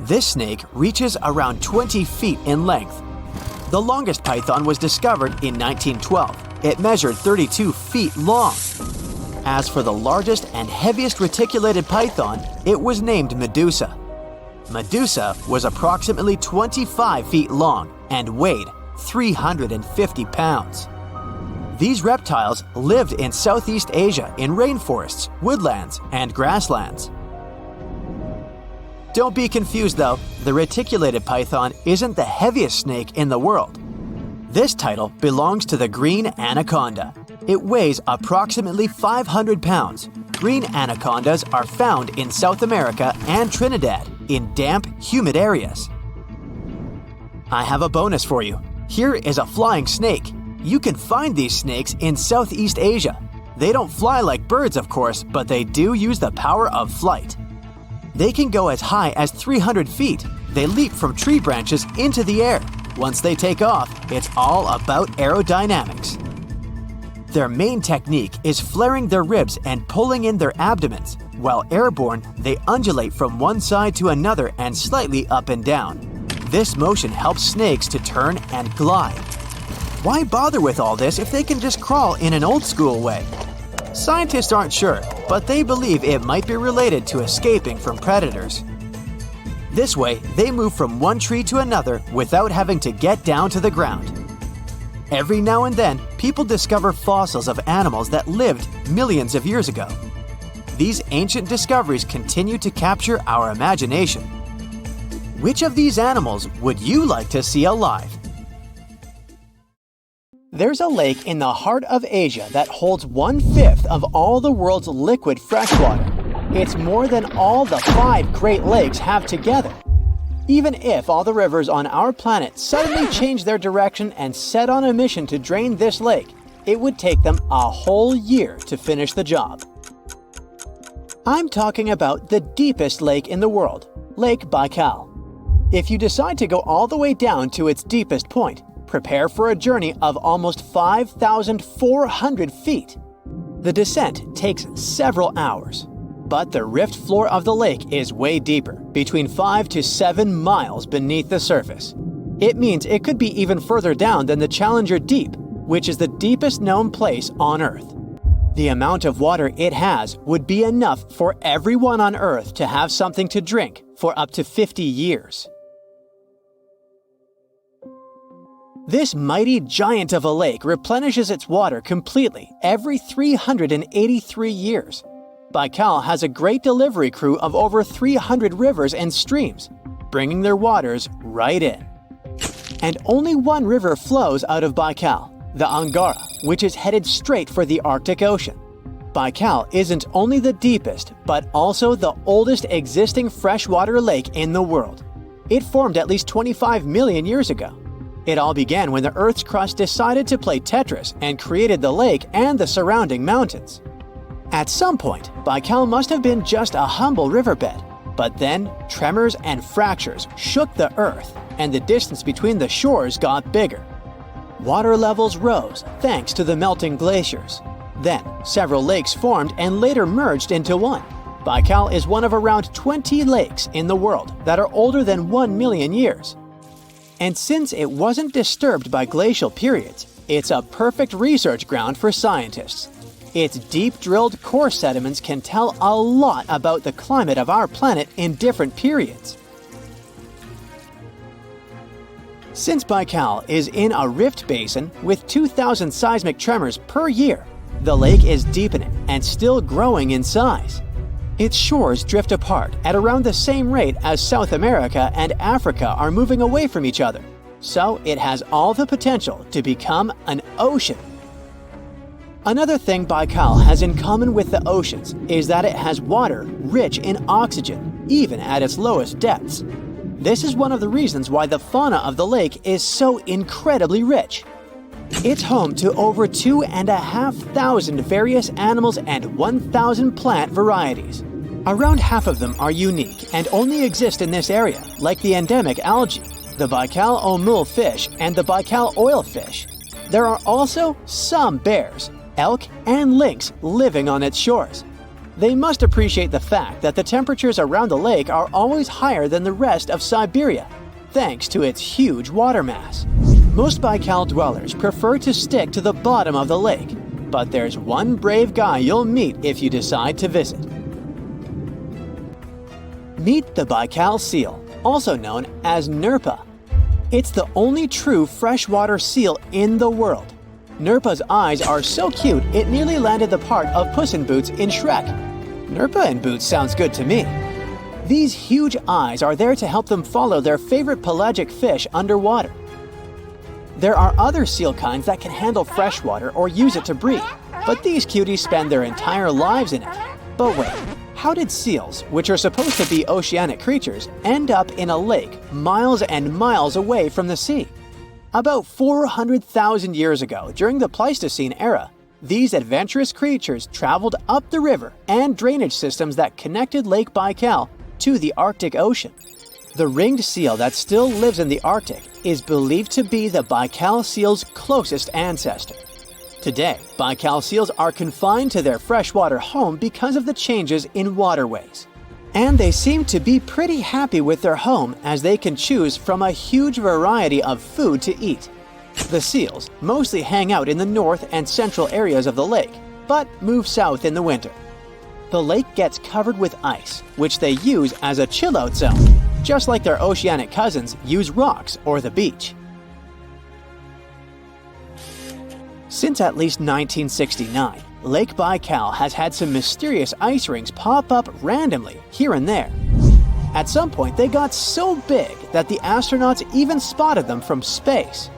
This snake reaches around 20 feet in length. The longest python was discovered in 1912. It measured 32 feet long. As for the largest and heaviest reticulated python, it was named Medusa. Medusa was approximately 25 feet long and weighed 350 pounds. These reptiles lived in Southeast Asia in rainforests, woodlands, and grasslands. Don't be confused though, the reticulated python isn't the heaviest snake in the world. This title belongs to the green anaconda. It weighs approximately 500 pounds. Green anacondas are found in South America and Trinidad in damp, humid areas. I have a bonus for you. Here is a flying snake. You can find these snakes in Southeast Asia. They don't fly like birds, of course, but they do use the power of flight. They can go as high as 300 feet. They leap from tree branches into the air. Once they take off, it's all about aerodynamics. Their main technique is flaring their ribs and pulling in their abdomens. While airborne, they undulate from one side to another and slightly up and down. This motion helps snakes to turn and glide. Why bother with all this if they can just crawl in an old-school way? Scientists aren't sure, but they believe it might be related to escaping from predators. This way, they move from one tree to another without having to get down to the ground. Every now and then, people discover fossils of animals that lived millions of years ago. These ancient discoveries continue to capture our imagination. Which of these animals would you like to see alive? There's a lake in the heart of Asia that holds 1/5 of all the world's liquid freshwater. It's more than all the 5 Great Lakes have together. Even if all the rivers on our planet suddenly change their direction and set on a mission to drain this lake, it would take them a whole year to finish the job. I'm talking about the deepest lake in the world, Lake Baikal. If you decide to go all the way down to its deepest point, prepare for a journey of almost 5,400 feet. The descent takes several hours, but the rift floor of the lake is way deeper, between 5 to 7 miles beneath the surface. It means it could be even further down than the Challenger Deep, which is the deepest known place on Earth. The amount of water it has would be enough for everyone on Earth to have something to drink for up to 50 years. This mighty giant of a lake replenishes its water completely every 383 years. Baikal has a great delivery crew of over 300 rivers and streams, bringing their waters right in. And only one river flows out of Baikal, the Angara, which is headed straight for the Arctic Ocean. Baikal isn't only the deepest, but also the oldest existing freshwater lake in the world. It formed at least 25 million years ago. It all began when the Earth's crust decided to play Tetris and created the lake and the surrounding mountains. At some point, Baikal must have been just a humble riverbed, but then tremors and fractures shook the Earth, and the distance between the shores got bigger. Water levels rose thanks to the melting glaciers. Then, several lakes formed and later merged into one. Baikal is one of around 20 lakes in the world that are older than 1 million years. And since it wasn't disturbed by glacial periods, it's a perfect research ground for scientists. Its deep-drilled core sediments can tell a lot about the climate of our planet in different periods. Since Baikal is in a rift basin with 2,000 seismic tremors per year, the lake is deepening and still growing in size. Its shores drift apart at around the same rate as South America and Africa are moving away from each other, so it has all the potential to become an ocean. Another thing Baikal has in common with the oceans is that it has water rich in oxygen, even at its lowest depths. This is one of the reasons why the fauna of the lake is so incredibly rich. It's home to over 2,500 various animals and 1,000 plant varieties. Around half of them are unique and only exist in this area, like the endemic algae, the Baikal omul fish, and the Baikal oilfish. There are also some bears, elk, and lynx living on its shores. They must appreciate the fact that the temperatures around the lake are always higher than the rest of Siberia, thanks to its huge water mass. Most Baikal dwellers prefer to stick to the bottom of the lake, but there's one brave guy you'll meet if you decide to visit. Meet the Baikal seal, also known as Nerpa. It's the only true freshwater seal in the world. Nerpa's eyes are so cute it nearly landed the part of Puss in Boots in Shrek. Nerpa in Boots sounds good to me. These huge eyes are there to help them follow their favorite pelagic fish underwater. There are other seal kinds that can handle freshwater or use it to breathe, but these cuties spend their entire lives in it. But wait, how did seals, which are supposed to be oceanic creatures, end up in a lake miles and miles away from the sea? About 400,000 years ago, during the Pleistocene era, these adventurous creatures traveled up the river and drainage systems that connected Lake Baikal to the Arctic Ocean. The ringed seal that still lives in the Arctic is believed to be the Baikal seal's closest ancestor. Today, Baikal seals are confined to their freshwater home because of the changes in waterways. And they seem to be pretty happy with their home as they can choose from a huge variety of food to eat. The seals mostly hang out in the north and central areas of the lake, but move south in the winter. The lake gets covered with ice, which they use as a chill-out zone, just like their oceanic cousins use rocks or the beach. Since at least 1969, Lake Baikal has had some mysterious ice rings pop up randomly here and there. At some point, they got so big that the astronauts even spotted them from space.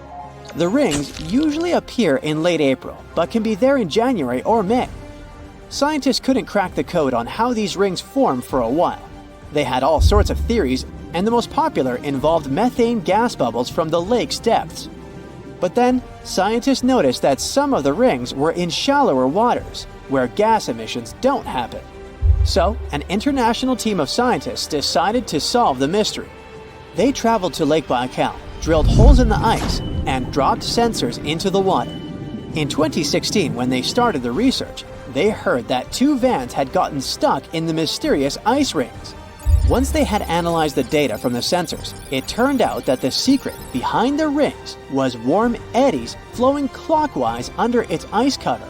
The rings usually appear in late April, but can be there in January or May. Scientists couldn't crack the code on how these rings form for a while. They had all sorts of theories, and the most popular involved methane gas bubbles from the lake's depths. But then, scientists noticed that some of the rings were in shallower waters, where gas emissions don't happen. So, an international team of scientists decided to solve the mystery. They traveled to Lake Baikal, drilled holes in the ice, and dropped sensors into the water. In 2016, when they started the research, they heard that 2 vans had gotten stuck in the mysterious ice rings. Once they had analyzed the data from the sensors, it turned out that the secret behind the rings was warm eddies flowing clockwise under its ice cover.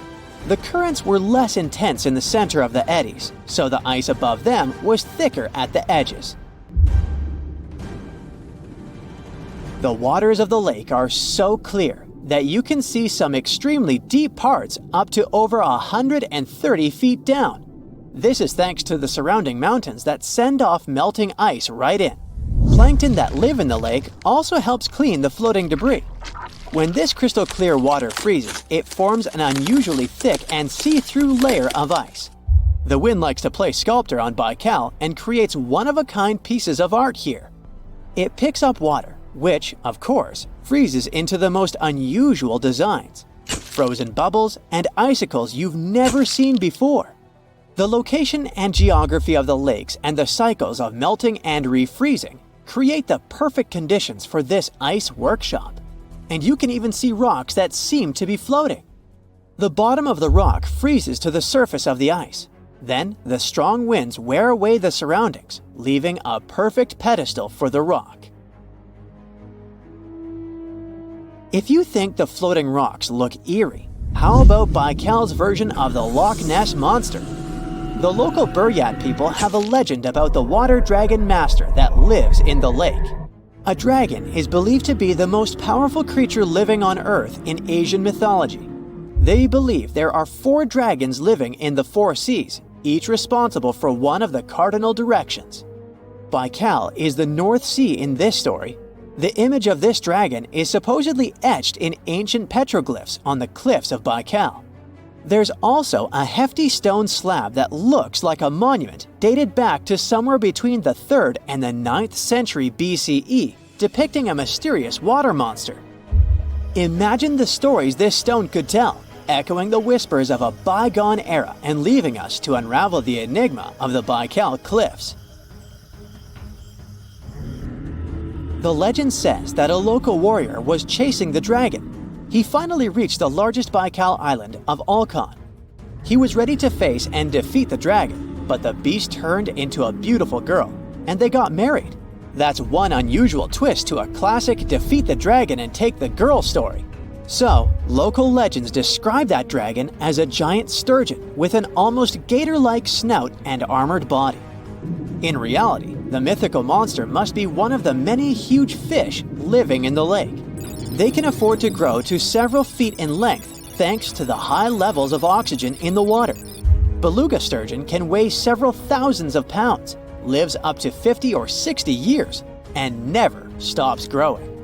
The currents were less intense in the center of the eddies, so the ice above them was thicker at the edges. The waters of the lake are so clear that you can see some extremely deep parts up to over 130 feet down. This is thanks to the surrounding mountains that send off melting ice right in. Plankton that live in the lake also helps clean the floating debris. When this crystal clear water freezes, it forms an unusually thick and see-through layer of ice. The wind likes to play sculptor on Baikal and creates one-of-a-kind pieces of art here. It picks up water, which, of course, freezes into the most unusual designs. Frozen bubbles and icicles you've never seen before. The location and geography of the lakes and the cycles of melting and refreezing create the perfect conditions for this ice workshop. And you can even see rocks that seem to be floating. The bottom of the rock freezes to the surface of the ice. Then, the strong winds wear away the surroundings, leaving a perfect pedestal for the rock. If you think the floating rocks look eerie, how about Baikal's version of the Loch Ness Monster? The local Buryat people have a legend about the water dragon master that lives in the lake. A dragon is believed to be the most powerful creature living on Earth in Asian mythology. They believe there are 4 dragons living in the 4 seas, each responsible for one of the cardinal directions. Baikal is the North Sea in this story. The image of this dragon is supposedly etched in ancient petroglyphs on the cliffs of Baikal. There's also a hefty stone slab that looks like a monument dated back to somewhere between the 3rd and the 9th century BCE, depicting a mysterious water monster. Imagine the stories this stone could tell, echoing the whispers of a bygone era and leaving us to unravel the enigma of the Baikal cliffs. The legend says that a local warrior was chasing the dragon. He finally reached the largest Baikal island of Alkan. He was ready to face and defeat the dragon, but the beast turned into a beautiful girl, and they got married. That's one unusual twist to a classic defeat the dragon and take the girl story. So, local legends describe that dragon as a giant sturgeon with an almost gator-like snout and armored body. In reality, the mythical monster must be one of the many huge fish living in the lake. They can afford to grow to several feet in length thanks to the high levels of oxygen in the water. Beluga sturgeon can weigh several thousands of pounds, lives up to 50 or 60 years, and never stops growing.